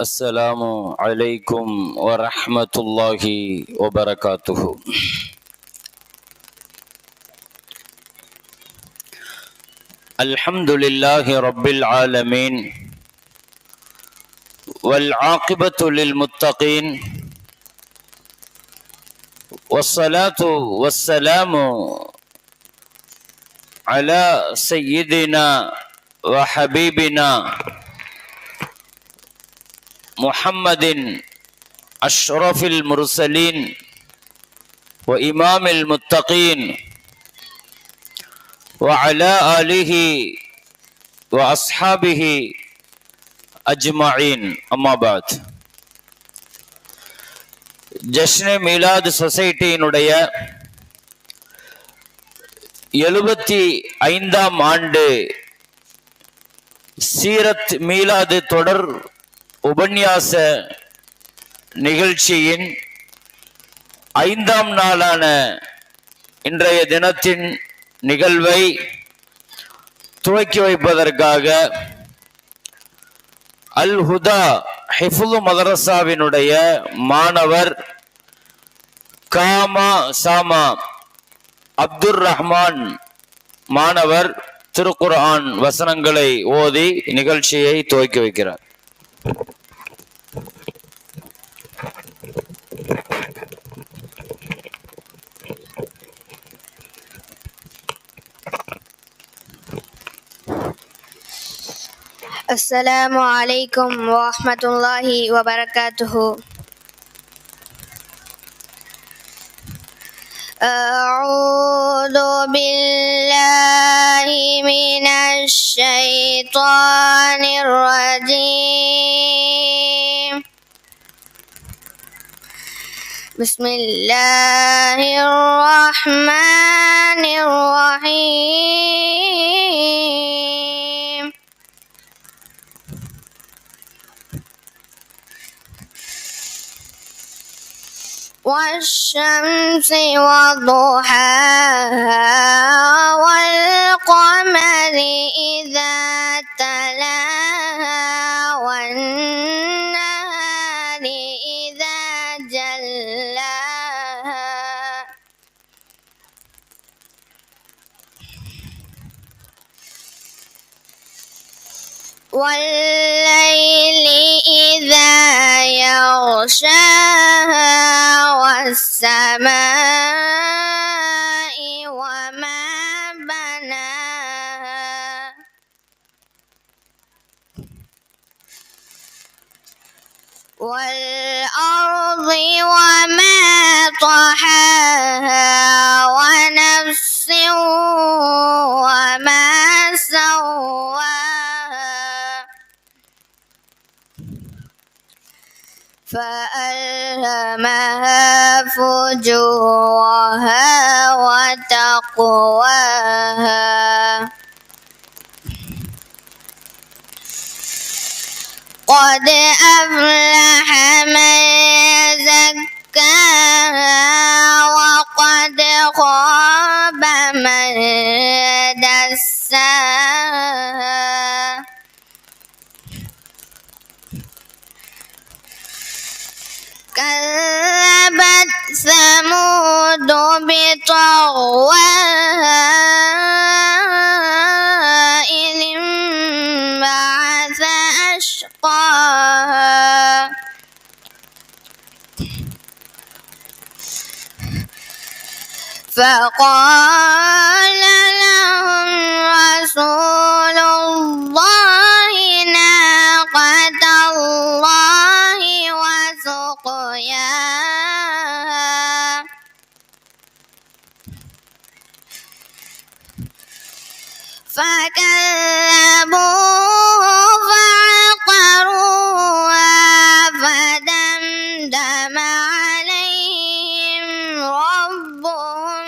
السلام عليكم ورحمة الله وبركاته. الحمد لله رب العالمين والعاقبة للمتقين والصلاة والسلام على سيدنا وحبيبنا محمد أشرف المرسلين وإمام المتقين وعلى آله وأصحابه أجمعين. أما بعد. ஜஷ்ன மீலாத் சொசைட்டியினுடைய 75ஆம் ஆண்டு சீரத் மீலாது தொடர் உபன்யாச நிகழ்ச்சியின் 5ஆம் நாளான இன்றைய தினத்தின் நிகழ்வை துவக்கி வைப்பதற்காக அல் ஹுதா ஹிஃபுல் மதரசாவினுடைய மாணவர் காமா சாமா அப்துர் ரஹ்மான் மாணவர் திருக்குர்ஆன் வசனங்களை ஓதி நிகழ்ச்சியை துவக்கி வைக்கிறார். السلام عليكم ورحمة الله وبركاته. أعوذ بالله من الشيطان الرجيم. بسم الله الرحمن الرحيم. والشمس وضحاها والقمر إذا تلاها والنهار إذا جلاها والليل إذا يغشاها والسماء وما بناها والأرض وما طحاها ونفس وما سواها فألهمها فجورها وتقواها قد أفلح من زكاها وقد خاب من دساها كذبت ثمود بطغواها إذ انبعث أشقاها فقال لهم رسول الله ناقة الله وسقياها فكذبوه فعقروها فدمدم عليهم ربهم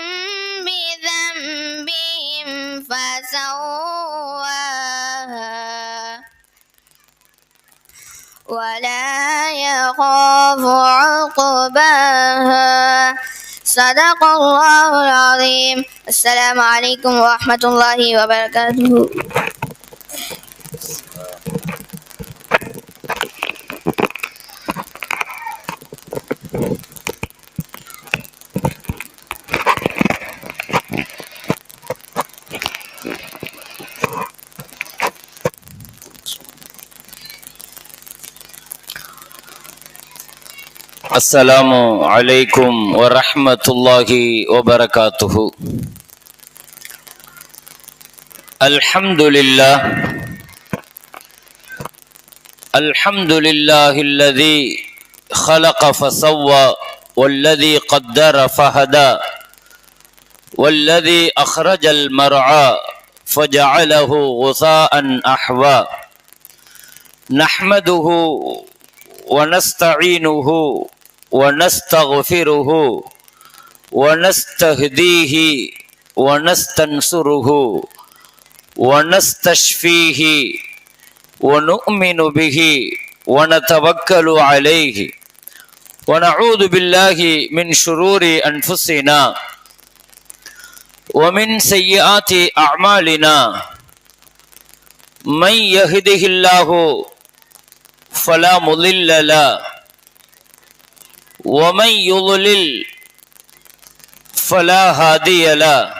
بذنبهم فسواها ولا يخاف عقباها. صدق الله العظيم. السلام عليكم ورحمة الله وبركاته. السلام عليكم ورحمة الله وبركاته. الحمد لله الذي خلق فسوى والذي قدر فهدى والذي أخرج المرعى فجعله غثاء أحوى نحمده ونستعينه ونستغفره ونستهديه ونستنصره ونستشفيه ونؤمن به ونتوكل عليه ونعوذ بالله من شرور أنفسنا ومن سيئات أعمالنا من يهده الله فلا مضل له ومن يضلل فلا هادي له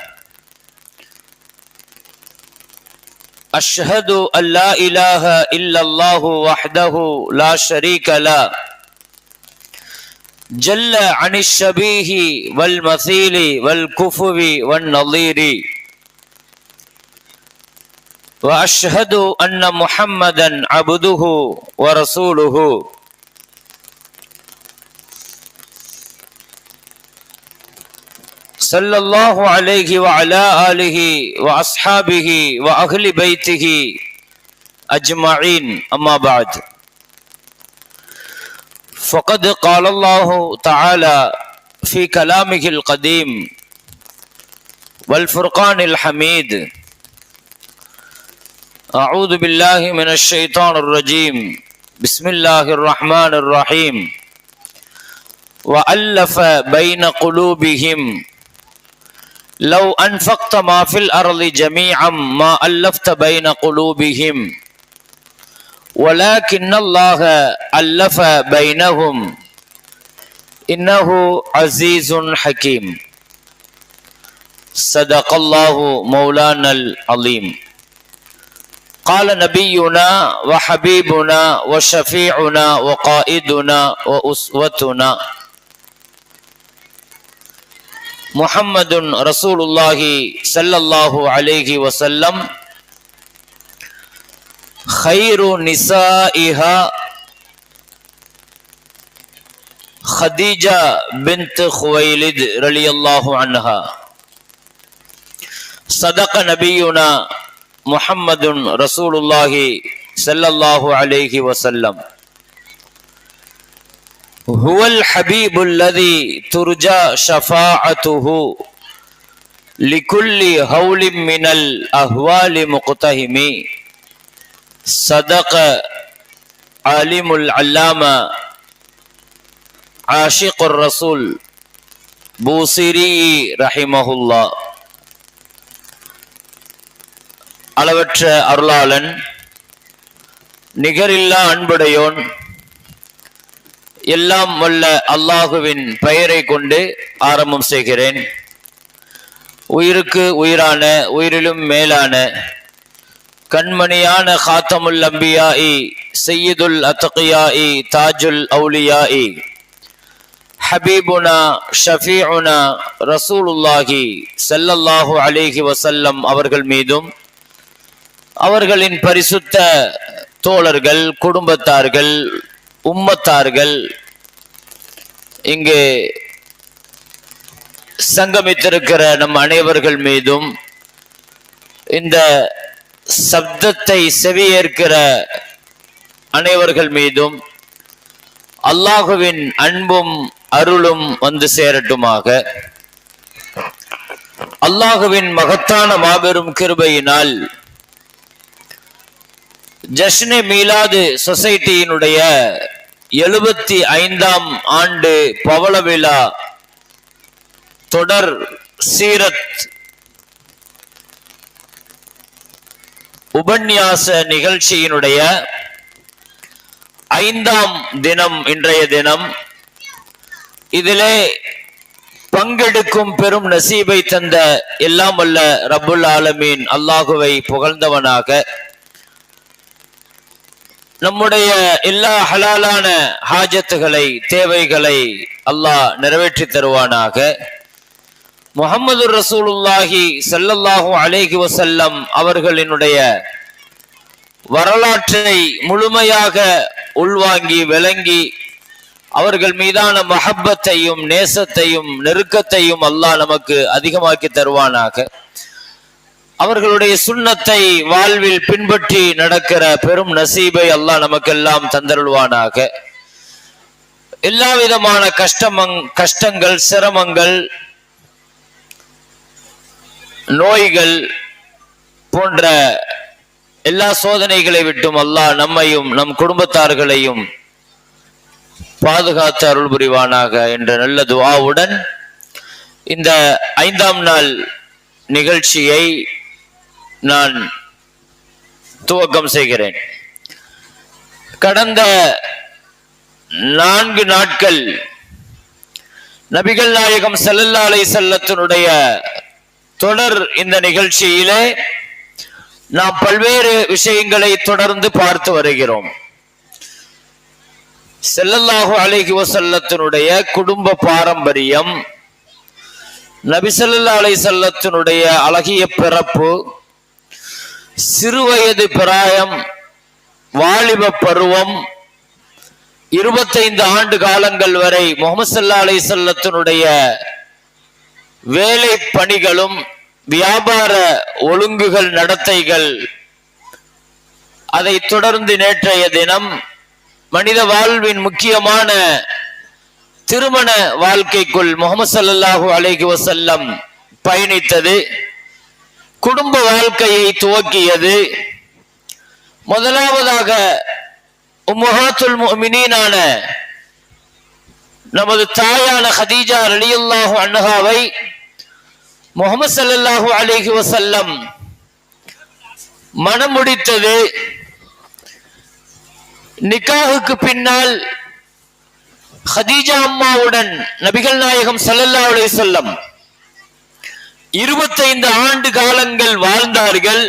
أشهد أن لا إله إلا الله وحده لا شريك له جل عن الشبيه والمثيل والكفو والنظير وأشهد أن محمدا عبده ورسوله صلى الله عليه وعلى آله وأصحابه وأهل بيته أجمعين أما بعد فقد قال الله تعالى في كلامه القديم والفرقان الحميد أعوذ بالله من الشيطان الرجيم بسم الله الرحمن الرحيم وألف بين قلوبهم لو أنفقت ما في الأرض جميعا ما ألفت بين قلوبهم ولكن الله ألف بينهم إنه عزيز حكيم صدق الله مولانا العظيم. قال نبينا وحبيبنا وشفيعنا وقائدنا وأسوتنا محمد رسول الله صلى الله عليه وسلم خير نسائها خديجة بنت خويلد رضي الله عنها صدق نبينا محمد رسول الله صلى الله عليه وسلم هو الحبيب الذي ترجى شفاعته لكل هول من الأهوال مقتهم صدق عالم العلامة عاشق الرسول بوصيري رحمه الله. அளவற்ற அருளாளன் நிகரில்லா அன்புடையோன் எல்லாம் வல்ல அல்லாஹுவின் பெயரை கொண்டு ஆரம்பம் செய்கிறேன். உயிருக்கு உயிரான உயிரிலும் மேலான கண்மணியான காத்தமுல் அம்பியாஇ சையதுல் அத்கியாஇ தாஜுல் அவுலியாஇ ஹபீபுனா ஷஃபீஉனா ரசூலுல்லாஹி ஸல்லல்லாஹு அலைஹி வஸல்லம் அவர்கள் மீதும் அவர்களின் பரிசுத்த தோழர்கள் குடும்பத்தார்கள் உம்மத்தார்கள் இங்கு சங்கமித்திருக்கிற நம் அனைவர்கள் மீதும் இந்த சப்தத்தை செவியேற்கிற அனைவர்கள் மீதும் அல்லாஹுவின் அன்பும் அருளும் வந்து சேரட்டுமாக. அல்லாஹுவின் மகத்தான மாபெரும் கிருபையினால் ஜஷ்னே மீலாது சொசைட்டியினுடைய 75ஆம் ஆண்டு பவள விழா தொடர் சீரத் உபன்யாச நிகழ்ச்சியினுடைய 5ஆம் தினம் இன்றைய தினம். இதிலே பங்கெடுக்கும் பெரும் நசீபை தந்த எல்லாம் வல்ல ரப்புல் ஆலமீன் அல்லாஹுவை புகழ்ந்தவனாக நம்முடைய எல்லா ஹலாலான ஹாஜத்துகளை தேவைகளை அல்லாஹ் நிறைவேற்றி தருவானாக. முஹம்மது ரசூலுல்லாஹி ஸல்லல்லாஹு அலைஹி வஸல்லம் அவர்களினுடைய வரலாற்றை முழுமையாக உள்வாங்கி விளங்கி அவர்கள் மீதான மஹப்பத்தையும் நேசத்தையும் நெருக்கத்தையும் அல்லாஹ் நமக்கு அதிகமாக்கி தருவானாக. அவர்களுடைய சுன்னத்தை வாழ்வில் பின்பற்றி நடக்கிற பெரும் நசீபை அல்லாஹ் நமக்கெல்லாம் தந்தருள்வானாக. எல்லா விதமான கஷ்டங்கள், சிரமங்கள், நோய்கள் போன்ற எல்லா சோதனைகளை விட்டும் அல்லாஹ் நம்மையும் நம் குடும்பத்தார்களையும் பாதுகாத்து அருள் புரிவானாக என்ற நல்ல துஆவுடன் இந்த 5ஆம் நாள் நிகழ்ச்சியை நான் துவக்கம் செய்கிறேன். கடந்த 4 நாட்கள் நபிகள் நாயகம் ஸல்லல்லாஹு அலைஹி வஸல்லத்தினுடைய தொடர் இந்த நிகழ்ச்சியிலே நாம் பல்வேறு விஷயங்களை தொடர்ந்து பார்த்து வருகிறோம். ஸல்லல்லாஹு அலைஹி வஸல்லத்தினுடைய குடும்ப பாரம்பரியம், நபி ஸல்லல்லாஹு அலைஹி வஸல்லத்தினுடைய அழகிய பிறப்பு, சிறுவயது பிராயம், வாலிப பருவம், 25 ஆண்டு காலங்கள் வரை முஹம்மது ஸல்லல்லாஹு அலைஹி வஸல்லத்தினுடைய வேலை பணிகளும் வியாபார ஒழுங்குகள் நடத்தைகள், அதை தொடர்ந்து நேற்றைய தினம் மனித வாழ்வின் முக்கியமான திருமண வாழ்க்கைக்குள் முஹம்மது ஸல்லல்லாஹு அலைஹி வஸல்லம் பயணித்தது, குடும்ப வாழ்க்கையை துவக்கியது. முதலாவதாக உம்மஹாத்துல் முஃமினீனான நமது தாயான ஹதீஜா ரலியல்லாஹு அன்ஹாவை முஹம்மது ஸல்லல்லாஹு அலைஹி வஸல்லம் மனம் முடித்தது. நிக்காஹுக்கு பின்னால் ஹதீஜா அம்மாவுடன் நபிகள் நாயகம் ஸல்லல்லாஹு அலைஹி வஸல்லம் 25 ஆண்டு காலங்கள் வாழ்ந்தார்கள்.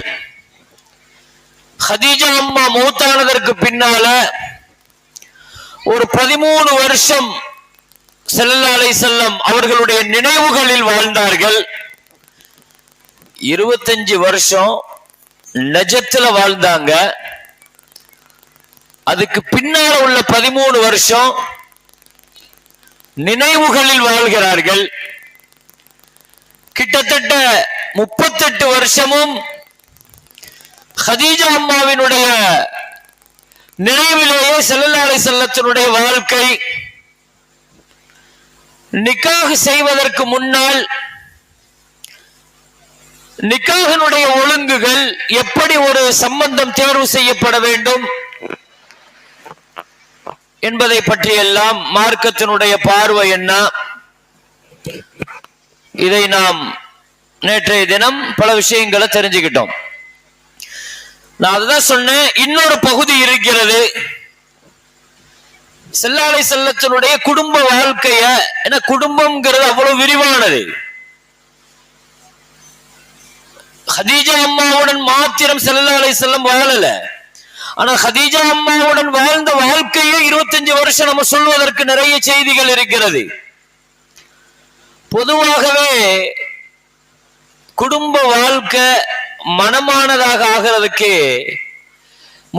ஹதீஜா அம்மா மௌத்தானதற்கு பின்னால ஒரு 13 வருஷம் ஸல்லல்லாஹு அலைஹி வஸல்லம் அவர்களுடைய நினைவுகளில் வாழ்ந்தார்கள். 25 வருஷம் நஜத்துல வாழ்ந்தாங்க. அதுக்கு பின்னால உள்ள 13 வருஷம் நினைவுகளில் வாழ்கிறார்கள். கிட்டத்தட்ட 38 வருஷமும் ஹதீஜா அம்மாவினுடைய நினைவிலேயே ஸல்லல்லாஹு அலைஹி வஸல்லத்தினுடைய வாழ்க்கை. நிக்காஹ் செய்வதற்கு முன்னால் நிக்காஹினுடைய ஒழுங்குகள், எப்படி ஒரு சம்பந்தம் தேர்வு செய்யப்பட வேண்டும் என்பதை பற்றி எல்லாம் மார்க்கத்தினுடைய பார்வை என்ன, இதை நாம் நேற்றைய தினம் பல விஷயங்களை தெரிஞ்சுக்கிட்டோம். நான் அதுதான் சொன்னேன். இன்னொரு பகுதி இருக்கிறது, ஸல்லல்லாஹு அலைஹி வஸல்லத்தினுடைய குடும்ப வாழ்க்கைய. ஏன்னா குடும்பம்ங்கிறது அவ்வளவு விரிவானது. ஹதீஜா அம்மாவுடன் மாத்திரம் ஸல்லல்லாஹு அலைஹி வஸல்லம் வாழல. ஆனா ஹதீஜா அம்மாவுடன் வாழ்ந்த வாழ்க்கையே 25 வருஷம் நம்ம சொல்வதற்கு நிறைய செய்திகள் இருக்கிறது. பொதுவாகவே குடும்ப வாழ்க்கை மனமானதாக ஆகிறதுக்கு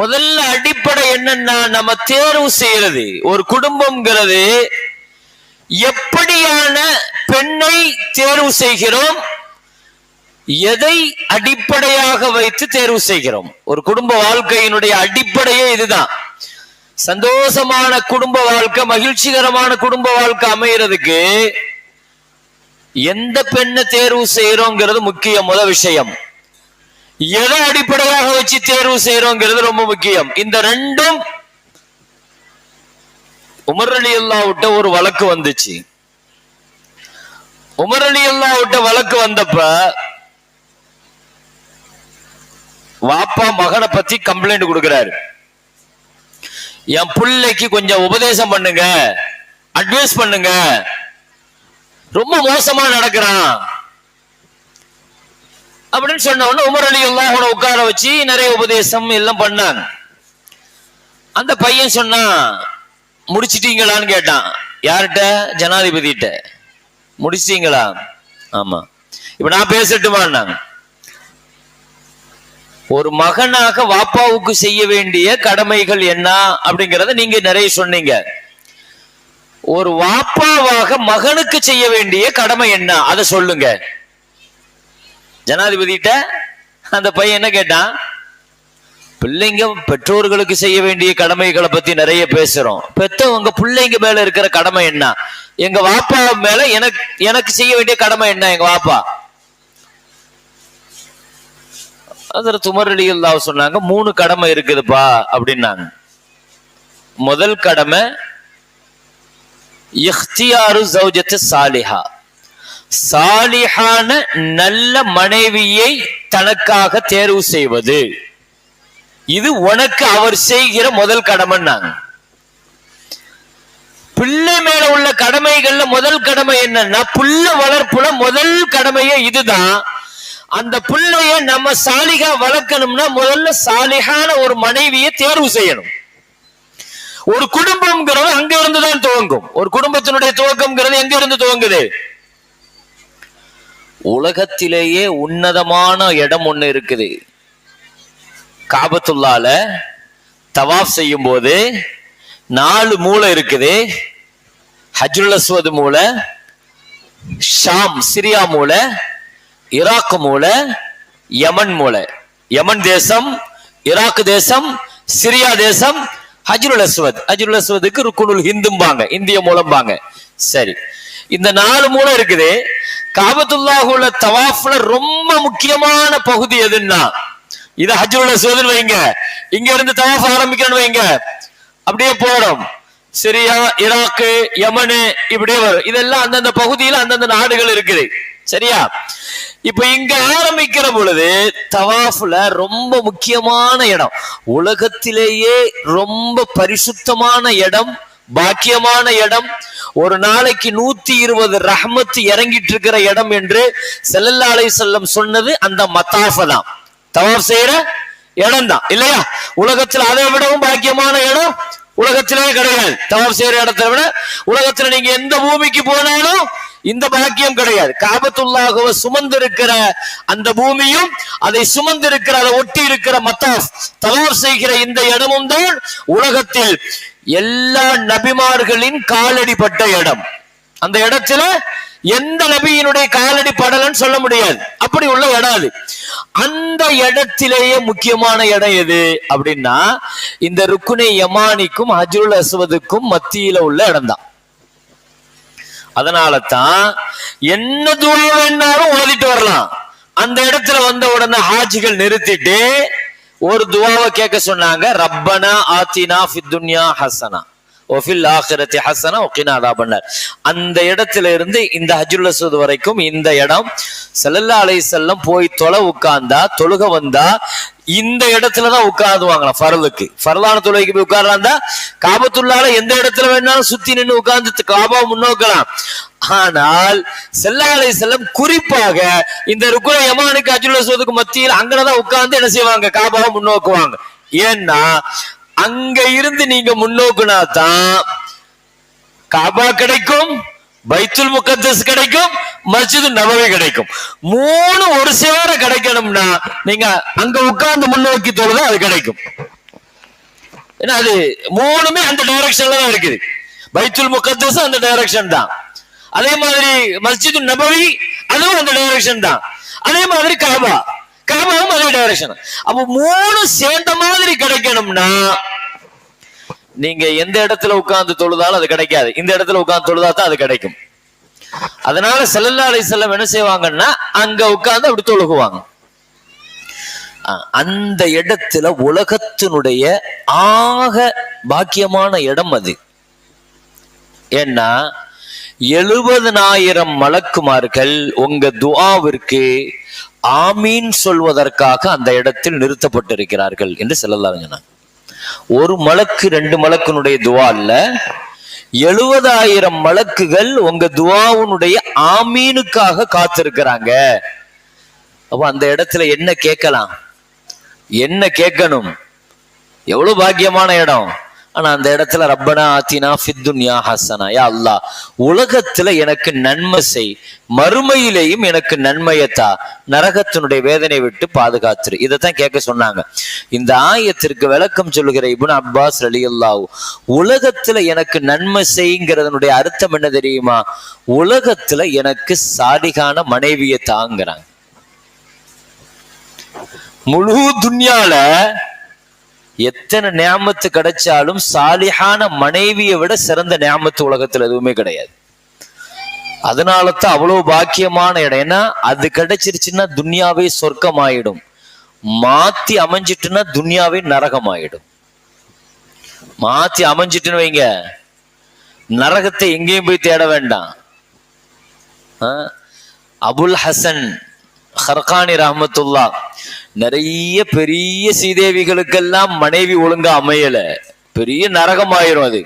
முதல்ல அடிப்படை என்னன்னா, நம்ம தேர்வு செய்யறது. ஒரு குடும்பம்ங்கிறது எப்படியான பெண்ணை தேர்வு செய்கிறோம், எதை அடிப்படையாக வைத்து தேர்வு செய்கிறோம். ஒரு குடும்ப வாழ்க்கையினுடைய அடிப்படையே இதுதான். சந்தோஷமான குடும்ப வாழ்க்கை, மகிழ்ச்சிகரமான குடும்ப வாழ்க்கை அமைகிறதுக்கு எந்த பெண்ணை தேர்வு செய்யறோங்கிறது முக்கியம். முதல் விஷயம், எதை அடிப்படையாக வச்சு தேர்வு செய்யறோங்கிறது ரொம்ப முக்கியம். இந்த ரெண்டும் உமர் ரலியல்லாஹு அன்ஹு ஒரு வழக்கு வந்துச்சு. உமர் ரலியல்லாஹு அன்ஹு வழக்கு வந்தப்ப வாப்பா மகனை பத்தி கம்ப்ளைண்ட் கொடுக்கிறாரு. என் பிள்ளைக்கு கொஞ்சம் உபதேசம் பண்ணுங்க, அட்வைஸ் பண்ணுங்க, ரொம்ப மோசமா நடக்கிறான் அப்படின்னு சொன்ன உடனே உமர் ரலியல்லாஹு அன்ஹு உட்கார வச்சு நிறைய உபதேசம் எல்லாம் பண்ணாங்க. அந்த பையன் சொன்னா, முடிச்சிட்டீங்களான்னு கேட்டான். யார்கிட்ட? ஜனாதிபதிட்ட. முடிச்சிட்டீங்களா? ஆமா. இப்ப நான் பேசட்டுமான்னாங்க. ஒரு மகனாக வாப்பாவுக்கு செய்ய வேண்டிய கடமைகள் என்ன அப்படிங்கறத நீங்க நிறைய சொன்னீங்க. ஒரு வாப்பாவாக மகனுக்கு செய்ய வேண்டிய கடமை என்ன, அதை சொல்லுங்க. ஜனாதிபதிட்ட அந்த பையன் என்ன கேட்டான்? பிள்ளைங்க பெற்றோர்களுக்கு செய்ய வேண்டிய கடமைகளை பத்தி நிறைய பேசுறோம். பெத்தவங்க பிள்ளைங்க மேல இருக்கிற கடமை என்ன? எங்க வாப்பா மேல எனக்கு செய்ய வேண்டிய கடமை என்ன? எங்க வாப்பா ஹஜ்ரத் உமர் ரலியல்லாஹு சொன்னாங்க, 3 கடமை இருக்குதுப்பா அப்படின்னாங்க. முதல் கடமை இக்தியாரு ஜௌஜத்து சாலிஹா, சாலிஹான நல்ல மனைவியை தனக்காக தேர்வு செய்வது. இது உனக்கு அவர் செய்கிற முதல் கடமைன்னாங்க. பிள்ளை மேல உள்ள கடமைகள்ல முதல் கடமை என்னன்னா, புள்ள வளர்ப்புல முதல் கடமையே இதுதான். அந்த பிள்ளைய நம்ம சாலிகா வளர்க்கணும்னா முதல்ல சாலிகான ஒரு மனைவியை தேர்வு செய்யணும். ஒரு குடும்பம்ங்கிறது அங்க இருந்துதான் துவங்கும். ஒரு குடும்பத்தினுடைய துவக்கம்ங்கிறது எங்க இருந்து துவங்குது? உலகத்திலேயே உன்னதமான இடம் ஒண்ணு இருக்குது. காபத்துல்லால தவாஃப் செய்யும் போது 4 மூலை இருக்குது. ஹஜ்ருல் அஸ்வத் மூலை, ஷாம் சிரியா மூலை, ஈராக் மூலை, யமன் மூலை. யமன் தேசம், ஈராக் தேசம், சிரியா தேசம், ஹஜ்ருல் அஸ்வத். ஹஜ்ருல் அஸ்வதுக்கு ருக்குனுல் ஹிந்தும்பாங்க, இந்திய மூலம்பாங்க. சரி, இந்த 4 மூலை இருக்குது. காபத்துல்லாஹுல தவாஃப்ல ரொம்ப முக்கியமான பகுதி எதுன்னா, இது ஹஜ்ருல் அஸ்வத்னு வைங்க. இங்க இருந்து தவாஃப் ஆரம்பிக்கணும் வைங்க, அப்படியே போறோம். சிரியா, ஈராக்கு, யமனு இப்படியே வரும். இதெல்லாம் அந்தந்த பகுதியில் அந்தந்த நாடுகள் இருக்குது. சரியா? இப்ப இங்க ஆரம்பிக்கிற பொழுது தவாஃப்ல ரொம்ப முக்கியமான இடம், உலகத்திலேயே ரொம்ப பரிசுத்தமான இடம், பாக்கியமான இடம், ஒரு நாளைக்கு 120 ரஹ்மத் இறங்கிட்டு இருக்கிற இடம் என்று ஸல்லல்லாஹு அலைஹி வஸல்லம் சொன்னது அந்த மத்தாஃப தான். தவாஃப் செய்யற இடம் தான் இல்லையா? உலகத்துல அதை விடவும் பாக்கியமான இடம் உலகத்திலே கிடையாது. தவாஃப் செய்யற இடத்தை விட உலகத்துல நீங்க எந்த பூமிக்கு போனாலும் இந்த பாக்கியம் கிடையாது. காபத்துல்லாஹுவை சுமந்திருக்கிற அந்த பூமியும், அதை சுமந்திருக்கிற, அதை ஒட்டி இருக்கிற மத்தாஃப் தவாஃப் செய்கிற இந்த இடமும் தான் உலகத்தில் எல்லா நபிமார்களின் காலடி பட்ட இடம். அந்த இடத்துல எந்த நபியினுடைய காலடி படலன்னு சொல்ல முடியாது, அப்படி உள்ள இடம் அது. அந்த இடத்திலேயே முக்கியமான இடம் எது அப்படின்னா, இந்த ருக்குனே யமானிக்கும் ஹஜ்ருல் அஸ்வதுக்கும் மத்தியில உள்ள இடம் தான். அதனால தான் என்ன துவா வேணாலும் ஓதிட்டு வரலாம். அந்த இடத்துல வந்த உடனே ஹாஜிகள் நிறுத்திட்டு ஒரு துவாவை கேட்க சொன்னாங்க. ரப்பனா ஆத்தினா ஃபித் துன்யா ஹஸனா வ ஃபில் ஆখিরাতি ஹஸனா வ கினா அஸாபன்னார். அந்த இடத்துல இருந்து இந்த ஹஜ்ருல் அஸ்வத் வரைக்கும் இந்த இடம் ஸல்லல்லாஹு அலைஹி வஸல்லம் போய் உட்கார்ந்தா, தொழுக வந்தா இந்த இடத்துலதான் உட்கார்ந்துவாங்களாம். ஃபர்லுக்கு, ஃபர்லான தொழுகைக்கு போய் உட்கார்றாந்தா காபத்துல்லால எந்த இடத்துல வேணாலும் சுத்தி நின்று உட்கார்ந்து காபா முன்னோக்கலாம். ஆனால் ஸல்லல்லாஹு அலைஹி வஸல்லம் குறிப்பாக இந்த ருக்குனே யமானுக்கு ஹஜ்ருல் அஸ்வதுக்கு மத்தியில் அங்கதான் உட்கார்ந்து என்ன செய்வாங்க? காபாவை முன்னோக்குவாங்க. ஏன்னா அங்க இருந்து நீங்க முன்னோக்குனா தான் காபா கிடைக்கும், பைத்துல் முகத்தஸ் கிடைக்கும், மஸ்ஜிது நபவி கிடைக்கும். 3 ஒரு சேர கிடைக்கணும்னா நீங்க அங்க உட்கார்ந்து முன்னோக்கி தொழுதா அது கிடைக்கும். ஏன்னா அது 3மே அந்த டைரக்ஷன்ல தான் இருக்குது. பைத்துல் முகத்தஸ் அந்த டைரக்ஷன் தான், அதே மாதிரி மஸ்ஜிது நபவி அதுவும் அந்த டைரக்ஷன் தான், அதே மாதிரி காபாவும் அதே டைரக்ஷன். அப்ப 3 சேர்ந்த மாதிரி கிடைக்கணும்னா நீங்க எந்த இடத்துல உட்கார்ந்து தொழுதாலும் அது கிடைக்காது, இந்த இடத்துல உட்கார்ந்து தொழுதா தான் அது கிடைக்கும். அதனால ஸல்லல்லாஹு அலைஹி வஸல்லம் என்ன செய்வாங்கன்னா அங்க உட்கார்ந்து அப்படி தொழுகுவாங்க. அந்த இடத்துல உலகத்தினுடைய ஆக பாக்கியமான இடம் அது. ஏன்னா 70,000 மலக்குமார்கள் உங்க துஆவிற்கு ஆமீன் சொல்வதற்காக அந்த இடத்தில் நிறுத்தப்பட்டிருக்கிறார்கள் என்று ஸல்லல்லாஹு அலைஹி வஸல்லம். ஒரு மலக்கு 2 மலக்குனுடைய துஆ இல்ல, 70,000 மலக்குகள் உங்க துஆவுனுடைய ஆமீனுக்காக காத்திருக்கிறாங்க. அப்ப அந்த இடத்துல என்ன கேட்கலாம், என்ன கேட்கணும்? எவ்வளவு பாக்கியமான இடம். ஆனா அந்த இடத்துல ரப்பனா ஆத்தினா ஃபித் துன்யா ஹஸனா, யா அல்லாஹ் உலகத்துல எனக்கு நன்மை செய், மறுமையிலேயும் எனக்கு நன்மையத்தா, நரகத்தினுடைய வேதனை விட்டு பாதுகாத்துரு. இதைத்தான் கேட்க சொன்னாங்க. இந்த ஆயத்திற்கு விளக்கம் சொல்லுகிற இப்னு அப்பாஸ் ரலியல்லாஹு, உலகத்துல எனக்கு நன்மை செய்ங்கிறதனுடைய அர்த்தம் என்ன தெரியுமா? உலகத்துல எனக்கு சாலிகான மனைவியை தாங்கிறாங்க. முழு துன்யால எத்தனை நியாமத்து கிடைச்சாலும் சாலிஹான மனைவியை விட சிறந்த நியாமத்து உலகத்துல எதுவுமே கிடையாது. அதனால தான் அவ்வளவு பாக்கியமான இடம். ஏன்னா அது கிடைச்சிருச்சுன்னா துன்யாவே சொர்க்கமாயிடும், மாத்தி அமைஞ்சிட்டுன்னா துன்யாவே நரகமாயிடும். மாத்தி அமைஞ்சிட்டுன்னு வைங்க, நரகத்தை எங்கேயும் போய் தேட வேண்டாம். அபுல் ஹசன் ஹர்கானி ரஹ்மத்துல்லா, நிறைய பெரிய சீதேவிகளுக்கெல்லாம் மனைவி ஒழுங்கா அமையல, பெரிய நரகமாயிரும் அது.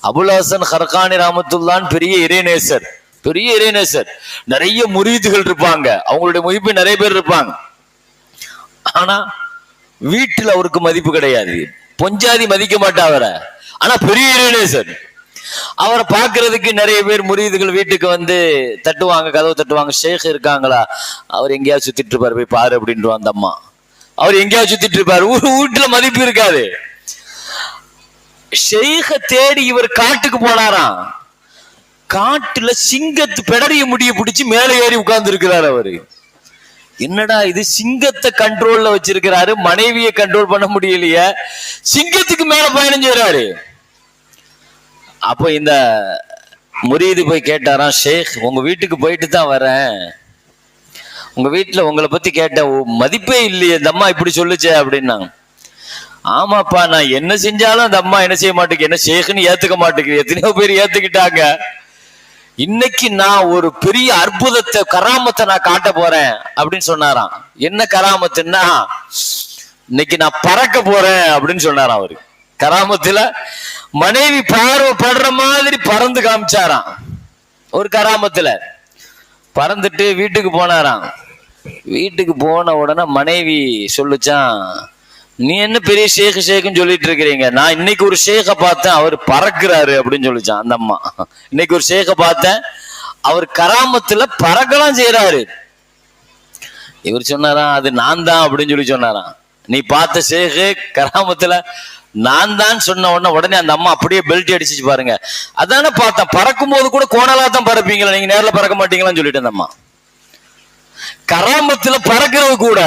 அபுல் ஹசன் ஹர்கானி ரஹ்மத்துல்லான் பெரிய இறைநேசர், பெரிய இறைநேசர், நிறைய முரீதுகள் இருப்பாங்க, அவங்களுடைய முயப்பு நிறைய பேர் இருப்பாங்க. ஆனா வீட்டுல அவருக்கு மதிப்பு கிடையாது, பொஞ்சாதி மதிக்க மாட்டா அவரை. ஆனா பெரிய இறைநேசர். அவரை பார்க்கறதுக்கு நிறைய பேர் முரீதுகள் வீட்டுக்கு வந்து தட்டுவாங்க, கதவு தட்டுவாங்க, ஷேக் இருக்காங்களா, அவர் எங்கேயாவது சுத்திட்டு இருப்பாரு, போய் பாரு அப்படின்ட்டு அந்த அம்மா. அவர் எங்கேயாவது சுத்திட்டு இருப்பாரு, வீட்டுல மதிப்பு இருக்காது. ஷேக தேடி இவர் காட்டுக்கு போனாராம். காட்டுல சிங்கத்து பெடரிய முடிய பிடிச்சி மேலே ஏறி உட்கார்ந்து இருக்கிறாரு அவரு. என்னடா இது, சிங்கத்தை கண்ட்ரோல்ல வச்சிருக்கிறாரு, மனைவியை கண்ட்ரோல் பண்ண முடியலையே, சிங்கத்துக்கு மேல பயணம் செய்யறாரு. அப்போ இந்த முரீது போய் கேட்டாராம், ஷேக் உங்க வீட்டுக்கு போயிட்டு தான் வரேன், உங்க வீட்டுல உங்களை பத்தி கேட்டேன், மதிப்பே இல்லையே இந்த அம்மா இப்படி சொல்லுச்சே அப்படின்னாங்க. ஆமாப்பா, நான் என்ன செஞ்சாலும் அந்த அம்மா என்ன செய்ய மாட்டேங்குது, என்ன ஷேக்னு ஏத்துக்க மாட்டேங்குது, எத்தனையோ பேர் ஏத்துக்கிட்டாங்க. இன்னைக்கு நான் ஒரு பெரிய அற்புதத்தை கராமத்தை நான் காட்ட போறேன் அப்படின்னு சொன்னாராம். என்ன கராமத்துன்னா, இன்னைக்கு நான் பறக்க போறேன் அப்படின்னு சொன்னாராம் அவரு. கராமத்துல மனைவி பார்வைப்படுற மாதிரி பறந்து காமிச்சாராம். ஒரு கராமத்துல பறந்துட்டு வீட்டுக்கு போனாராம். வீட்டுக்கு போன உடனே மனைவி சொல்லுச்சான், நீ என்ன பெரிய ஷேக்குன்னு சொல்லிட்டு இருக்கிறீங்க, நான் இன்னைக்கு ஒரு ஷேக்கை பார்த்தேன், அவர் பறக்குறாரு அப்படின்னு சொல்லிச்சான் அந்த அம்மா. இன்னைக்கு ஒரு ஷேக்கை பார்த்தேன், அவர் கராமத்துல பறக்கலாம் செய்யறாரு. இவர் சொன்னாராம், அது நான் தான் அப்படின்னு சொல்லி சொன்னாராம். நீ பார்த்த ஷேக்கு கராமத்துல நான் தான் சொன்ன உடனே அந்த அம்மா அப்படியே பெல்ட் அடிச்சிச்சு பாருங்க. அதானே பார்த்தேன், பறக்கும் போது கூட கோணலா தான் பறப்பீங்களா, நீங்க நேரில் பறக்க மாட்டீங்களான்னு சொல்லிட்டு அந்த அம்மா. கராமத்துல பறக்கிறது கூட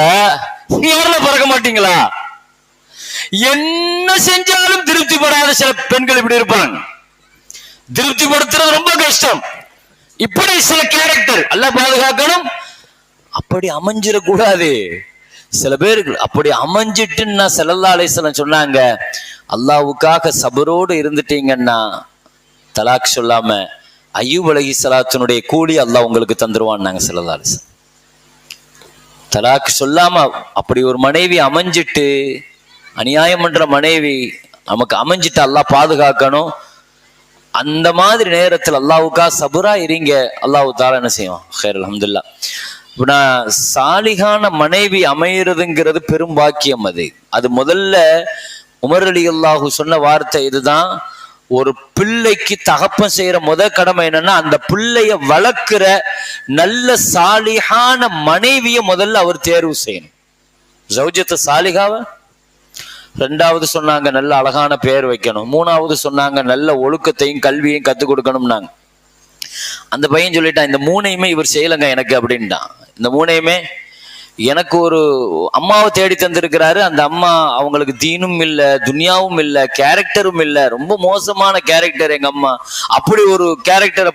நேரில் பறக்க மாட்டீங்களா? என்ன செஞ்சாலும் திருப்திப்படாத சில பெண்கள் இப்படி இருப்பாங்க. திருப்திப்படுத்துறது ரொம்ப கஷ்டம். இப்படி சில கேரக்டர் எல்லாம் பாதுகாக்கணும். அப்படி அமைஞ்சிடக்கூடாது. சில பேருக்கு அப்படி அமைஞ்சிட்டுன்னா ஸல்லல்லாஹு அலைஹி வஸல்லம் சொன்னாங்க, அல்லாஹ்வுக்காக சபரோடு இருந்துட்டீங்கன்னா தலாக் சொல்லாம அய்யூப் அலைஹிஸ்ஸலாத்தினுடைய கூலி அல்லாஹ் உங்களுக்கு தந்துருவான்னாங்க ஸல்லல்லாஹு அலைஹி வஸல்லம். தலாக் சொல்லாம அப்படி ஒரு மனைவி அமைஞ்சிட்டு, அநியாயம் பண்ற மனைவி நமக்கு அமைஞ்சிட்டு அல்லாஹ் பாதுகாக்கணும். அந்த மாதிரி நேரத்தில் அல்லாஹ்வுக்காக சபரா இருங்க, அல்லாஹ் தஆலா என்ன செய்வான், ஹைர் அல்ஹம்துலில்லாஹ். சாலிகான மனைவி அமைகிறதுங்கிறது பெரும் பாக்கியம். அது முதல்ல உமர் ரலியல்லாஹு சொன்ன வார்த்தை இதுதான். ஒரு பிள்ளைக்கு தகப்பன் செய்யற கடமை என்னன்னா, அந்த பிள்ளைய வளர்க்கிற நல்ல சாலிகான மனைவிய முதல்ல அவர் தேர்வு செய்யணும். ஜௌஜத்து சாலிகாவ. ரெண்டாவது சொன்னாங்க நல்ல அழகான பெயர் வைக்கணும். மூணாவது சொன்னாங்க நல்ல ஒழுக்கத்தையும் கல்வியையும் கத்துக் கொடுக்கணும்னாங்க. அந்த பையன் சொல்லிட்டான், இந்த மூணையுமே இவர் செய்யலங்க எனக்கு அப்படின்ட்டான். இந்த மூணையுமே எனக்கு ஒரு அம்மாவை தேடி தந்திருக்கிறாரு. அந்த அம்மா அவங்களுக்கு தீனும் இல்லை, துனியாவும் இல்லை, கேரக்டரும் இல்லை, ரொம்ப மோசமான கேரக்டர் எங்க அம்மா. அப்படி ஒரு கேரக்டரை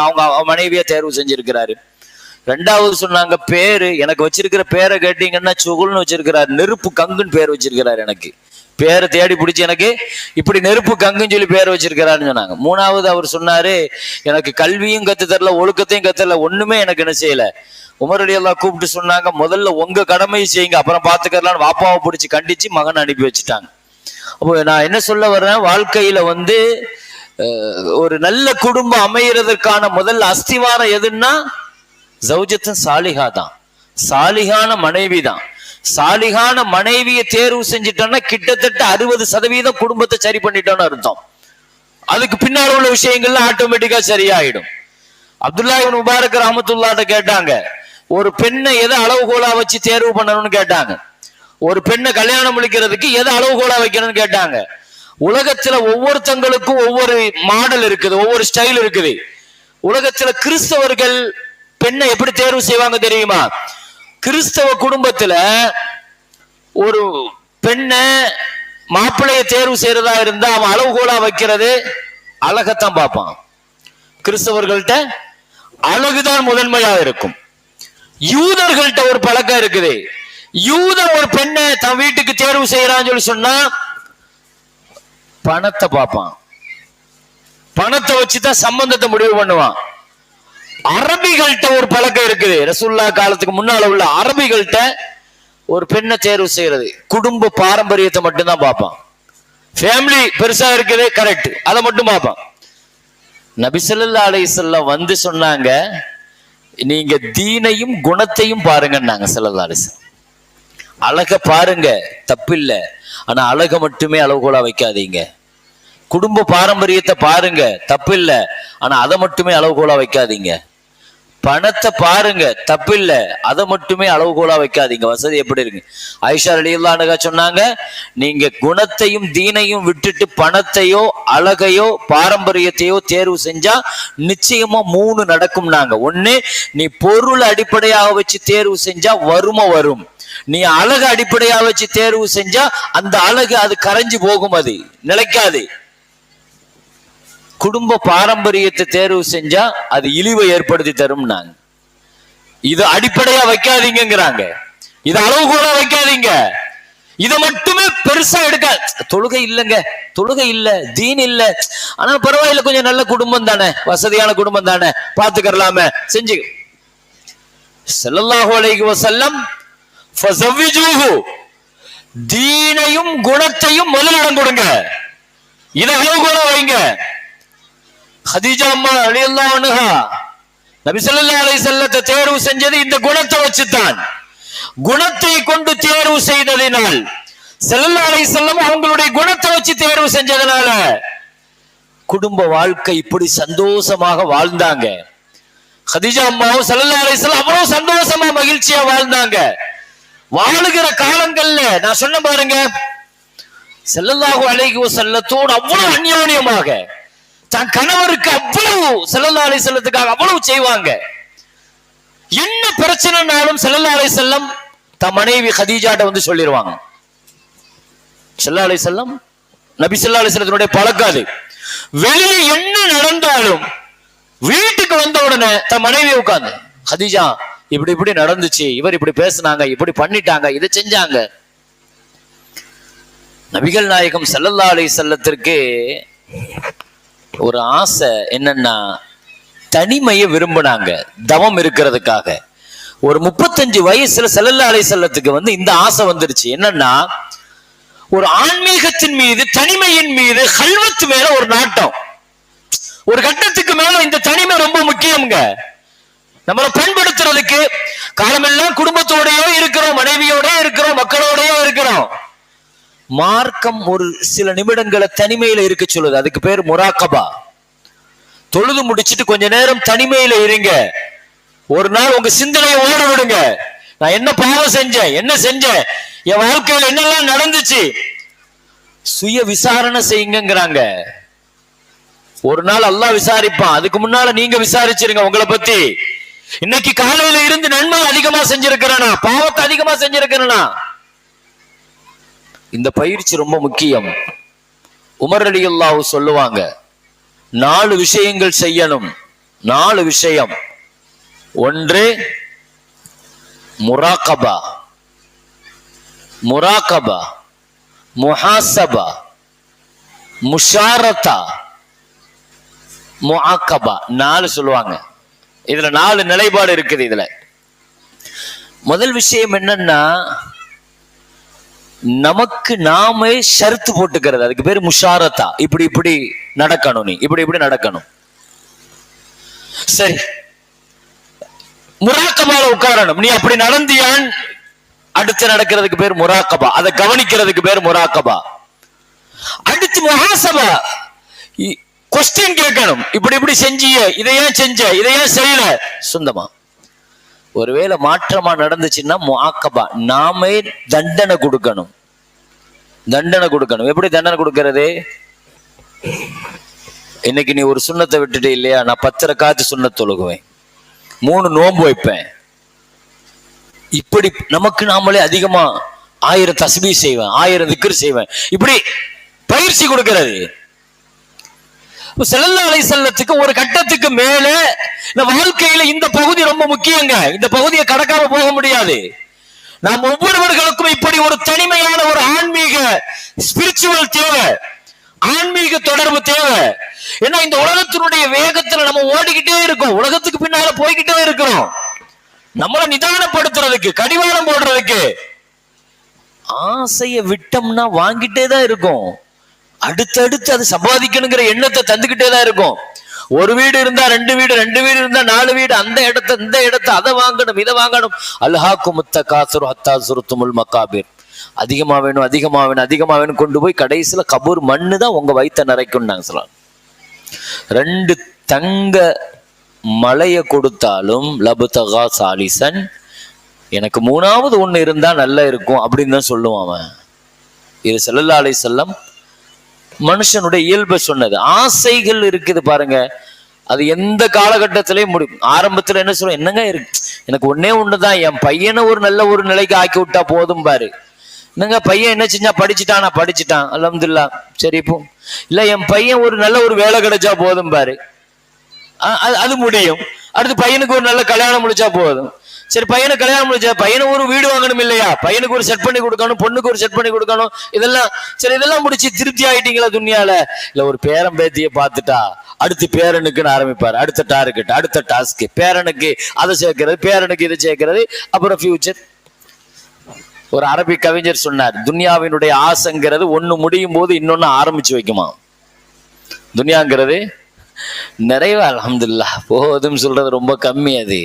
அவங்க மனைவியா தேர்வு செஞ்சிருக்கிறாரு. ரெண்டாவது சொன்னாங்க பேரு, எனக்கு வச்சிருக்கிற பேரை கேட்டீங்கன்னா சுகுல்னு வச்சிருக்கிறாரு, நெருப்பு கங்குன்னு பேர் வச்சிருக்கிறாரு. எனக்கு பேரை தேடி பிடிச்சி எனக்கு இப்படி நெருப்பு கங்குன்னு சொல்லி பேர் வச்சிருக்கிறாருன்னு சொன்னாங்க. மூணாவது அவர் சொன்னாரு, எனக்கு கல்வியும் கத்து தரல, ஒழுக்கத்தையும் கத்தரல, ஒண்ணுமே எனக்கு என்ன செய்யல. உமர் ரலியல்லாஹு கூப்பிட்டு சொன்னாங்க, முதல்ல உங்க கடமையை செய்யுங்க, அப்புறம் பாத்துக்கலான்னு வாப்பாவை பிடிச்சி கண்டிச்சு மகன் அனுப்பி வச்சுட்டாங்க. அப்போ நான் என்ன சொல்ல வர்றேன், வாழ்க்கையில ஒரு நல்ல குடும்பம் அமைகிறதுக்கான முதல் அஸ்திவாரம் எதுன்னா ஜௌஜத்துன் சாலிஹா தான், சாலிகான மனைவி தான். சாலிகான மனைவியை தேர்வு செஞ்சிட்டோம்னா கிட்டத்தட்ட 60% குடும்பத்தை சரி பண்ணிட்டோம்னு அர்த்தம். அதுக்கு பின்னால் உள்ள விஷயங்கள்லாம் ஆட்டோமேட்டிக்கா சரியாயிடும். அப்துல்லா இப்னு முபாரக் ரஹ்மத்துல்லாஹி கேட்டாங்க, ஒரு பெண்ணை எதை அளவுகோலா வச்சு தேர்வு பண்ணணும்னு கேட்டாங்க. ஒரு பெண்ணை கல்யாணம் முடிக்கிறதுக்கு எதை அளவுகோலா வைக்கணும்னு கேட்டாங்க. உலகத்துல ஒவ்வொருத்தங்களுக்கும் ஒவ்வொரு மாடல் இருக்குது, ஒவ்வொரு ஸ்டைல் இருக்குது. உலகத்துல கிறிஸ்தவர்கள் பெண்ணை எப்படி தேர்வு செய்வாங்க தெரியுமா? கிறிஸ்தவ குடும்பத்துல ஒரு பெண்ணை மாப்பிள்ளைய தேர்வு செய்யறதா இருந்தா அவன் அளவுகோலா வைக்கிறது அழகத்தான் பார்ப்பான். கிறிஸ்தவர்கள்ட்ட அழகுதான் முதன்மையா இருக்கும். யூதர்கள்ட்ட ஒரு பழக்கம் இருக்குது. யூதர் ஒரு பெண்ணை தன் வீட்டுக்கு தேர்வு செய்யறான்னு சொல்லி சொன்னா பணத்தை பார்ப்பான். பணத்தை வச்சுதான் சம்பந்தத்தை முடிவு பண்ணுவான். அரபிகள்கிட்ட ஒரு பழக்கம் இருக்குது. ரசூலுல்லாஹ் காலத்துக்கு முன்னால உள்ள அரபிகள்கிட்ட ஒரு பெண்ணை தேர்வு செய்யறது குடும்ப பாரம்பரியத்தை மட்டும்தான் பார்ப்பான். ஃபேமிலி பெருசா இருக்குது, கரெக்ட், அதை மட்டும் பார்ப்பான். நபி ஸல்லல்லாஹு அலைஹி வஸல்லம் வந்து சொன்னாங்க, நீங்க தீனையும் குணத்தையும் பாருங்கன்னாங்க ஸல்லல்லாஹு அலைஹி வஸல்லம். அழக பாருங்க, தப்பில்லை, ஆனா அழக மட்டுமே அளவுகோலா வைக்காதீங்க. குடும்ப பாரம்பரியத்தை பாருங்க, தப்பில்லை, ஆனா அதை மட்டுமே அளவுகோலா வைக்காதீங்க. பணத்தை பாருங்க, தப்பில்லை, அதை மட்டுமே அளவுகோலா வைக்காதீங்க. வசதி எப்படி இருக்கு? ஆயிஷா ரலியல்லாஹு அன்ஹா சொன்னாங்க, நீங்க குணத்தையும் தீனையும் விட்டுட்டு பணத்தையோ அழகையோ பாரம்பரியத்தையோ தேர்வு செஞ்சா நிச்சயமா 3 நடக்கும்னாங்க. ஒண்ணு, நீ பொருள் அடிப்படையாக வச்சு தேர்வு செஞ்சா வறுமை வரும். நீ அழகு அடிப்படையா வச்சு தேர்வு செஞ்சா அந்த அழகு அது கரைஞ்சு போகும், அது நிலைக்காது. குடும்ப பாரம்பரியத்தை தேர்வு செஞ்சா அது இழிவை ஏற்படுத்தி தரும். நாங்க இது அடிப்படையா வைக்காதீங்கிறாங்க, இது அளவுகோலா வைக்காதீங்க, இதை மட்டுமே பெருசா எடுக்க. தொழுகை இல்லைங்க, தொழுகை இல்ல, தீன் இல்ல, ஆனா பரவாயில்ல, கொஞ்சம் நல்ல குடும்பம் தானே, வசதியான குடும்பம் தானே, பாத்துக்கலாமே, செஞ்சு. ஸல்லல்லாஹு அலைஹி வஸல்லம் ஃபஸவ்விஜூஹு, தீனையும் குணத்தையும் முதலிடம் கொடுங்க, இதை அளவுகோலா வைங்க. ஹதீஜா அம்மா ரலியல்லாஹு அன்ஹா நபி ஸல்லல்லாஹு அலைஹி வஸல்லத்தை தேர்வு செஞ்சது இந்த குணத்தை வச்சுதான். குணத்தை கொண்டு தேர்வு செய்ததினால், ஸல்லல்லாஹு அலைஹி வஸல்லம் அவங்களுடைய குணத்தை வச்சு தேர்வு செஞ்சதுனால குடும்ப வாழ்க்கை இப்படி சந்தோஷமாக வாழ்ந்தாங்க. ஹதீஜா அம்மாவும் ஸல்லல்லாஹு அலைஹி வஸல்லம் அவ்வளவு சந்தோஷமா மகிழ்ச்சியா வாழ்ந்தாங்க. வாழுகிற காலங்கள்ல நான் சொன்ன பாருங்க, ஸல்லல்லாஹு அலைஹி வஸல்லத்தோடு அவ்வளவு அந்யோன்யமாக, தன் கணவருக்கு அவ்வளவு, ஸல்லல்லாஹு அலைஹி வஸல்லத்துக்காக அவ்வளவு செய்வாங்க. என்ன பிரச்சனைனாலும் ஸல்லல்லாஹு அலைஹி வஸல்லம் தன் மனைவி ஹதீஜாட்ட வந்து சொல்லிடுவாங்க. ஸல்லல்லாஹு அலைஹி வஸல்லம், நபி ஸல்லல்லாஹு அலைஹி வஸல்லத்துடைய பழக்கம் அது. வெளியே என்ன நடந்தாலும் வீட்டுக்கு வந்த உடனே தன் மனைவி உட்கார்ந்து, ஹதீஜா இப்படி இப்படி நடந்துச்சு, இவர் இப்படி பேசினாங்க, இப்படி பண்ணிட்டாங்க, இதை செஞ்சாங்க. நபிகள் நாயகம் ஸல்லல்லாஹு அலைஹி வஸல்லத்திற்கு ஒரு ஆசை என்னன்னா, தனிமையை விரும்பினாங்க தவம் இருக்கிறதுக்காக. ஒரு 35 வயசுல ஸல்லல்லாஹு அலைஹி வஸல்லத்துக்கு வந்து இந்த ஆசை வந்துருச்சு. என்னன்னா, ஒரு ஆன்மீகத்தின் மீது, தனிமையின் மீது, கல்வத்து மேல ஒரு நாட்டம். ஒரு கட்டத்துக்கு மேல இந்த தனிமை ரொம்ப முக்கியம்ங்க. நம்மளை பண்படுத்துறதுக்கு காலமெல்லாம் குடும்பத்தோடயோ இருக்கிறோம், மனைவியோட இருக்கிறோம், மக்களோடயோ இருக்கிறோம். மார்க்கம் ஒரு சில நிமிடங்களை தனிமையில இருக்க சொல்லுது. அதுக்கு பேர் முராக்கபா. தொழுது முடிச்சிட்டு கொஞ்ச நேரம் தனிமையில இருங்க. ஒரு நாள் உங்க சிந்தனையை ஓட விடுங்க. நான் என்ன பாவம் செஞ்சேன், என்ன செஞ்சேன், என் வாழ்க்கையில் என்னெல்லாம் நடந்துச்சு, சுய விசாரணை செய்யுங்கிறாங்க. ஒரு நாள் அல்லாஹ் விசாரிப்பான், அதுக்கு முன்னால நீங்க விசாரிச்சிருங்க உங்களை பத்தி. இன்னைக்கு காலையில இருந்து நன்மை அதிகமா செஞ்சிருக்கிறேனா, பாவத்தை அதிகமா செஞ்சிருக்கிறேனா? இந்த பயிற்சி ரொம்ப முக்கியம். உமர் ரலியல்லாஹு சொல்லுவாங்க, 4 விஷயங்கள் செய்யணும். 4 விஷயம். ஒன்று முராகபா, முராகபா, முஹாசபா, முஷாரத்தா, முஆக்கபா. 4 சொல்லுவாங்க. இதுல 4 நிலைப்பாடு இருக்குது. இதுல முதல் விஷயம் என்னன்னா, நமக்கு நாமே ஷர்த்து போட்டுக்கிறது. அதுக்கு பேரு முஷாரத்தா. இப்படி இப்படி நடக்கணும், நீ இப்படி இப்படி நடக்கணும். சரி, முராக்கபால உட்காரணும். நீ அப்படி நடந்தியான் அடுத்து நடக்கிறதுக்கு பேர் முராக்கபா, அதை கவனிக்கிறதுக்கு பேர் முராக்கபா. அடுத்து முஹாசபா, கொஸ்டின் கேட்கணும். இப்படி இப்படி செஞ்சிய, இதையே செஞ்ச, இதையே செய்யல, சொந்தமா. ஒருவேளை மாற்றமா நடந்துச்சுன்னா முஆக்கபா, நாமே தண்டனை கொடுக்கணும். தண்டனை கொடுக்கணும். எப்படி தண்டனை கொடுக்கறது? இன்னைக்கு நீ ஒரு சுண்ணத்தை விட்டுட்டு இல்லையா, நான் 10 ரக்காத்து சுண்ணத் தொழுகுவேன், 3 நோன்பு வைப்பேன், இப்படி நமக்கு நாமளே அதிகமா 1000 தஸ்பீஹ் செய்வேன், 1000 திக்ர் செய்வேன், இப்படி பயிற்சி கொடுக்கிறது. ஸல்லல்லாஹு அலைஹி வஸல்லத்துக்கு ஒரு கட்டத்துக்கு மேல இந்த வாழ்க்கையில இந்த பகுதி ரொம்ப முக்கியங்க. இந்த பகுதியை கடக்காம போக முடியாது. நாம் ஒவ்வொருவர்களுக்கும் இப்படி ஒரு தனிமையான ஒரு ஆன்மீக ஸ்பிரிச்சுவல் தேவை, ஆன்மீக தொடர்பு தேவை. ஏன்னா இந்த உலகத்தினுடைய வேகத்துல நம்ம ஓடிக்கிட்டே இருக்கோம், உலகத்துக்கு பின்னால போய்கிட்டே இருக்கிறோம். நம்மளை நிதானப்படுத்துறதுக்கு, கடிவாளம் போடுறதுக்கு. ஆசையை விட்டோம்னா வாங்கிட்டே தான் இருக்கும். அடுத்தடுத்து அது சம்பாதிக்கணுங்கிற எண்ணத்தை தந்துகிட்டே தான் இருக்கும். ஒரு வீடு இருந்தா 2 வீடு, 2 வீடு இருந்தா 4 வீடு, அந்த இடத்தை இந்த இடத்தை, அதை வாங்கணும் இதை வாங்கணும். அல்ஹாக்கும் முத்தகாசுரு ஹத்தா ஸுர்துமுல் மகாபிர். அதிகமா வேணும், அதிகமா வேணும், அதிகமா வேணும், கொண்டு போய் கடைசியில கபூர் மண்ணு தான் உங்க வயித்தை நிறைக்கும். நாங்க சொல்லலாம், 2 தங்க மலையை கொடுத்தாலும் லபுதகா சாலிசன், எனக்கு 3வது ஒண்ணு இருந்தா நல்லா இருக்கும் அப்படின்னு தான் சொல்லுவான் அவன். இது ஸல்லல்லாஹு அலைஹி வஸல்லம் மனுஷனுடைய இயல்பை சொன்னது. ஆசைகள் இருக்குது பாருங்க, அது எந்த காலகட்டத்திலையும் முடியும். ஆரம்பத்துல என்ன சொல்ல, என்னங்க இருக்கு, எனக்கு ஒன்னே ஒண்ணுதான், என் பையனை ஒரு நல்ல ஒரு நிலைக்கு ஆக்கி விட்டா போதும் பாரு. என்னங்க பையன் என்ன செஞ்சா, படிச்சுட்டான், நான் படிச்சுட்டான் அல்ஹம்துலில்லாஹ், சரி இப்போ இல்ல என் பையன் ஒரு நல்ல ஒரு வேலை கிடைச்சா போதும் பாரு, அது முடியும். அடுத்து பையனுக்கு ஒரு நல்ல கல்யாணம் முடிச்சா போதும். சரி பையனுக்கு கல்யாணம் முடிச்சா பையனுக்கு ஒரு வீடு வாங்கணும் இல்லையா, பையனுக்கு ஒரு செட் பண்ணி கொடுக்கணும், பொண்ணுக்கு ஒரு செட் பண்ணி கொடுக்கணும், இதெல்லாம் சரி, இதெல்லாம் முடிச்சு திருப்தி ஆயிட்டீங்களா துன்யால? இல்ல ஒரு பேரன் பேத்தியை பார்த்துட்டா அடுத்து பேரனுக்குன்னு ஆரம்பிப்பாரு, அடுத்த டார்கெட், அடுத்த டாஸ்க், பேரனுக்கு அதை சேர்க்கிறது, பேரனுக்கு இதை சேர்க்கிறது, அப்புறம் ஃபியூச்சர். ஒரு அரபி கவிஞர் சொன்னார், துன்யாவினுடைய ஆசைங்கிறது ஒண்ணு முடியும் போது இன்னொன்னு ஆரம்பிச்சு வைக்குமா. துன்யாங்கிறது நிறைவா அல்ஹம்துலில்லாஹ் போதும் சொல்றது ரொம்ப கம்மி. அது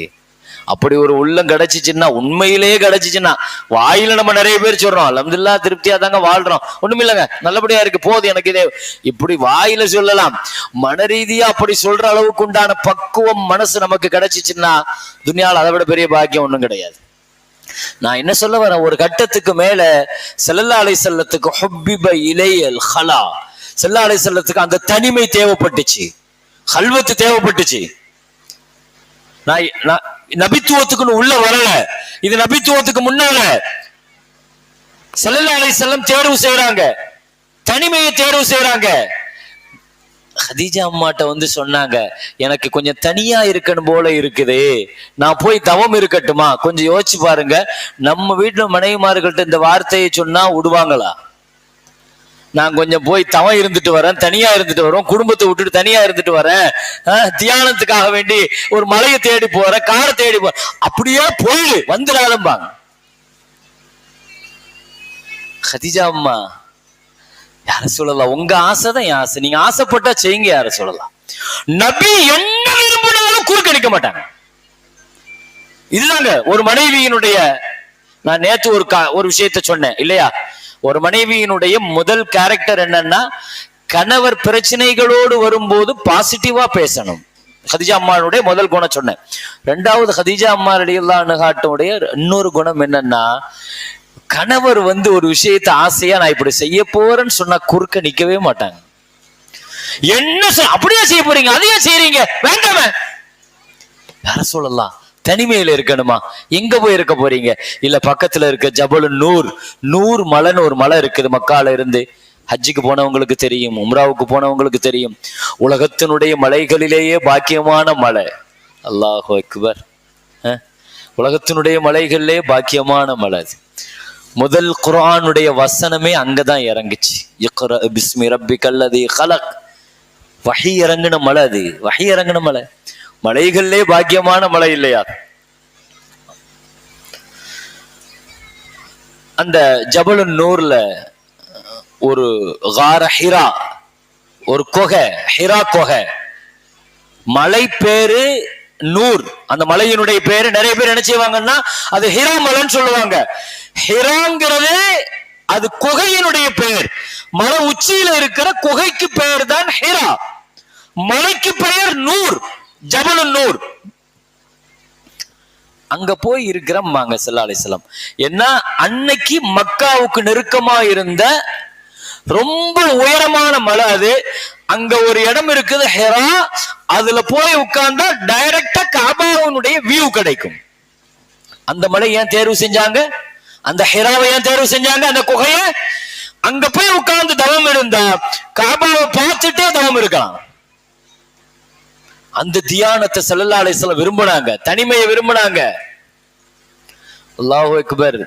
அப்படி ஒரு உள்ளம் கிடைச்சிச்சுன்னா, உண்மையிலேயே கிடைச்சிச்சுன்னா, வாயில நம்ம நிறைய பேர் சொல்றோம் அல்ஹம்துலில்லாஹ் திருப்தியா தாங்க வாழ்றோம், ஒண்ணுமில்லைங்க நல்லபடியா இருக்கு போதும் எனக்கு இதே, இப்படி வாயில சொல்லலாம். மன ரீதியா அப்படி சொல்ற அளவுக்கு உண்டான பக்குவம் மனசு நமக்கு கிடைச்சிச்சுன்னா துன்யால அதை விட பெரிய பாக்கியம் ஒண்ணும் கிடையாது. நான் என்ன சொல்ல வரேன், ஒரு கட்டத்துக்கு மேல ஸல்லல்லாஹு அலைஹி வஸல்லத்துக்கு ஹுப்பிப இலையல் ஹலா, ஸல்லல்லாஹு அலைஹி வஸல்லத்துக்கு அந்த தனிமை தேவைப்பட்டுச்சு, கல்வத்து தேவைப்பட்டுச்சு. நான் நபித்துவத்துக்குன்னு உள்ள வரல, இது நபித்துவத்துக்கு முன்னால ஸல்லல்லாஹு அலைஹி வஸல்லம் தேர்வு செய்யறாங்க, தனிமையை தேர்வு செய்யறாங்க. ஹதீஜா அம்மாட்ட சொன்னாங்க, எனக்கு கொஞ்சம் தனியா இருக்கணும் போல இருக்குது, நான் போய் தவம் இருக்கட்டுமா? கொஞ்சம் யோசிச்சு பாருங்க, நம்ம வீட்டுல மனைவிமார்கள்ட்ட இந்த வார்த்தையை சொன்னா விடுவாங்களா? நான் கொஞ்சம் போய் தவம் இருந்துட்டு வரேன், தனியா இருந்துட்டு வரோம், குடும்பத்தை விட்டுட்டு தனியா இருந்துட்டு வரேன், தியானத்துக்காக வேண்டி ஒரு மலையை தேடி போறேன், காரை தேடி போறேன், அப்படியே போயிடு வந்துடாதம்பாங்க. ஹதீஜா அம்மா, யார சொல்லலாம், உங்க ஆசைதான் என் ஆசை, நீங்க ஆசைப்பட்டா செய்யுங்க, யார சொல்லலாம். நபி என்ன விரும்பினாலும் குறுக்கடிக்க மாட்டாங்க. இதுதாங்க ஒரு மனைவியினுடைய, நான் நேற்று ஒரு விஷயத்த சொன்னேன் இல்லையா, ஒரு மனைவியினுடைய முதல் கேரக்டர் என்னன்னா, கணவர் பிரச்சனைகளோடு வரும்போது பாசிட்டிவா பேசணும். ஹதீஜா அம்மாவுடைய முதல் குணம் சொன்னேன். 2வது ஹதீஜா அம்மா ரலியல்லாஹு அன்ஹாவுடைய இன்னொரு குணம் என்னன்னா, கணவர் ஒரு விஷயத்தை ஆசையா நான் இப்படி செய்ய போறேன்னு சொன்னா குறுக்க நிக்கவே மாட்டாங்க. என்ன அப்படியே செய்ய போறீங்க, அதையே செய்யறீங்க, வேண்டாமே, யார சொல்லலாம், தனிமையில இருக்கணுமா? எங்க போய் இருக்க போறீங்க? இல்ல பக்கத்துல இருக்க ஜபல் நூர் மலைன்னு ஒரு மலை இருக்குது, மக்கால இருந்து. ஹஜ்ஜுக்கு போனவங்களுக்கு தெரியும், உம்ராவுக்கு போனவங்களுக்கு தெரியும், உலகத்தினுடைய மலைகளிலேயே பாக்கியமான மலை. அல்லாஹு அக்பர். உலகத்தினுடைய மலைகளிலே பாக்கியமான மலை. முதல் குர்ஆனுடைய வசனமே அங்கதான் இறங்குச்சு. இக்ரா பிஸ்மி ரப்பிக்கல்லதீ கலக். வஹி இறங்கின மலை, அது வஹி இறங்கின மலை. மலைகளிலே பாக்கியமான மலை இல்லையா? அந்த ஜபலு நூர்ல ஒரு கார ஹிரா, ஒரு கொகை, ஹிரா கொகை, மலை பேரு நூர், அந்த மலையினுடைய பேரு. நிறைய பேர் என்ன செய்வாங்கன்னா அது ஹிரா மலைன்னு சொல்லுவாங்க. ஹிராங்கிறது அது குகையினுடைய பெயர். மலை உச்சியில இருக்கிற குகைக்கு பெயர் தான் ஹிரா. மலைக்கு பெயர் நூர், ஜபல் நூர். அங்க போய் இருக்கிறாங்க ஸல்லல்லாஹு அலைஹி வஸல்லம். ஏன்னா அன்னைக்கு மக்காவுக்கு நெருக்கமா இருந்த ரொம்ப உயரமான மலை அது. அங்க ஒரு இடம் இருக்குது ஹிரா, அதுல போய் உட்கார்ந்தா டைரக்டா காபாவுடைய வியூ கிடைக்கும். அந்த மலை ஏன் தேர்வு செஞ்சாங்க? அந்த ஹிராவை ஏன் தேர்வு செஞ்சாங்க? அந்த குகைய அங்க போய் உட்கார்ந்து தவம் இருந்தா காபாவை பார்த்துட்டே தவம் இருக்கலாம். அந்த தியானத்தை ஸல்லல்லாஹு அலைஹி வஸல்லம் விரும்பினாங்க, தனிமையை விரும்பினாங்க. அல்லாஹு அக்பர்.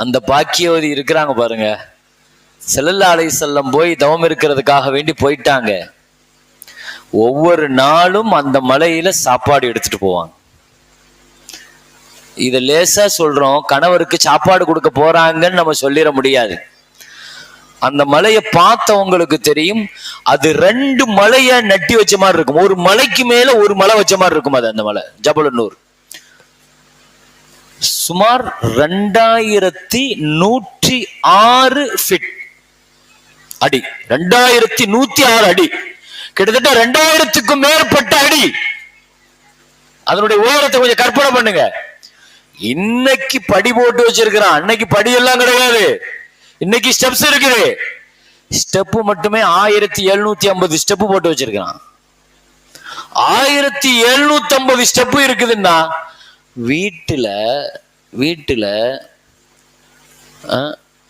அந்த பாக்கியவதி இருக்கிறாங்க பாருங்க, ஸல்லல்லாஹு அலைஹி வஸல்லம் போய் தவம் இருக்கிறதுக்காக வேண்டி போயிட்டாங்க. ஒவ்வொரு நாளும் அந்த மலையில சாப்பாடு எடுத்துட்டு போவாங்க. இத லேசா சொல்றோம், கணவருக்கு சாப்பாடு கொடுக்க போறாங்கன்னு நம்ம சொல்லிட முடியாது. அந்த மலையை பார்த்தவங்களுக்கு தெரியும், அது 2 மலைய நட்டி வச்ச மாதிரி இருக்கும். ஒரு மலைக்கு மேல ஒரு மலை வச்ச மாதிரி இருக்கும். அது அந்த மலை ஜபல் நூர் சுமார் 2106 ஃபீட் அடி, 2106 அடி, கிட்டத்தட்ட 2000க்கும் மேற்பட்ட அடி. அதனுடைய உயரத்தை கொஞ்சம் கற்பனை பண்ணுங்க. இன்னைக்கு படி போட்டு வச்சிருக்கிறான், அன்னைக்கு படி எல்லாம் கிடையாது. இன்னைக்கு ஸ்டெப்ஸ் இருக்குது. ஸ்டெப் மட்டுமே 1750 ஸ்டெப் போட்டு வச்சிருக்கிறான். 1750 ஸ்டெப் இருக்குதுன்னா வீட்டுல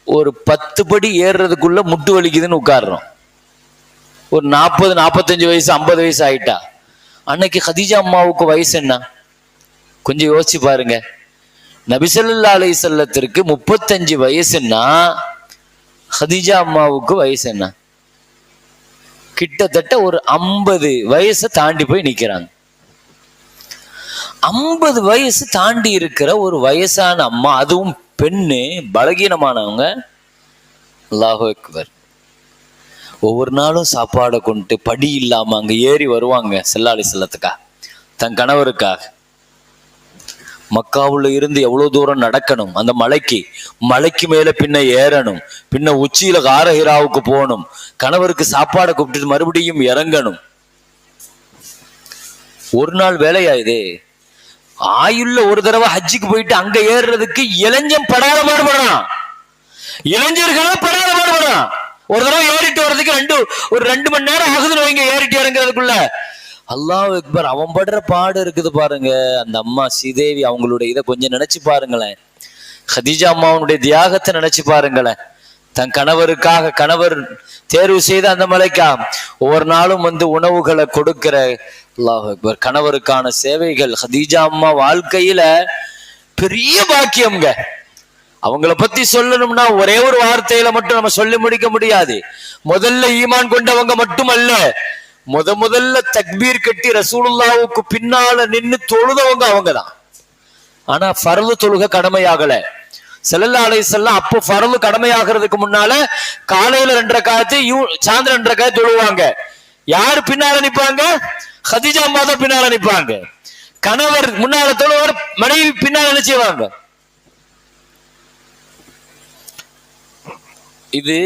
ஒரு 10 படி ஏறுறதுக்குள்ள முட்டு வலிக்குதுன்னு உட்கார்றோம். ஒரு 40, 45 வயசு, 50 வயசு ஆயிட்டா. அன்னைக்கு ஹதீஜா அம்மாவுக்கு வயசு என்ன? கொஞ்சம் யோசிச்சு பாருங்க. நபி ஸல்லல்லாஹு அலைஹி வஸல்லத்திற்கு 35 வயசுன்னா ஹதீஜா அம்மாவுக்கு வயசு என்ன? கிட்டத்தட்ட ஒரு 50 வயசை தாண்டி போய் நிக்கிறாங்க. 50 வயசு தாண்டி இருக்கிற ஒரு வயசான அம்மா, அதுவும் பெண்ணு, பலகீனமானவங்க. அல்லாஹு அக்பர். ஒவ்வொரு நாளும் சாப்பாடை கொண்டு படி இல்லாம அங்க ஏறி வருவாங்க ஸல்லல்லாஹு அலைஹி வஸல்லத்துக்காக, தன் கணவருக்காக. மக்காவுல இருந்து எவ்வளவு தூரம் நடக்கணும் அந்த மலைக்கு மேல பின்ன ஏறணும், பின்ன உச்சியில காரஹிராவுக்கு போகணும், கணவருக்கு சாப்பாடை கூப்பிட்டு மறுபடியும் இறங்கணும். ஒரு நாள் வேலையா இது? ஆயுள்ல ஒரு தடவை ஹஜ்ஜுக்கு போயிட்டு அங்க ஏறுறதுக்கு இளைஞன் படாத பாடுபடுறான், இளைஞர்களே படாத பாடுபடுறான். ஒரு தடவை ஏறிட்டு வர்றதுக்கு ஒரு 2 மணி நேரம் ஆகுதுன்னு வைங்க, ஏறிட்டு இறங்குறதுக்குள்ள. அல்லாஹ் அக்பர். அவன் படுற பாடு இருக்குது பாருங்க. அந்த அம்மா ஸ்ரீதேவி அவங்களுடைய இதை கொஞ்சம் நினைச்சு பாருங்களேன். ஹதீஜா அம்மாவுடைய தியாகத்தை நினைச்சு பாருங்களேன். தன் கணவருக்காக, கணவர் தேர்வு செய்த அந்த மலைக்கா ஒவ்வொரு நாளும் உணவுகளை கொடுக்கிற அல்லாஹ் அக்பர். கணவருக்கான சேவைகள் ஹதீஜா அம்மா வாழ்க்கையில பெரிய பாக்கியம்ங்க. அவங்கள பத்தி சொல்லணும்னா ஒரே ஒரு வார்த்தையில மட்டும் நம்ம சொல்லி முடிக்க முடியாது. முதல்ல ஈமான் கொண்டவங்க மட்டுமல்ல, முதல்ல தக்பீர் கட்டி ரசூலுல்லாஹ்வுக்கு பின்னால நின்னு தொழுதவங்க அவங்கதான். ஆனா ஃபர்து தொழுகை கடமையாகல. ஸல்லல்லாஹு அலைஹி வஸல்லம் அப்போ ஃபர்து கடமையாகிறதுக்கு முன்னால காலையில 2 ரக்காத்து, சாயந்தரம் 2 ரக்காத்து தொழுவாங்க. யாரு பின்னால நிப்பாங்க? ஹதீஜா அம்மா தான் பின்னால நிப்பாங்க. கணவர் முன்னால தொழுவார், மனைவி பின்னால நினைச்சுவாங்க. இது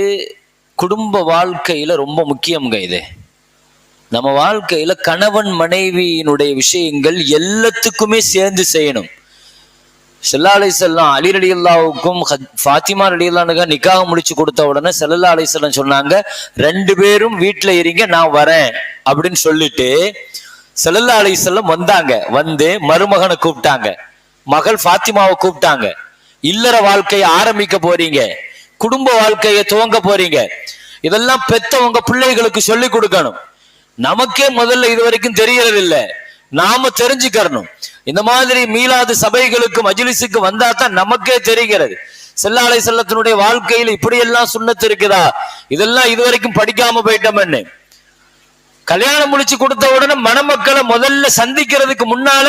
குடும்ப வாழ்க்கையில ரொம்ப முக்கியம்ங்க. இது நம்ம வாழ்க்கையில கணவன் மனைவியினுடைய விஷயங்கள் எல்லாத்துக்குமே சேர்ந்து செய்யணும். ஸல்லல்லாஹு அலைஹி வஸல்லம் அலி ரலியல்லாஹுக்கும் ஃபாத்திமா ரலியல்லாஹுக்கும் நிக்காஹ் முடிச்சு கொடுத்த உடனே ஸல்லல்லாஹு அலைஹி வஸல்லம் சொன்னாங்க, 2 பேரும் வீட்டுல இருங்க, நான் வரேன் அப்படின்னு சொல்லிட்டு ஸல்லல்லாஹு அலைஹி வஸல்லம் வந்தாங்க. வந்து மருமகனை கூப்பிட்டாங்க, மகள் ஃபாத்திமாவை கூப்பிட்டாங்க. இல்லற வாழ்க்கையை ஆரம்பிக்க போறீங்க, குடும்ப வாழ்க்கையை துவங்க போறீங்க, இதெல்லாம் பெத்தவங்க பிள்ளைகளுக்கு சொல்லி கொடுக்கணும். நமக்கே முதல்ல இது வரைக்கும் தெரியறது இல்லை, நாம தெரிஞ்சுக்கணும். இந்த மாதிரி மீலாது சபைகளுக்கு மஜ்லிஸுக்கு வந்தா தான் நமக்கே தெரிகிறது ஸல்லல்லாஹு அலைஹி வஸல்லத்தினுடைய வாழ்க்கையில் இப்படியெல்லாம் சுன்னத்து இருக்குதா, இதெல்லாம் இதுவரைக்கும் படிக்காம போயிட்டோம்னு. கல்யாணம் முடிச்சு கொடுத்த உடனே மணமக்களை முதல்ல சந்திக்கிறதுக்கு முன்னால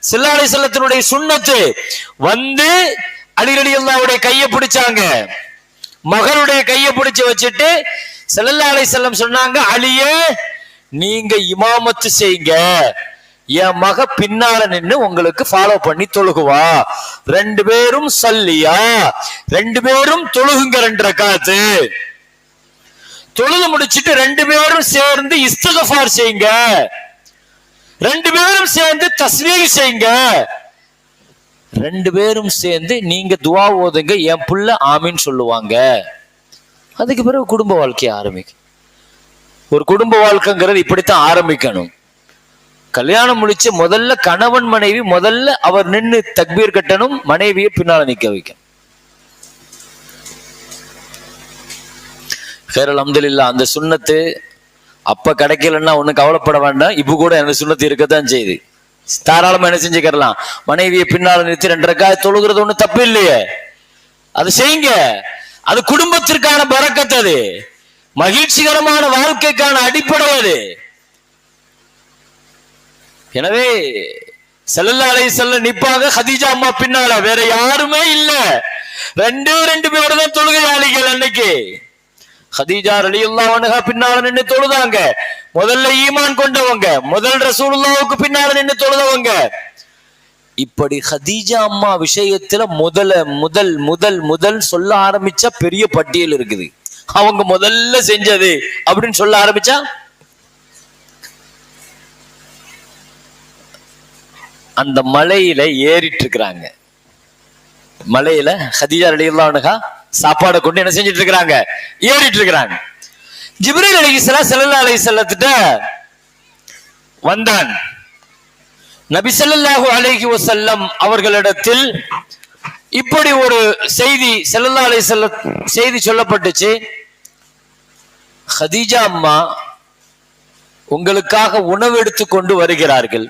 ஸல்லல்லாஹு அலைஹி வஸல்லத்தினுடைய சுன்னத்து வந்து அலி ரலியல்லாஹுடைய கையை பிடிச்சாங்க, மகனுடைய கையை பிடிச்சு வச்சுட்டு ஸல்லல்லாஹு அலைஹி வஸல்லம் சொன்னாங்க, அலியே நீங்க இமாமத்து செய்யுங்க, என் மக பின்னால நின்னு உங்களுக்கு ஃபாலோ பண்ணி தொழுகுவா. 2 பேரும் சல்லியா, 2 பேரும் தொழுகுங்க 2 ரக்காத்து. தொழுது முடிச்சிட்டு 2 பேரும் சேர்ந்து இஸ்திக்ஃபார் செய்யுங்க, 2 பேரும் சேர்ந்து தஸ்பீஹ் செய்யுங்க, 2 பேரும் சேர்ந்து நீங்க துஆ ஓதுங்க, என் புள்ள ஆமீன் சொல்லுவாங்க. அதுக்கு பிறகு குடும்ப வாழ்க்கையை ஆரம்பிக்கும். ஒரு குடும்ப வாழ்க்கைங்கிறது இப்படித்தான் ஆரம்பிக்கணும். கல்யாணம் முடிச்சு முதல்ல கணவன் மனைவி முதல்ல அவர் நின்று தக்பீர் கட்டணும், மனைவியை பின்னால நிக்க வைக்கணும். ஹைர் அல்ஹம்துலில்லாஹ். அந்த சுன்னத்து அப்ப கிடைக்கலன்னா ஒண்ணு கவலைப்பட வேண்டாம், இப்ப கூட அந்த சுன்னத்து இருக்கத்தான் செய்யுது. தாராளமா என்ன செஞ்சுக்கலாம், மனைவியை பின்னால நிறுத்தி 2 ரக்காத் தொழுகிறது ஒண்ணு தப்பு இல்லையே, அது செய்யுங்க. அது குடும்பத்திற்கான பரக்கத், அது மகிழ்ச்சிகரமான வாழ்க்கைக்கான அடிப்படை அது. எனவே ஸல்லல்லாஹு அலைஹி வஸல்லம் நிப்பாங்க, ஹதீஜா அம்மா பின்னால, வேற யாருமே இல்ல. 2 பேர் தான் தொழுகையாளிகள் அன்னைக்கு. ஹதீஜா ரலியல்லாஹு அன்ஹா பின்னால நின்னு தொழுதாங்க. முதல்ல ஈமான் கொண்டவங்க, முதல் ரசூலுல்லாஹ்வுக்கு பின்னால நின்னு தொழுதவங்க. இப்படி ஹதீஜா அம்மா விஷயத்துல முதல் சொல்ல ஆரம்பிச்சா பெரிய பட்டியல் இருக்குது. அவங்க முதல்ல செஞ்சது அப்படின்னு சொல்ல ஆரம்பிச்சா அந்த மலையில ஏறிட்டு இருக்கிறாங்க. மலையில ஹதீஜா ரலியல்லாஹு அன்ஹா சாப்பாடை கொண்டு என்ன செஞ்சிட்டு இருக்கிறாங்க, ஏறிட்டு இருக்கிறாங்க. ஜிப்ரீல் அலைஹிஸ்ஸலாம் ஸல்லல்லாஹு அலைஹி வஸல்லத்திட்ட வந்தான். நபி ஸல்லல்லாஹு அலைஹி வஸல்லம் அவர்களிடத்தில் இப்படி ஒரு செய்தி ஸல்லல்லாஹு அலைஹி வஸல்லம் செய்தி சொல்லப்பட்டுச்சு, ஹதீஜா அம்மா உங்களுக்காக உணவு எடுத்துக் கொண்டு வருகிறார்கள்.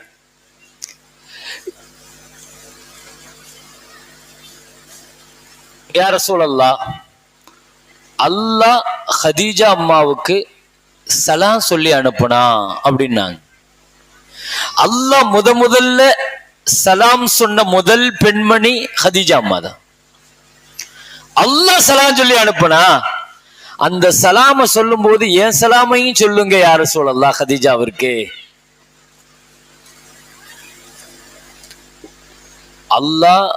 யா ரசூலல்லாஹ், அல்லாஹ் ஹதீஜா அம்மாவுக்கு சலாம் சொல்லி அனுப்புனா அப்படின்னாங்க. அல்லாஹ் முதல்ல சலாம் சொன்ன முதல் பெண்மணி ஹதீஜா அம்மா தான். அல்லாஹ் சலாம் சொல்லி அனுப்புனா அந்த சலாம சொல்லும் போது என் சலாமையும் சொல்லுங்க யா ரசூலல்லாஹ் ஹதீஜாவிற்கு. அல்லாஹ்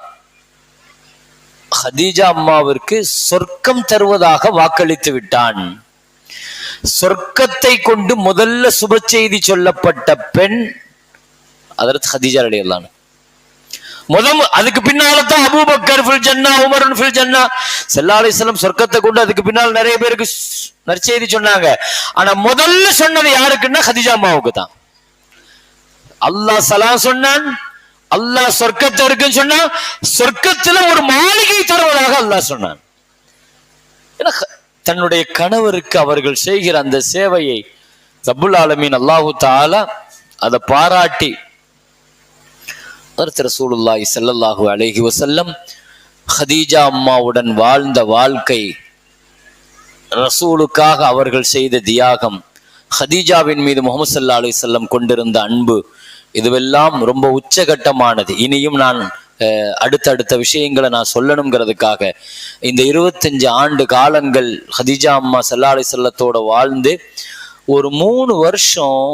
ஹதீஜா அம்மாவிற்கு சொர்க்கம் தருவதாக வாக்களித்து விட்டான். சொர்க்கத்தை கொண்டு முதல்ல சுப செய்தி சொல்லப்பட்ட பெண் ஹதரத் ஹதீஜா ரலியல்லாஹு அன்ஹா. அதுக்கு பின்னால்தான் அபூபக்கர் ஃபில் ஜன்னா, உமர் ஃபில் ஜன்னா. ஸல்லல்லாஹு அலைஹி வஸல்லம் சொர்க்கத்தை கொண்டு அதுக்கு பின்னால் நிறைய பேருக்கு நற்செய்தி சொன்னாங்க. ஆனா முதல்ல சொன்னது யாருக்குன்னா ஹதீஜா அம்மாவுக்கு தான். அல்லாஹ் சலாம் சொன்னான், அல்லாஹ் சொர்க்கத்தை இருக்குன்னு சொன்னா, சொர்க்கத்துல ஒரு மாளிகை தருவதாக அல்லாஹ் சொன்னான். தன்னுடைய கணவருக்கு அவர்கள் செய்கிற அந்த சேவையை ரப்புல் ஆலமீன் அல்லாஹு தஆலா அதை பாராட்டி ரசூலுல்லாஹி ஸல்லல்லாஹு அலைஹி வஸல்லம் ஹதீஜா அம்மாவுடன் வாழ்ந்த வாழ்க்கை, ரசூலுக்காக அவர்கள் செய்த தியாகம், ஹதீஜாவின் மீது முஹம்மது ஸல்லல்லாஹு அலைஹி வஸல்லம் கொண்டிருந்த அன்பு, இதுவெல்லாம் ரொம்ப உச்சகட்டமானது. இனியும் நான் அடுத்தடுத்த விஷயங்களை நான் சொல்லணுங்கிறதுக்காக இந்த 25 ஆண்டு காலங்கள் ஹதீஜா அம்மா ஸல்லல்லாஹு அலைஹி வஸல்லத்தோட வாழ்ந்து ஒரு 3 வருஷம்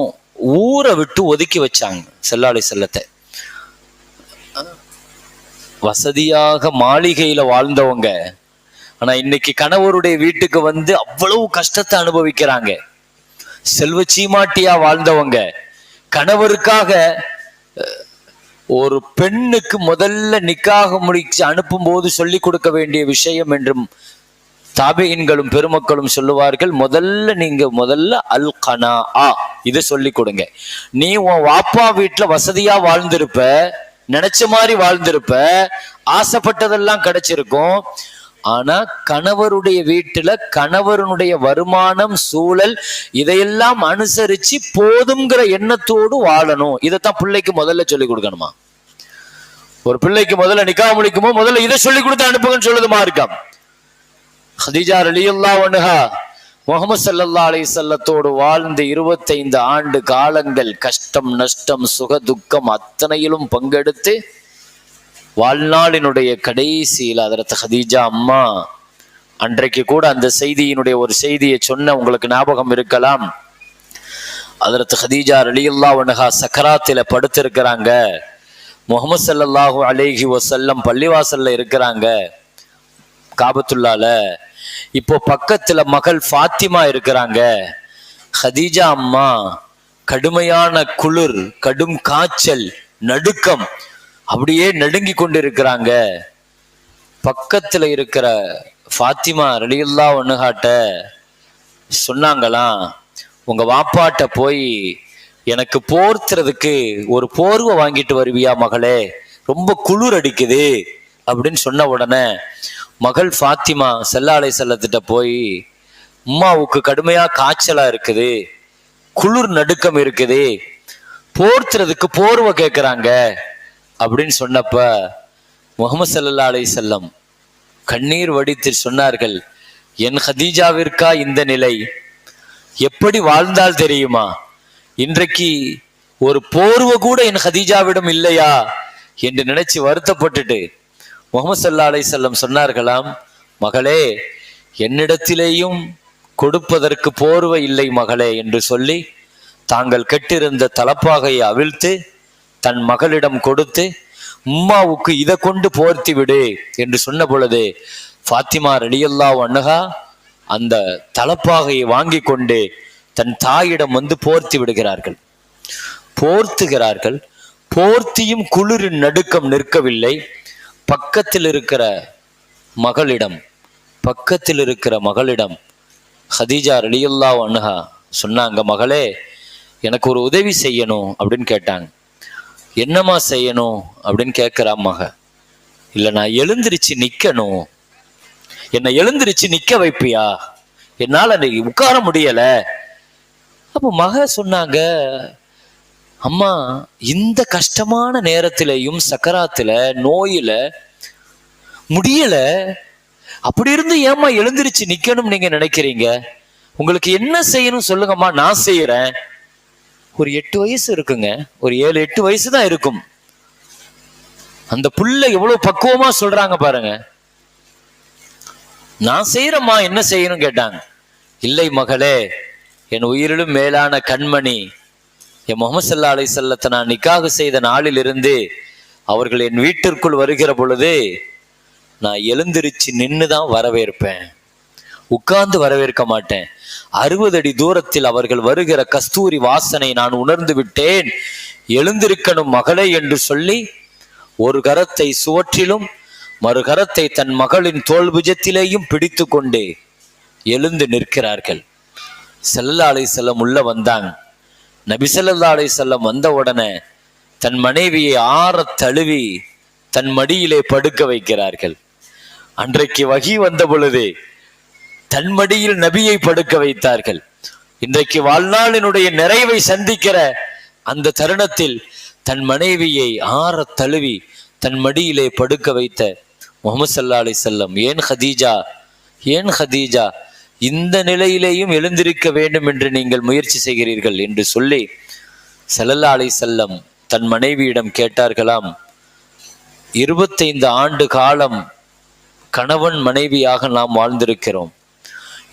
ஊரை விட்டு ஒதுக்கி வச்சாங்க ஸல்லல்லாஹு அலைஹி வஸல்லத்தை. வசதியாக மாளிகையில வாழ்ந்தவங்க ஆனா இன்னைக்கு கணவருடைய வீட்டுக்கு வந்து அவ்வளவு கஷ்டத்தை அனுபவிக்கிறாங்க. செல்வ சீமாட்டியா வாழ்ந்தவங்க கணவருக்காக ஒரு பெண்ணுக்கு முதல்ல நிக்காக முடிச்சு அனுப்பும் போது சொல்லிக் கொடுக்க வேண்டிய விஷயம் என்றும் தாபியின்களும் பெருமக்களும் சொல்லுவார்கள், முதல்ல அல் கனா இதை சொல்லி கொடுங்க. நீ உன் வாப்பா வீட்டுல வசதியா வாழ்ந்திருப்ப, நினைச்ச மாதிரி வாழ்ந்திருப்ப, ஆசைப்பட்டதெல்லாம் கிடைச்சிருக்கும். ஆனா கணவருடைய வீட்டுல கணவருடைய வருமானம், சூழல் இதையெல்லாம் அனுசரிச்சு போதுங்கிற எண்ணத்தோடு வாழணும். இதைத்தான் பிள்ளைக்கு முதல்ல சொல்லி கொடுக்கணுமா? ஒரு பிள்ளைக்கு முதல்ல நிக்காஹ் முடிக்குமோ முதல்ல இதை சொல்லி கொடுத்து அனுப்புங்கன்னு சொல்லுதுமா இருக்கா? ஹதீஜா ரலியல்லாஹு அன்ஹா முஹம்மது ஸல்லல்லாஹு அலைஹி வஸல்லத்தோடு வாழ்ந்து 25 ஆண்டு காலங்கள் கஷ்டம், நஷ்டம், சுக, துக்கம் அத்தனையிலும் பங்கெடுத்து வாழ்நாளினுடைய கடைசியில் ஹதரத் ஹதீஜா அம்மா அன்றைக்கு கூட அந்த செய்தியினுடைய ஒரு செய்தியை சொன்ன உங்களுக்கு ஞாபகம் இருக்கலாம். ஹஜ்ரத் ஹதீஜா ரலியல்லாஹு அன்ஹா சக்கராத்தில படுத்திருக்கிறாங்க. முஹம்மது ஸல்லல்லாஹு அலைஹி வஸல்லம் பள்ளிவாசல்ல இருக்கிறாங்க காபத்துல்லால. இப்போ பக்கத்துல மகள் ஃபாத்திமா இருக்கிறாங்க. ஹதீஜா அம்மா கடுமையான குளிர், கடும் காய்ச்சல், நடுக்கம், அப்படியே நடுங்கி கொண்டு இருக்கிறாங்க. பக்கத்துல இருக்கிற ஃபாத்திமா ரலியல்லாஹு அன்ஹாட்ட சொன்னாங்களாம், உங்க வாப்பாட்ட போய் எனக்கு போர்த்துறதுக்கு ஒரு போர்வை வாங்கிட்டு வருவியா மகளே, ரொம்ப குளிர் அடிக்குது அப்படின்னு சொன்ன உடனே மகள் ஃபாத்திமா ஸல்லல்லாஹு அலைஹி வஸல்லத்திட்ட போய், அம்மாவுக்கு கடுமையா காய்ச்சலா இருக்குது, குளிர் நடுக்கம் இருக்குது, போர்த்துறதுக்கு போர்வை கேட்குறாங்க அப்படின்னு சொன்னப்ப முஹம்மது ஸல்லல்லாஹு அலைஹி வஸல்லம் கண்ணீர் வடித்து சொன்னார்கள், என் ஹதீஜாவிற்கா இந்த நிலை? எப்படி வாழ்ந்தால் தெரியுமா? இன்றைக்கு ஒரு போர்வை கூட என் ஹதீஜாவிடம் இல்லையா என்று நினைச்சு வருத்தப்பட்டுட்டு முஹம்மது ஸல்லல்லாஹு அலைஹி வஸல்லம் சொன்னார்களாம், மகளே, என்னிடத்திலேயும் கொடுப்பதற்கு போர்வை இல்லை மகளே என்று சொல்லி தாங்கள் கெட்டிருந்த தலப்பாகையை அவிழ்த்து தன் மகளிடம் கொடுத்து, உம்மாவுக்கு இதை கொண்டு போர்த்தி விடு என்று சொன்ன பொழுது ஃபாத்திமா ரலியல்லாஹு அன்ஹா அந்த தலப்பாகையை வாங்கி கொண்டு தன் தாயிடம் வந்து போர்த்தி விடுகிறார்கள், போர்த்துகிறார்கள். போர்த்தியும் குளிரின் நடுக்கம் நிற்கவில்லை. பக்கத்தில் இருக்கிற மகளிடம் ஹதீஜா ரலியல்லாஹு அன்ஹா சொன்னாங்க, மகளே, எனக்கு ஒரு உதவி செய்யணும் அப்படின்னு கேட்டாங்க. என்னம்மா செய்யணும் அப்படின்னு கேட்கிறா மக. இல்லை, நான் எழுந்திருச்சு நிக்கணும், என்னை எழுந்திருச்சு நிக்க வைப்பியா, என்னால உட்கார முடியல. அப்போ மக சொன்னாங்க, அம்மா, இந்த கஷ்டமான நேரத்திலையும் சக்கராத்துல நோயில முடியல, அப்படி இருந்து ஏம்மா எழுந்திருச்சு நிக்கணும் நீங்க நினைக்கிறீங்க? உங்களுக்கு என்ன செய்யணும் சொல்லுங்கம்மா, நான் செய்யறேன். ஒரு 8 வயசு இருக்குங்க, ஒரு 7-8 வயசு தான் இருக்கும். அந்த புள்ள எவ்வளவு பக்குவமா சொல்றாங்க பாருங்க. நான் செய்யறேம்மா, என்ன செய்யணும் கேட்டாங்க. இல்லை மகளே, என் உயிரிலும் மேலான கண்மணி என் முஹம்மது ஸல்லல்லாஹு அலைஹி வஸல்லத்தை நான் நிக்காஹ் செய்த நாளிலிருந்து அவர்கள் என் வீட்டிற்குள் வருகிற பொழுது நான் எழுந்திருச்சு நின்று தான் வரவேற்பேன், உட்கார்ந்து வரவேற்க மாட்டேன். 60 அடி தூரத்தில் அவர்கள் வருகிற கஸ்தூரி வாசனை நான் உணர்ந்து விட்டேன், எழுந்திருக்கணும் மகளே என்று சொல்லி ஒரு கரத்தை சுவற்றிலும் மறு கரத்தை தன் மகளின் தோள் புஜத்திலேயும் பிடித்து கொண்டு எழுந்து நிற்கிறார்கள். ஸல்லல்லாஹு அலைஹி வஸல்லம் உள்ள வந்தாங்க. நபி ஸல்லல்லாஹு அலைஹி வஸல்லம் வந்த உடனே தன் மனைவியை ஆற தழுவி தன் மடியிலே படுக்க வைக்கிறார்கள். அன்றைக்கு வஹி வந்த பொழுது தன் மடியில் நபியை படுக்க வைத்தார்கள். இன்றைக்கு வாழ்நாளினுடைய நிறைவை சந்திக்கிற அந்த தருணத்தில் தன் மனைவியை ஆற தழுவி தன் மடியிலே படுக்க வைத்த முஹம்மது ஸல்லல்லாஹு அலைஹி வஸல்லம், ஏன் ஹதீஜா இந்த நிலையிலேயும் எழுந்திருக்க வேண்டும் என்று நீங்கள் முயற்சி செய்கிறீர்கள் என்று சொல்லி ஸல்லல்லாஹு அலைஹி வஸல்லம் தன் மனைவியிடம் கேட்டார்களாம், 25 ஆண்டு காலம் கணவன் மனைவியாக நாம் வாழ்ந்திருக்கிறோம்,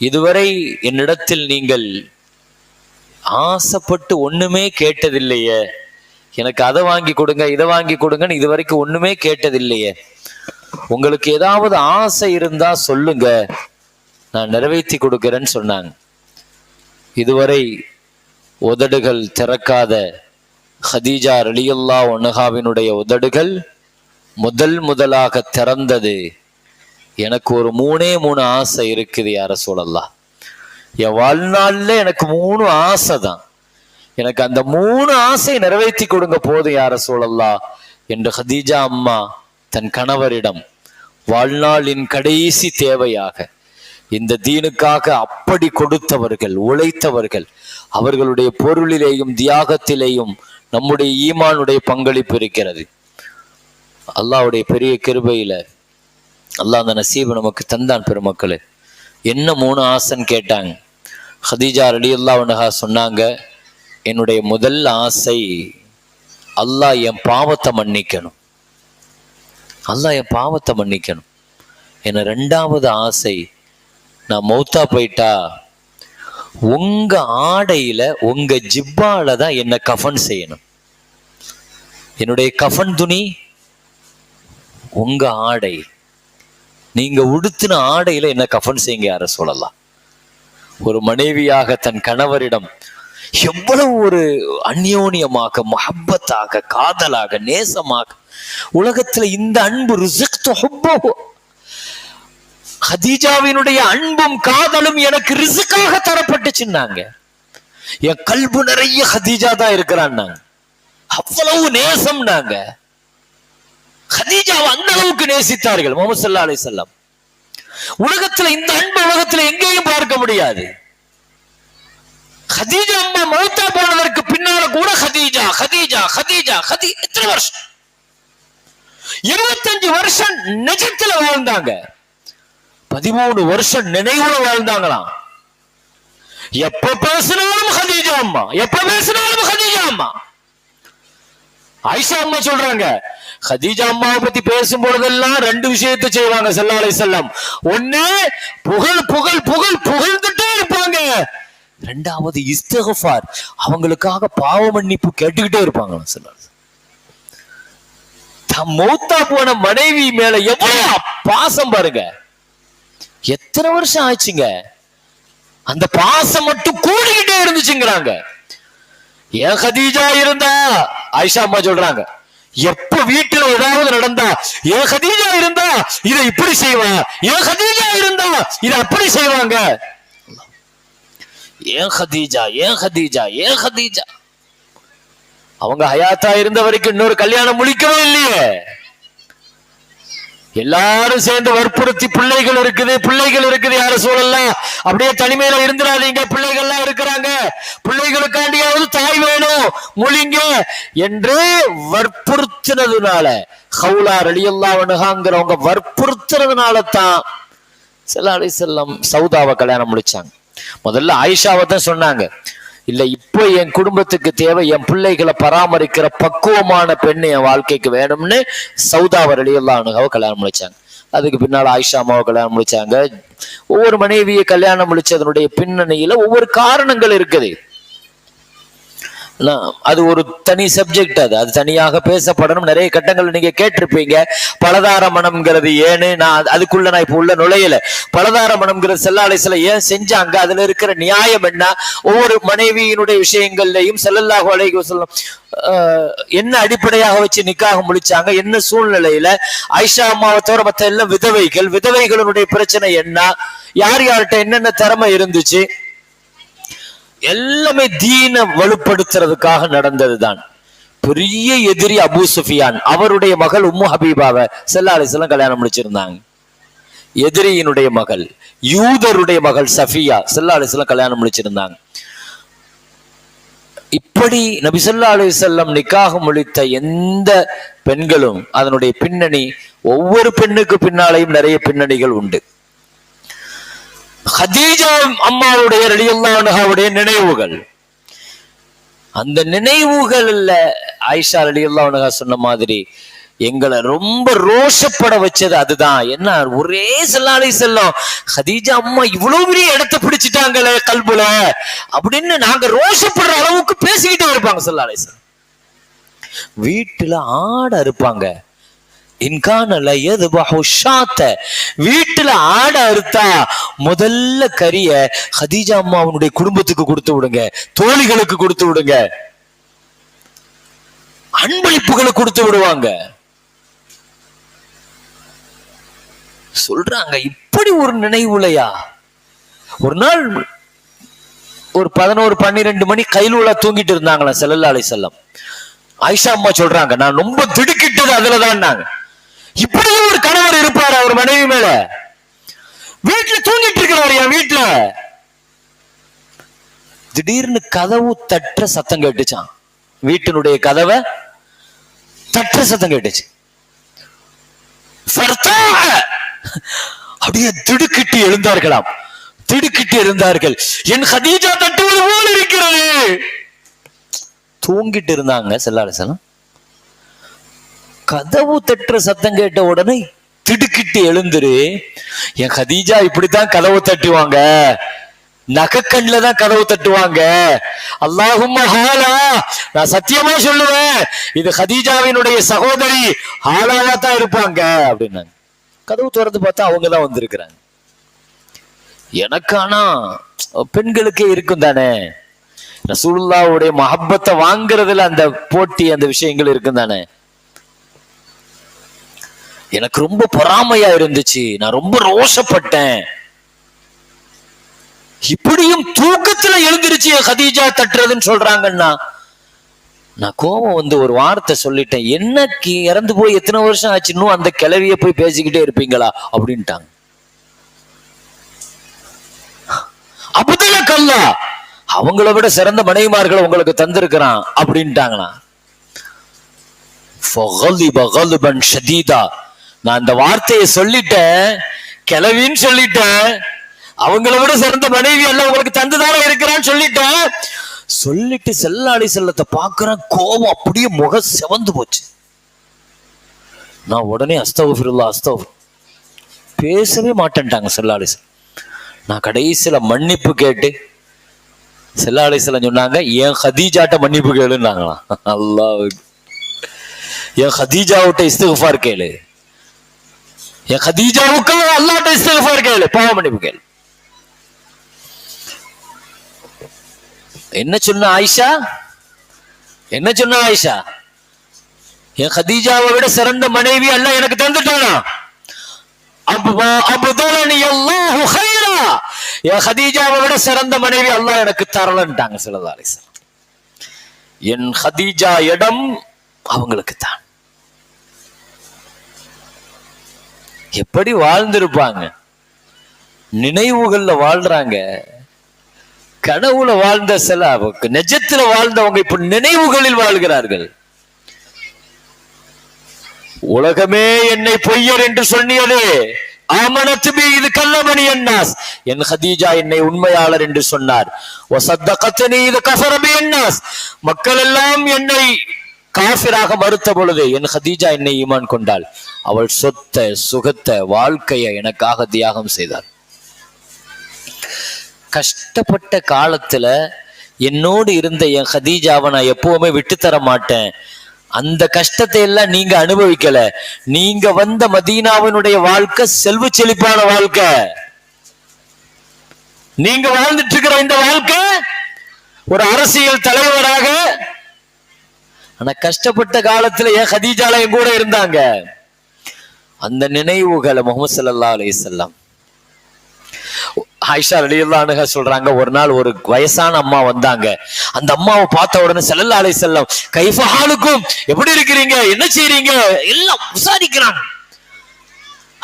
இதுவரை என்னிடத்தில் நீங்கள் ஆசைப்பட்டு ஒண்ணுமே கேட்டதில்லையே, எனக்கு அதை வாங்கி கொடுங்க இதை வாங்கி கொடுங்கன்னு இதுவரைக்கும் ஒண்ணுமே கேட்டதில்லையே, உங்களுக்கு ஏதாவது ஆசை இருந்தா சொல்லுங்க, நான் நிறைவேற்றி கொடுக்கிறேன்னு சொன்னாங்க. இதுவரை உதடுகள் திறக்காத ஹதீஜா ரலியல்லாஹு அன்ஹாவினுடைய உதடுகள் முதலாக திறந்தது. எனக்கு ஒரு 3 ஆசை இருக்குது யா ரசூலல்லாஹ், என் வாழ்நாள்ல எனக்கு 3 ஆசை தான், எனக்கு அந்த 3 ஆசை நிறைவேற்றி கொடுங்க போதும் யா ரசூலல்லாஹ் என்று ஹதீஜா அம்மா தன் கணவரிடம் வாழ்நாளின் கடைசி தேவையாக இந்த தீனுக்காக அப்படி கொடுத்தவர்கள், உழைத்தவர்கள், அவர்களுடைய பொருளிலேயும் தியாகத்திலேயும் நம்முடைய ஈமானுடைய பங்களிப்பு இருக்கிறது. அல்லாஹ்வுடைய பெரிய கிருபையில அல்லாஹ் அந்த நசீபை நமக்கு தந்தான். பெருமக்களே, என்ன 3 ஆசைன்னு கேட்டாங்க. ஹதீஜா ரலியல்லாஹு அன்ஹா சொன்னாங்க, என்னுடைய முதல் ஆசை அல்லாஹ் என் பாவத்தை மன்னிக்கணும், அல்லாஹ் என் பாவத்தை மன்னிக்கணும். என்ன 2வது ஆசை, நான் மௌத்தா போயிட்டா உங்க ஆடையில உங்க ஜிப்பால தான் என்ன கஃபன் செய்யணும். என்னுடைய கஃபன் துணி உங்க ஆடை, நீங்க உடுத்தின ஆடையில என்ன கஃபன் செய்யுங்க யார சொல்லலாம். ஒரு மனைவியாக தன் கணவரிடம் எவ்வளவு ஒரு அந்யோன்யமாக, மஹப்பத்தாக, காதலாக, நேசமாக, உலகத்துல இந்த அன்பு ஹதீஜாவினுடைய அன்பும் காதலும் எனக்கு ரிசுக்காக தரப்பட்டுச்சுன்னாங்க. என் கல்பு நிறைய ஹதீஜா தான் இருக்கிறான்னாங்க. அவ்வளவு நேசம்னாங்க. ஹதீஜாவை அந்த அளவுக்கு நேசித்தார்கள் முஹம்மது ஸல்லல்லாஹு அலைஹி வஸல்லம். உலகத்துல இந்த அன்பு உலகத்துல எங்கேயும் பார்க்க முடியாது. ஹதீஜா அம்மா மௌத்தா போனதற்கு பின்னால கூட ஹதீஜா ஹதீஜா ஹதீஜா எத்தனை வருஷம்? 25 வருஷம் நிஜத்துல வாழ்ந்தாங்க, 13 வருஷம் நினைவுல வாழ்ந்தாங்களாம். எப்ப பேசினாலும் ஹதீஜா அம்மா, எப்ப பேசினாலும் ஹதீஜா அம்மா. ஆயிஷா அம்மா சொல்றாங்க, ஹதீஜா அம்மாவை பத்தி பேசும் பொழுதெல்லாம் 2 விஷயத்தை செய்வாங்க ஸல்லல்லாஹு அலைஹி வஸல்லம். ஒண்ணு புகழ் புகழ் புகழ் புகழ்ந்துட்டே இருப்பாங்க. 2வது இஸ்திக்ஃபார், அவங்களுக்காக பாவ மன்னிப்பு கேட்டுக்கிட்டே இருப்பாங்க. மௌத்தா போன மனைவி மேல எவ்வளவு பாசம் பாருங்க. எத்தனை வருஷம் ஆச்சுங்க, அந்த பாசம் மட்டும் கூடிக்கிட்டே இருந்துச்சுங்கிறாங்க. ஏன் ஹதீஜா இருந்தா, ஆயிஷா அம்மா சொல்றாங்க, எப்ப வீட்டுல ஏதாவது நடந்தா ஏன் ஹதீஜா இருந்தா இதை இப்படி செய்வா, ஏன் ஹதீஜா இருந்தா இதை அப்படி செய்வாங்க. ஏன் ஹதீஜா, ஏன் ஹதீஜா, ஏன் ஹதீஜா. அவங்க ஹயாத்தா இருந்த வரைக்கும் இன்னொரு கல்யாணம் முடிக்கவே இல்லையே. எல்லாரும் சேர்ந்து வற்புறுத்தி பிள்ளைகள் இருக்குது யார சூழல்லாம், அப்படியே தனிமையில இருந்துடாதீங்க, பிள்ளைகள்லாம் இருக்கிறாங்க, பிள்ளைகளுக்காண்டியாவது தாய் வேணும் மொழிங்க என்று வற்புறுத்தினதுனால, ஹவுலா ரலியல்லாஹு அன்ஹாங்கிறவங்க வற்புறுத்துறதுனால தான் ஸல்லல்லாஹு அலைஹி வஸல்லம் சௌதாவை கல்யாணம் முடிச்சாங்க. முதல்ல ஆயிஷாவை தான் சொன்னாங்க, இல்ல இப்போ என் குடும்பத்துக்கு தேவை என் பிள்ளைகளை பராமரிக்கிற பக்குவமான பெண் என் வாழ்க்கைக்கு வேணும்னு சௌதாவை ரலியல்லாஹு அன்ஹாவை கல்யாணம் முடிச்சாங்க. அதுக்கு பின்னால ஆயிஷா அம்மாவை கல்யாணம் முடிச்சாங்க. ஒவ்வொரு மனைவியை கல்யாணம் முடிச்சதனுடைய பின்னணியில ஒவ்வொரு காரணங்கள் இருக்குது. அது ஒரு தனி சப்ஜெக்ட், அது தனியாக பேசப்படணும். நிறைய கட்டங்கள் நீங்க கேட்டிருப்பீங்க. பலதார மனம்ங்கிறது ஏன்னு நான் அதுக்குள்ள நான் இப்ப உள்ள நுழையல. பலதார மனம்ங்கிறது ஸல்லல்லாஹு அலைஹி வஸல்லம் ஏன் செஞ்சாங்க, அதுல இருக்கிற நியாயம் என்ன, ஒவ்வொரு மனைவியினுடைய விஷயங்கள்லையும் ஸல்லல்லாஹு அலைஹி வஸல்லம் என்ன அடிப்படையாக வச்சு நிக்காக முடிச்சாங்க, என்ன சூழ்நிலையில. ஆயிஷா அம்மாவை தவிர மற்ற எல்லாம் விதவைகளுடைய பிரச்சனை என்ன, யார் யார்கிட்ட என்னென்ன திறமை இருந்துச்சு, எல்லாமே தீன வலுப்படுத்துறதுக்காக நடந்ததுதான். பெரிய எதிரி அபூ சுஃபியான், அவருடைய மகள் உம்மு ஹபீபாவை ஸல்லல்லாஹு அலைஹி வஸல்லம் கல்யாணம் முடிச்சிருந்தாங்க. எதிரியினுடைய மகள், யூதருடைய மகள் சஃபியா ஸல்லல்லாஹு அலைஹி வஸல்லம் கல்யாணம் முடிச்சிருந்தாங்க. இப்படி நபி ஸல்லல்லாஹு அலைஹி வஸல்லம் நிக்காக முடித்த எந்த பெண்களும் அதனுடைய பின்னணி, ஒவ்வொரு பெண்ணுக்கு பின்னாலையும் நிறைய பின்னணிகள் உண்டு. ஹதீஜா அம்மாவுடைய ரலியல்லாஹு அன்ஹாவுடைய நினைவுகள், அந்த நினைவுகள்ல ஆயிஷா ரலியல்லாஹு அன்ஹா சொன்ன மாதிரி எங்களை ரொம்ப ரோஷப்பட வச்சது அதுதான். என்ன, ஒரே ஸல்லல்லாஹு அலைஹி வஸல்லம் ஹதீஜா அம்மா இவ்வளவு பெரிய இடத்தை பிடிச்சிட்டாங்களே கல்புல அப்படின்னு நாங்க ரோஷப்படுற அளவுக்கு பேசிக்கிட்டே இருப்பாங்க ஸல்லல்லாஹு அலைஹி வஸல்லம். வீட்டுல ஆடை இருப்பாங்க, வீட்டுல ஆடை அறுத்தா முதல்ல கரிய ஹதீஜா அம்மாவுடைய குடும்பத்துக்கு கொடுத்து விடுங்க, தோழிகளுக்கு கொடுத்து விடுங்க, அன்பளிப்புகளை கொடுத்து விடுவாங்க சொல்றாங்க. இப்படி ஒரு நினைவுலையா, ஒரு நாள் ஒரு 11-12 மணி கைலூலா தூங்கிட்டு இருந்தாங்களா ஸல்லல்லாஹு அலைஹி வஸல்லம். ஆயிஷா அம்மா சொல்றாங்க, நான் ரொம்ப திடுக்கிட்டது அதுலதான். இப்படி ஒரு கணவர் இருப்பாரு அவர் மனைவி மேல, வீட்டுல தூங்கிட்டு இருக்கிறாரு. என் வீட்டுல திடீர்னு கதவு தட்டுற சத்தம் கேட்டுச்சான். வீட்டினுடைய கதவை தட்டுற சத்தம் கேட்டுச்சு. அப்படியே திடுக்கிட்டு எழுந்தார்களாம். திடுக்கிட்டு இருந்தார்கள். என் ஹதீஜா தட்டுவது போல இருக்கிறது. தூங்கிட்டு இருந்தாங்க ஸல்லல்லாஹு அலைஹி வஸல்லம். கதவு தட்டுற சத்தம் கேட்ட உடனே திடுக்கிட்டு எழுந்துரு, என் ஹதீஜா இப்படித்தான் கதவு தட்டுவாங்க, நகக்கண்ல தான் கதவு தட்டுவாங்க. அல்லாஹும்ம ஹாலா, நான் சத்தியமா சொல்லுவேன் இது ஹதீஜாவினுடைய சகோதரி ஹாலாவா தான் இருப்பாங்க அப்படின்னாங்க. கதவு திறந்து பார்த்தா அவங்கதான் வந்திருக்கிறாங்க. எனக்கு ஆனா பெண்களுக்கே இருக்கும் தானே, ரசூலுல்லாஹ்வுடைய மஹப்பத்தை வாங்குறதுல அந்த போட்டி, அந்த விஷயங்கள் இருக்கும் தானே. எனக்கு ரொம்ப பொறாமையா இருந்துச்சு, நான் ரொம்ப ரோஷப்பட்டேன். இப்படியும் தூக்கத்துல எழுந்திருச்சு ஹதீஜா தட்டுறதுன்னு சொல்றாங்கன்னா, நான் கோபம் வந்து ஒரு வார்த்தை சொல்லிட்டேன், என்னக்கு இறந்து போய் எத்தனை வருஷம் ஆச்சு, இன்னும் அந்த கிளவிய போய் பேசிக்கிட்டே இருப்பீங்களா அப்படின்ட்டாங்க. அபுதல கல்லா, அவங்கள விட சிறந்த மனைவிமார்களை உங்களுக்கு தந்திருக்கிறான் அப்படின்ட்டாங்களா. நான் அந்த வார்த்தையை சொல்லிட்டேன், கிளவின்னு சொல்லிட்டேன், அவங்கள விட சிறந்த மனைவி எல்லாம் உங்களுக்கு தந்துதானே இருக்கிறான்னு சொல்லிட்டேன். சொல்லிட்டு செல்லாளி செல்லத்தை பாக்குறேன், கோபம் அப்படியே முக செவந்து போச்சு. நான் உடனே அஸ்தகுஃபிருல்லாஹ் அஸ்தகுஃபிர், பேசவே மாட்டேன்ட்டாங்க செல்லாளி செல்லம். நான் கடைசியில மன்னிப்பு கேட்டு செல்லாளி செல்லம் சொன்னாங்க, என் ஹதீஜாட்ட மன்னிப்பு கேளுன்னாங்களாம். அல்லாஹ், என் ஹதீஜாவிட்ட இஸ்திக்ஃபார் கேளு, என் ஹதீஜாவுக்கு அல்லாஹ்ட்ட இஸ்திக்ஃபார் கேளு, பாவ மன்னிப்பு கேளு. என்ன சொன்ன ஆயிஷா, என்ன சொன்ன ஆயிஷா, என் ஹதீஜாவை விட சிறந்த மனைவி அல்லாஹ் எனக்கு தந்துட்டானா. என் ஹதீஜாவை விட சிறந்த மனைவி அல்லாஹ் எனக்கு தரலன்ட்டாங்க ஸல்லல்லாஹு அலைஹி வஸல்லம். என் ஹதீஜா இடம் அவங்களுக்கு தான். எப்படி வாழ்ந்திருப்பாங்க, நினைவுகள்ல வாழ்றாங்க. கனவுல வாழ்ந்த சில, நிஜத்துல வாழ்ந்தவங்க இப்ப நினைவுகளில் வாழ்கிறார்கள். உலகமே என்னை பொய்யர் என்று சொன்னியது, ஆமனத்துபி, இது கல்லமணி அன்னாஸ், என் ஹதீஜா என்னை உண்மையாளர் என்று சொன்னார். வஸத்தகத்னி, இது கஃபரபி அன்னாஸ், மக்கள் எல்லாம் என்னை காஃபிராக மறுத்த பொழுது என் ஹதீஜா என்னை ஈமான் கொண்டாள். அவள் சொத்தை சுகத்தை வாழ்க்கையை எனக்காக தியாகம் செய்தாள். கஷ்டப்பட்ட காலத்துல என்னோடு இருந்த என் ஹதீஜாவை நான் எப்பவுமே விட்டு தர மாட்டேன். அந்த கஷ்டத்தை எல்லாம் நீங்க அனுபவிக்கல. நீங்க வந்த மதீனாவினுடைய வாழ்க்கை செல்வ செழிப்பான வாழ்க்கை. நீங்க வாழ்ந்துட்டு இருக்கிற இந்த வாழ்க்கை ஒரு அரசியல் தலைவராக, ஆனா கஷ்டப்பட்ட காலத்துல என் ஹதீஜால என் கூட இருந்தாங்க. அந்த நினைவுகளை முஹம்மது ஸல்லல்லாஹு அலைஹி வஸல்லம், ஆயிஷா ரலியல்லாஹு அன்ஹா சொல்றாங்க, ஒரு நாள் ஒரு வயசான அம்மா வந்தாங்க. அந்த அம்மாவை பார்த்த உடனே ஸல்லல்லாஹு அலைஹி வஸல்லம், கைஃப ஹாலுக்கும், எப்படி இருக்கிறீங்க, என்ன செய்றீங்க எல்லாம் விசாரிக்கிறாங்க.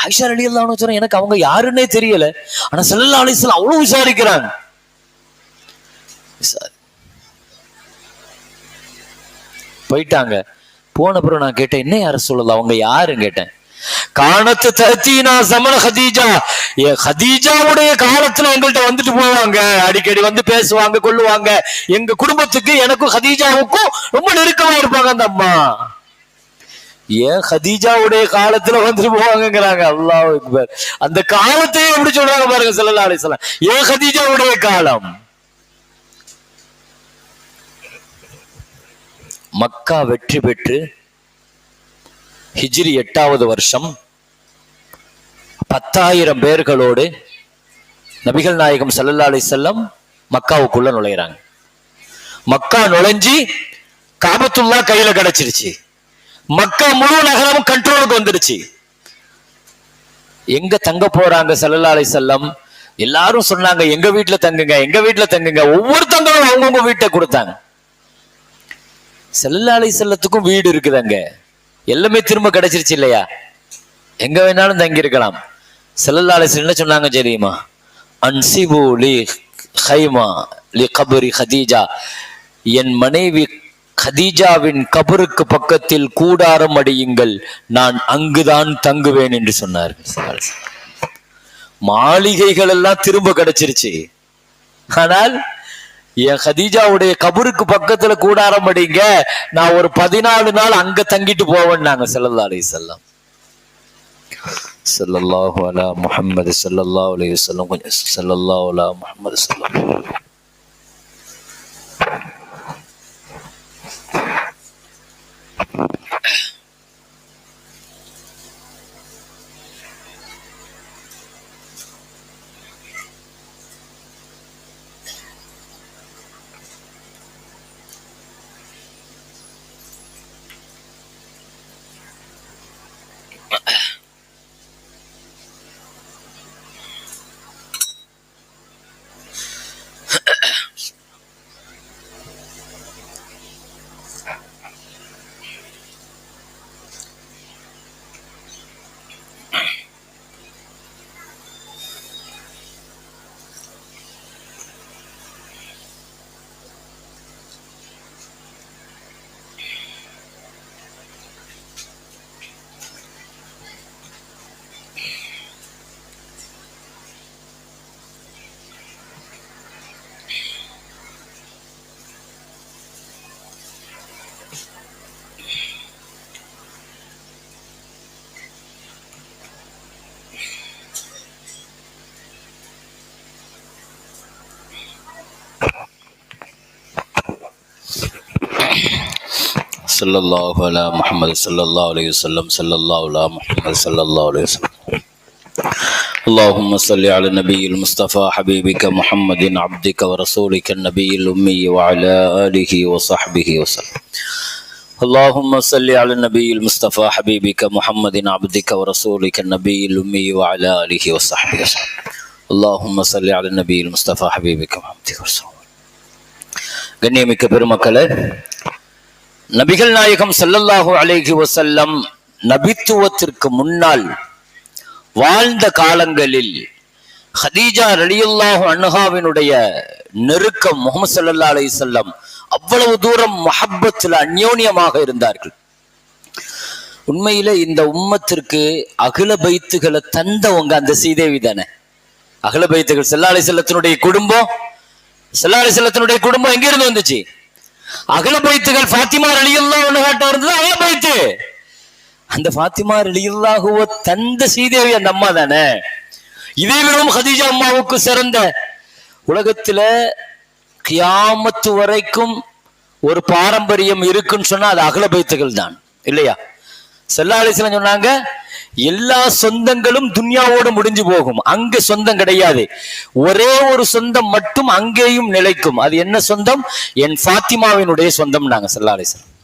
ஆயிஷா ரலியல்லாஹு அன்ஹா சொல்றாங்க, எனக்கு அவங்க யாருன்னே தெரியல, ஆனா ஸல்லல்லாஹு அலைஹி வஸல்லம் அவ்வளவு விசாரிக்கிறாங்க. போயிட்டாங்க. போன பிறகு நான் கேட்டேன், என்ன யார சொல்லல, அவங்க யாருன்னு கேட்டேன். காணத்து தத்தீனா சமன ஹதீஜா, ஹதீஜாவுடைய காலத்துல எங்கள்கிட்ட வந்துட்டு போவாங்க, அடிக்கடி வந்து பேசுவாங்க கொள்ளுவாங்க. எங்க குடும்பத்துக்கு எனக்கும் ஹதீஜாவுக்கும் ரொம்ப நெருக்கமா இருப்பாங்க அந்த அம்மா. ஏன் ஹதீஜாவுடைய காலத்துல வந்துட்டு போவாங்கிறாங்க. அல்லாஹ் அக்பர். அந்த காலத்தையே எப்படி சொல்றாங்க பாருங்க ஸல்லல்லாஹு அலைஹி வஸல்லம். ஏன் ஹதீஜாவுடைய காலம். மக்கா வெற்றி பெற்று ஹிஜ்ரி 8வது வருஷம் 10,000 பேர்களோடு நபிகள் நாயகம் ஸல்லல்லாஹு அலைஹி வஸல்லம் மக்காவுக்குள்ள நுழையிறாங்க. மக்கா நுழைஞ்சி காபத்துல்லா கையில கிடைச்சிருச்சு. மக்கா முழு நகரமும் கண்ட்ரோலுக்கு வந்துருச்சு. எங்க தங்க போறாங்க ஸல்லல்லாஹு அலைஹி வஸல்லம்? எல்லாரும் சொன்னாங்க, எங்க வீட்டுல தங்குங்க, எங்க வீட்டுல தங்குங்க. ஒவ்வொருத்தங்களும் அவங்கவுங்க வீட்டை கொடுத்தாங்க. ஸல்லல்லாஹு அலைஹி வஸல்லத்துக்கும் வீடு இருக்குதாங்க, எல்லாமே திரும்ப கிடைச்சிருச்சு இல்லையா, எங்க வேணாலும் தங்கி இருக்கலாம். ஸல்லல்லாஹு அலைஹி வஸல்லம் என்ன சொன்னாங்க தெரியுமா? அன்சிபு லி கைமா லி கபரி ஹதீஜா, என் மனைவி ஹதீஜாவின் கபருக்கு பக்கத்தில் கூடாரம் அடியுங்கள், நான் அங்குதான் தங்குவேன் என்று சொன்னார்கள். மாளிகைகள் எல்லாம் திரும்ப கிடைச்சிருச்சு, ஆனால் என் ஹதீஜாவுடைய கபருக்கு பக்கத்துல கூடாரம் அடிங்க, நான் ஒரு 14 நாள் அங்க தங்கிட்டு போவேன் நாங்க ஸல்லல்லாஹு அலைஹி வஸல்லம். ஸல்லல்லாஹு அலா முஹம்மது ஸல்லல்லாஹு அலைஹி வஸல்லம். கொஞ்சம் ஸல்லல்லாஹு அலா முஹம்மது ஸல்லல்லாஹு. ஸல்லல்லாஹு அலா முஹம்மது ஸல்லல்லாஹு அலைஹி வஸல்லம். ஸல்லல்லாஹு அலா முஹம்மது ஸல்லல்லாஹு அலைஹி வஸல்லம். اللهم صل على النبي المصطفى حبيبك محمد عبدك ورسولك النبي الأمي وعلى آله وصحبه وسلم. اللهم صل على النبي المصطفى حبيبك محمد عبدك ورسولك النبي الأمي وعلى آله وصحبه وسلم. اللهم صل على النبي المصطفى حبيبك محمد ورسولك. கண்ணியமிக்க பெருமக்களே, நபிகள் நாயகம் ஸல்லல்லாஹு அலைஹி வஸல்லம் நபித்துவத்திற்கு முன்னால் வாழ்ந்த காலங்களில் ஹதீஜா ரலியல்லாஹு அன்ஹாவினுடைய நெருக்கம் முஹம்மது ஸல்லல்லாஹு அலைஹி வஸல்லம் அவ்வளவு தூரம் முஹப்பத்தில் அந்யோன்யமாக இருந்தார்கள். உண்மையிலே இந்த உம்மத்திற்கு அகில பைத்துகளை தந்தவங்க அந்த சீதேவி தானே. அகில பைத்துகள் ஸல்லல்லாஹு அலைஹி வஸல்லத்தினுடைய குடும்பம், ஸல்லல்லாஹு அலைஹி வஸல்லத்தினுடைய குடும்பம் எங்க இருந்து வந்துச்சு? அகில பைத்துகள் ஃபாத்திமா ரலியல்லாஹு அன்ஹா இருந்தது அகில பைத்து. அந்த ஃபாத்திமா ரலியல்லாஹுவ தந்த சீதேவி அந்த அம்மா தானே. இதே விடவும் ஹதீஜா அம்மாவுக்கு சிறந்த, உலகத்துல கியாமத்து வரைக்கும் ஒரு பாரம்பரியம் இருக்குன்னு சொன்னா அது அகில பைத்துகள் தான், இல்லையா? ஸல்லல்லாஹு அலைஹி வஸல்லம் சொன்னாங்க, எல்லா சொந்தங்களும் துன்யாவோடு முடிஞ்சு போகும், அங்க சொந்தம் கிடையாது. ஒரே ஒரு சொந்தம் மட்டும் அங்கேயும் நிலைக்கும். அது என்ன சொந்தம்? என் ஃபாத்திமாவினுடைய சொந்தம். நாங்க ஸல்லல்லாஹு அலைஹி வஸல்லம்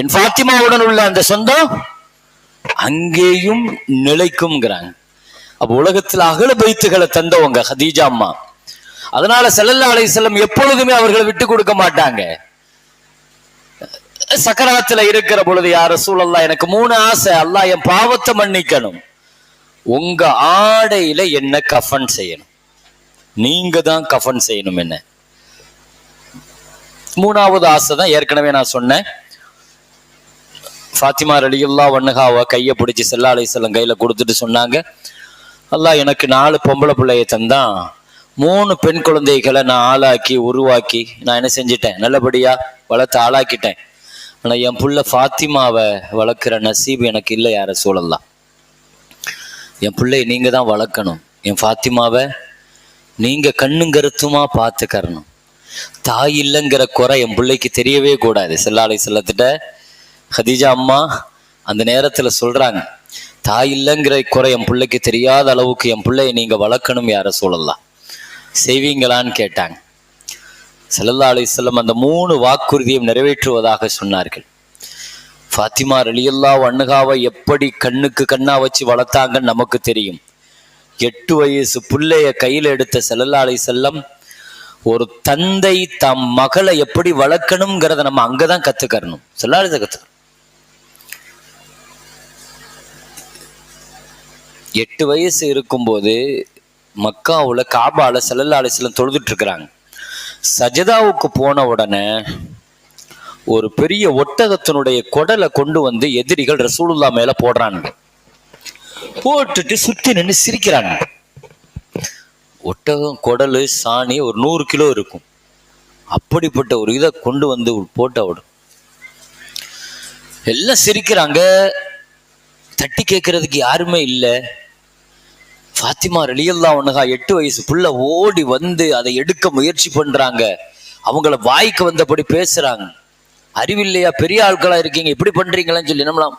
என் ஃபாத்திமாவுடன் உள்ள அந்த சொந்தம் அங்கேயும் நிலைக்கும்ங்கிறாங்க. அப்ப உலகத்துல அகல பைத்துகளை தந்தவங்க ஹதீஜா அம்மா. அதனால ஸல்லல்லாஹு அலைஹி வஸல்லம் எப்பொழுதுமே அவர்களை விட்டு கொடுக்க மாட்டாங்க. சக்கராத்துல இருக்கிற பொழுது, யா ரசூலல்லாஹ், எனக்கு 3 ஆசை, அல்லாஹ் என் பாவத்தை மன்னிக்கணும், உங்க ஆடையில என்ன கஃபன் செய்யணும், நீங்க தான் கஃபன் செய்யணும். என்ன 3வது ஆசை தான் ஏற்கனவே நான் சொன்னேன். ஃபாத்திமா ரலியல்லாஹு அன்ஹாவை கையை பிடிச்சி ஸல்லல்லாஹு அலைஹி வஸல்லம் கையில கொடுத்துட்டு சொன்னாங்க, அல்லாஹ் எனக்கு 4 பொம்பளை பிள்ளைய தந்தான், 3 பெண் குழந்தைகளை நான் ஆளாக்கி உருவாக்கி நான் என்ன செஞ்சிட்டேன், நல்லபடியா வளர்த்து ஆளாக்கிட்டேன். ஆனா என் புள்ள ஃபாத்திமாவை வளர்க்குற நசீப் எனக்கு இல்லை யா ரசூலல்லாஹ். என் பிள்ளைய நீங்க தான் வளர்க்கணும், என் ஃபாத்திமாவை நீங்க கண்ணும் கருத்துமா பார்த்துக்கறணும். தாய் இல்லைங்கிற குறை என் பிள்ளைக்கு தெரியவே கூடாது. ஸல்லல்லாஹு அலைஹி வஸல்லத்திட்ட ஹதீஜா அம்மா அந்த நேரத்துல சொல்றாங்க, தாய் இல்லைங்கிற குறை என் பிள்ளைக்கு தெரியாத அளவுக்கு என் பிள்ளைய நீங்க வளர்க்கணும் யா ரசூலல்லாஹ், செய்வீங்களான்னு கேட்டாங்க. ஸல்லல்லாஹு அலைஹி வஸல்லம் அந்த 3 வாக்குறுதியும் நிறைவேற்றுவதாக சொன்னார்கள். ஃபாத்திமா ரலியல்லாஹு அன்ஹாவை எப்படி கண்ணுக்கு கண்ணா வச்சு வளர்த்தாங்கன்னு நமக்கு தெரியும். 8 வயசு பிள்ளைய கையில எடுத்த ஸல்லல்லாஹு அலைஹி வஸல்லம் ஒரு தந்தை தம் மகளை எப்படி வளர்க்கணுங்கிறத நம்ம அங்கதான் கத்துக்கறணும். ஸல்லல்லாஹு அலைஹி வஸல்லம் கத்துக்கணும். 8 வயசு இருக்கும்போது மக்காவுல காபால ஸல்லல்லாஹு அலைஹி வஸல்லம் தொழுதுட்டு இருக்கிறாங்க. சஜதாவுக்கு போன உடனே ஒரு பெரிய ஒட்டகத்தினுடைய குடலை கொண்டு வந்து எதிரிகள் ரசூலுல்லாஹ் மேல போடுறாங்க. போட்டுட்டு சுத்தி நின்று சிரிக்கிறாங்க. ஒட்டகம் குடலு சாணி ஒரு 100 கிலோ இருக்கும். அப்படிப்பட்ட ஒரு இதை கொண்டு வந்து போட்ட விடும். எல்லாம் சிரிக்கிறாங்க. தட்டி கேட்கறதுக்கு யாருமே இல்லை. ஃபாத்திமா ரலியல்லாஹு அன்ஹா 8 வயசு புள்ள ஓடி வந்து அதை எடுக்க முயற்சி பண்றாங்க. அவங்கள வாய்க்கு வந்தபடி பேசுறாங்க. அறிவில்லையா, பெரிய ஆட்களா இருக்கீங்க, இப்படி பண்றீங்களான்னு சொல்லி நம்மளாம்.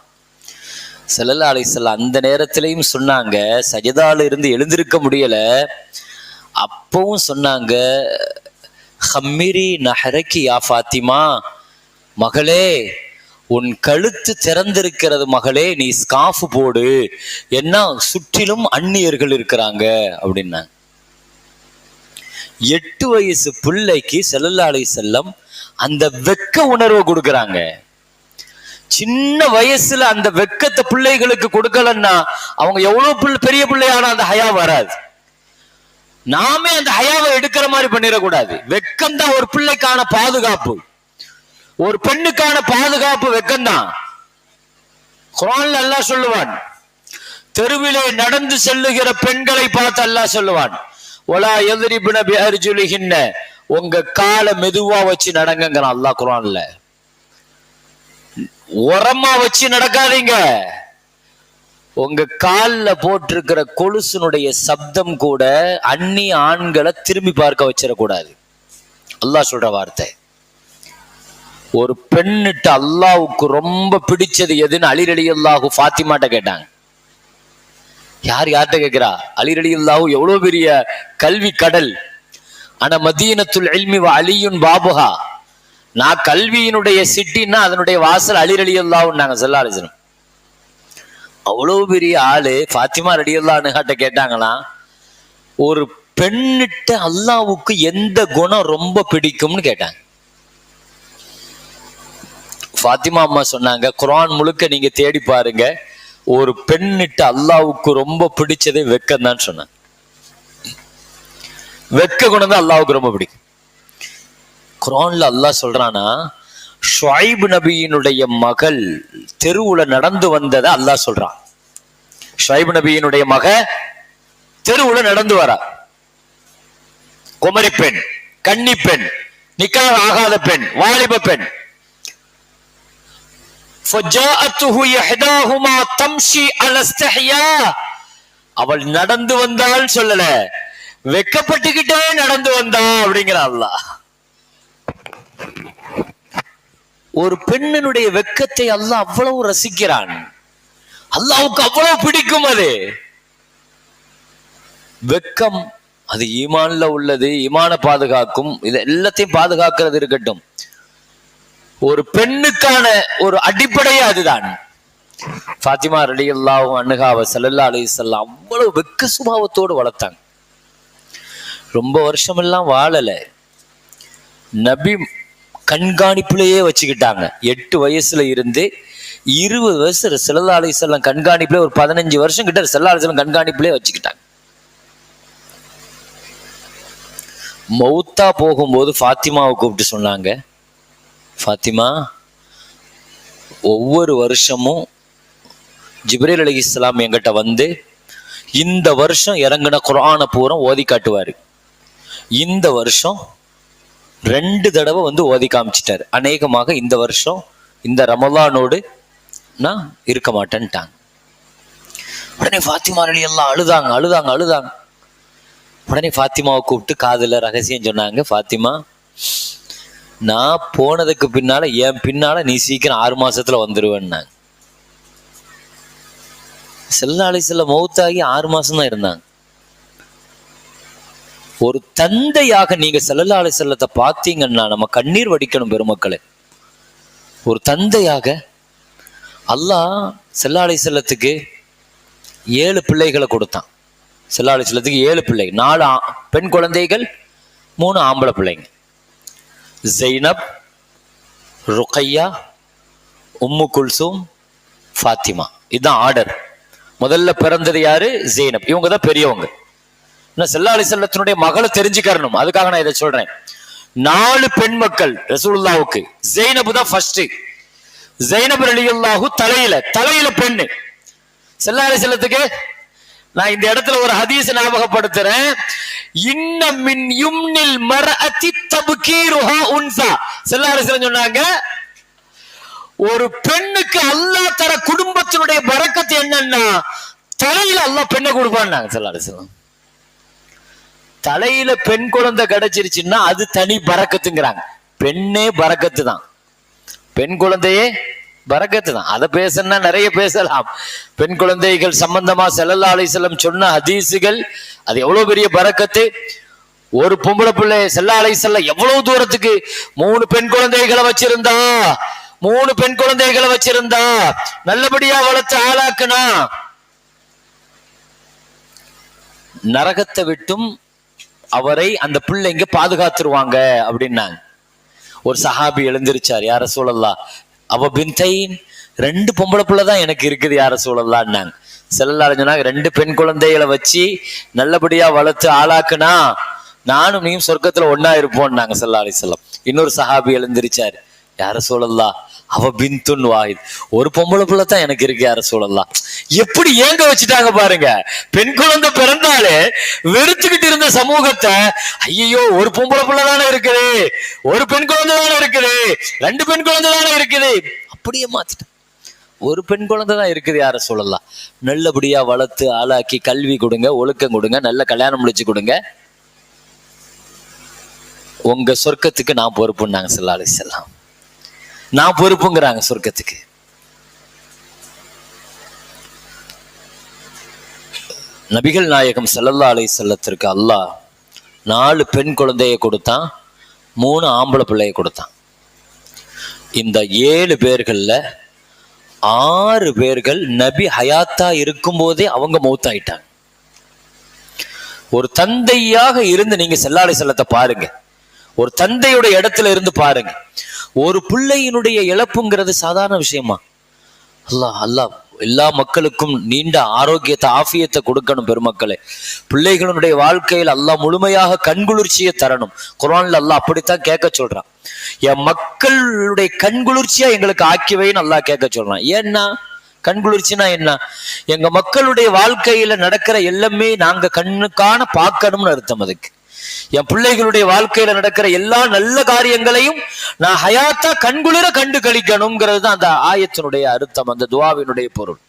ஸல்லல்லாஹு அலைஹி வஸல்லம் அந்த நேரத்திலையும் சொன்னாங்க, சஜதால இருந்து எழுந்திருக்க முடியல. அப்பவும் சொன்னாங்க, ஹம்மிரி நஹரக்கி யா ஃபாத்திமா, மகளே உன் கழுத்து திறந்திருக்கிறது மகளே, நீ ஸ்காஃப் போடு, என்ன சுற்றிலும் அந்நியர்கள் இருக்கிறாங்க அப்படின்னா. 8 வயசு பிள்ளைக்கு ஸல்லல்லாஹு அலைஹி வஸல்லம் அந்த வெக்க உணர்வை கொடுக்கறாங்க. சின்ன வயசுல அந்த வெக்கத்தை பிள்ளைகளுக்கு கொடுக்கலன்னா அவங்க எவ்வளவு பெரிய பிள்ளையான அந்த ஹயா வராது. நாமே அந்த ஹயாவை எடுக்கிற மாதிரி பண்ணிடக்கூடாது. வெக்கம் தான் ஒரு பிள்ளைக்கான பாதுகாப்பு, ஒரு பெண்ணுக்கான பாதுகாப்பு வெக்கம்தான். குர்ஆன்ல அல்லாஹ் சொல்லுவான், தெருவிலே நடந்து செல்லுகிற பெண்களை பார்த்து அல்லாஹ் சொல்லுவான், வலா யத்ரிபுன பிஅர்ஜுலிஹின்ன, உங்க காலை மெதுவா வச்சு நடங்கங்கறான் அல்லாஹ் குர்ஆன்ல. உரமா வச்சு நடக்காதீங்க. உங்க கால்ல போட்டிருக்கிற கொலுசுனுடைய சப்தம் கூட அந்நிய ஆண்களை திரும்பி பார்க்க வச்சிடக்கூடாது. அல்லாஹ் சொல்ற வார்த்தை. ஒரு பெண்ணிட்ட அல்லாஹ்வுக்கு ரொம்ப பிடிச்சது எதுன்னு அலி ரலியல்லாஹு ஃபாத்திமாட்ட கேட்டாங்க. யார்கிட்ட கேட்கிறா? அலி ரலியல்லாஹு எவ்வளவு பெரிய கல்வி கடல். ஆனா மதீனத்துல் இல்மி வ அலியுன் பாபுஹா, நான் கல்வியினுடைய சிட்டின்னா அதனுடைய வாசல் அலி ரலியல்லாஹுன்னாங்க ஸல்லல்லாஹு அலைஹி வஸல்லம். அவ்வளவு பெரிய ஆளு ஃபாத்திமா ரலியல்லாஹு அன்ஹாட்ட கேட்டாங்களாம், ஒரு பெண்ணிட்ட அல்லாஹ்வுக்கு எந்த குணம் ரொம்ப பிடிக்கும்னு கேட்டாங்க. ஃபாத்திமா அம்மா சொன்னாங்க, குர்ஆன் முழுக்க நீங்க தேடி பாருங்க, ஒரு பெண்ணிட்ட அல்லாஹ்வுக்கு ரொம்ப பிடிச்சதே வெக்கம் தான் சொன்னாங்க. வெக்க குணம் தான் அல்லாஹ்வுக்கு ரொம்ப பிடிக்கும். குர்ஆன்ல அல்லாஹ் சொல்றானா, ஷுஐப் நபியினுடைய மகள் தெருவுல நடந்து வந்ததை அல்லாஹ் சொல்றான். ஷுஐப் நபியினுடைய மக தெருவுல நடந்து வரா. குமரி பெண், கன்னி பெண், நிக்காஹ் ஆகாத பெண், வாலிப பெண். فجاءته يحداهما تمشي على استحياء, அவள் நடந்து வந்தாள் சொல்லல, வெக்கப்பட்டுக்கிட்டே நடந்து வந்தா அப்படிங்கிற அல்லாஹ். ஒரு பெண்ணினுடைய வெக்கத்தை அல்லாஹ் அவ்வளவு ரசிக்கிறான். அல்லாஹ்வுக்கு அவ்வளவு பிடிக்கும். அது வெக்கம், அது ஈமான்ல உள்ளது, ஈமான பாதுகாக்கும். இது எல்லாத்தையும் பாதுகாக்கிறது இருக்கட்டும், ஒரு பெண்ணுக்கான ஒரு அடிப்படையே அதுதான். ஃபாத்திமா ரலியல்லாஹு அன்ஹாவை ஸல்லல்லாஹு அலைஹி வஸல்லம் அவ்வளவு வெக்க சுபாவத்தோடு வளர்த்தாங்க. ரொம்ப வருஷமெல்லாம் வாழல, நபி கண்காணிப்புலயே வச்சுக்கிட்டாங்க. 8 வயசுல இருந்து 20 வயசு ஸல்லல்லாஹு அலைஹி வஸல்லம் கண்காணிப்புல, ஒரு 15 வருஷம் கிட்ட ஸல்லல்லாஹு அலைஹி வஸல்லம் கண்காணிப்புலயே வச்சுக்கிட்டாங்க. மௌத்தா போகும்போது ஃபாத்திமாவை கூப்பிட்டு சொன்னாங்க, ஃபாத்திமா, ஒவ்வொரு வருஷமும் ஜிப்ரீல் அலைஹிஸ்ஸலாம் என்கிட்ட வந்து இந்த வருஷம் இறங்கின குர்ஆனை பூரா ஓதி காட்டுவாரு. இந்த வருஷம் 2 தடவை வந்து ஓதி காமிச்சிட்டாரு. அநேகமாக இந்த வருஷம் இந்த ரமலானோடு நான் இருக்க மாட்டேன்ட்டாங்க. உடனே ஃபாத்திமா ரலியல்லாஹு அழுதாங்க. உடனே ஃபாத்திமாவை கூப்பிட்டு காதுல ரகசியம் சொன்னாங்க, ஃபாத்திமா, நான் போனதுக்கு பின்னால என் பின்னால நீ சீக்கிரம் 6 மாசத்துல வந்துருவேன்னாங்க. ஸல்லல்லாஹு அலைஹி வஸல்லம் மௌத்தாகி 6 மாசம் தான் இருந்தாங்க. ஒரு தந்தையாக நீங்க ஸல்லல்லாஹு அலைஹி வஸல்லத்தை பார்த்தீங்கன்னா நம்ம கண்ணீர் வடிக்கணும் பெருமக்களே. ஒரு தந்தையாக அல்லாஹ் ஸல்லல்லாஹு அலைஹி வஸல்லத்துக்கு 7 பிள்ளைகளை கொடுத்தான். ஸல்லல்லாஹு அலைஹி வஸல்லத்துக்கு 7 பிள்ளை, 4 பெண் குழந்தைகள், 3 ஆம்பளை பிள்ளைங்க. ஜைனப், ருக்கையா, உம்மு குல்சூம், ஃபாத்திமா. இதுதான் ஆர்டர். முதல்ல பிறந்தது யாரு? ஜெய்னப். இவங்க தான் பெரியவங்க. ஸல்லல்லாஹு அலைஹி வஸல்லத்தினுடைய மகளை தெரிஞ்சுக்கணும், அதுக்காக நான் இதை சொல்றேன். 4 பெண் மக்கள் ரசூலுல்லாஹ்வுக்கு. ஜெய்னப் தான் ஃபர்ஸ்ட். ஜெய்னப் ரலியல்லாஹு தலையில பெண்ணு. ஸல்லல்லாஹு அலைஹி வஸல்லத்துக்கு நான் இந்த இடத்துல ஒரு ஹதீஸ் ஞாபகப்படுத்துறேன். இன்ன மின் யும்னில் மர்அத்தி தப்கீருஹா உன்ஸா. ஸல்லல்லாஹு அலைஹி வஸல்லம் சொன்னாங்க, ஒரு பெண்ணுக்கு அல்லாஹ் தர குடும்பத்தினுடைய பரக்கத்து என்னன்னா தலையில அல்லாஹ் பெண்ணை கொடுப்பான்னாங்க ஸல்லல்லாஹு அலைஹி வஸல்லம். தலையில பெண் குழந்தை கிடைச்சிருச்சுன்னா அது தனி பரக்கத்துங்கிறாங்க. பெண்ணே பரக்கத்து தான், பெண் குழந்தையே பரக்கத்து தான். அதை பேசணும்னா நிறைய பேசலாம். பெண் குழந்தைகள் சம்பந்தமா ஸல்லல்லாஹு அலைஹி வஸல்லம் சொன்ன ஹதீஸுகள் அது எவ்வளவு பெரிய பரக்கத்து. ஒரு பொம்பளை பிள்ளை ஸல்லல்லாஹு அலைஹி வஸல்லம் எவ்வளவு தூரத்துக்கு 3 பெண் குழந்தைகளை வச்சிருந்தா, 3 பெண் குழந்தைகளை வச்சிருந்தா, நல்லபடியா வளர்த்து ஆளாக்குனா நரகத்தை விட்டும் அவரை அந்த பிள்ளைங்க பாதுகாத்துருவாங்க அப்படின்னாங்க. ஒரு சஹாபி எழுந்திருச்சார், யார ரசூலல்லாஹ் அவ பின்தைன், 2 பொம்பளை பிள்ளை தான் எனக்கு இருக்குது யார ரசூலல்லாஹ்னாங்க. ஸல்லல்லாஹு அலைஹி வஸல்லம் 2 பெண் குழந்தைகளை வச்சு நல்லபடியா வளர்த்து ஆளாக்குனா நானும் நீயும் சொர்க்கத்துல ஒன்னா இருப்போம்னாங்க ஸல்லல்லாஹு அலைஹி வஸல்லம். இன்னொரு சஹாபி எழுந்திருச்சார், யார ரசூலல்லாஹ் அவ பின்துன் வாஹித், ஒரு பொம்பளை பிள்ளை தான் எனக்கு இருக்கு யார ரசூலல்லாஹ். எப்படி ஏங்க வச்சுட்டாங்க பாருங்க. பெண் குழந்தை பிறந்தாலே வெறுத்துக்கிட்டு இருந்த சமூகத்தை, ஐயோ ஒரு பொம்பளை பிள்ளை தானே இருக்குது, ஒரு பெண் குழந்தை தானே இருக்குது, 2 பெண் குழந்தை தானே இருக்குது, அப்படியே மாத்திட்டேன். ஒரு பெண் குழந்தை தான் இருக்குது யார ரசூலல்லாஹ். நல்லபடியா வளர்த்து ஆளாக்கி கல்வி கொடுங்க, ஒழுக்கம் கொடுங்க, நல்ல கல்யாணம் முடிச்சு கொடுங்க, உங்க சொர்க்கத்துக்கு நான் பொறுப்புன்னாங்க ஸல்லல்லாஹு அலைஹி வஸல்லம். நான் பொறுப்புங்கிறாங்க சொர்க்கத்துக்கு. நபிகள் நாயகம் ஸல்லல்லாஹு அலைஹி வஸல்லத்திற்கு அல்லாஹ் 4 பெண் குழந்தையை கொடுத்தான், 3 ஆம்பளை பிள்ளையை கொடுத்தான். இந்த 7 பேர்கள்ல 6 பேர்கள் நபி ஹயாத்தா இருக்கும் போதே அவங்க மௌத்தாயிட்டாங்க. ஒரு தந்தையாக இருந்து நீங்க ஸல்லல்லாஹு அலைஹி வஸல்லத்தை பாருங்க, ஒரு தந்தையுடைய இடத்துல இருந்து பாருங்க. ஒரு பிள்ளையினுடைய இழப்புங்கிறது சாதாரண விஷயமா? அல்லாஹ் எல்லா மக்களுக்கும் நீண்ட ஆரோக்கியத்தை ஆஃபியத்தை கொடுக்கணும். பெருமக்களே, பிள்ளைகளுடைய வாழ்க்கையில் அல்லாஹ் முழுமையாக கண்குளிர்ச்சியை தரணும். குர்ஆன்ல அல்லாஹ் அப்படித்தான் கேட்க சொல்றான். என் மக்களுடைய கண்குளிர்ச்சியா எங்களுக்கு ஆக்கிவைன்னு அல்லாஹ் கேட்க சொல்றான். ஏன்னா கண்குளிர்ச்சினா என்ன? எங்க மக்களுடைய வாழ்க்கையில நடக்கிற எல்லாமே நாங்க கண்ணுக்கான பார்க்கணும்னு அர்த்தம். அதுக்கு என் பிள்ளைகளுடைய வாழ்க்கையில நடக்கிற எல்லா நல்ல காரியங்களையும் நான் ஹயாத்தா கண்குளிர கண்டு கழிக்கணும்ங்கிறது தான் அந்த ஆயத்தினுடைய அர்த்தம், அந்த துஆவினுடைய பொருள்.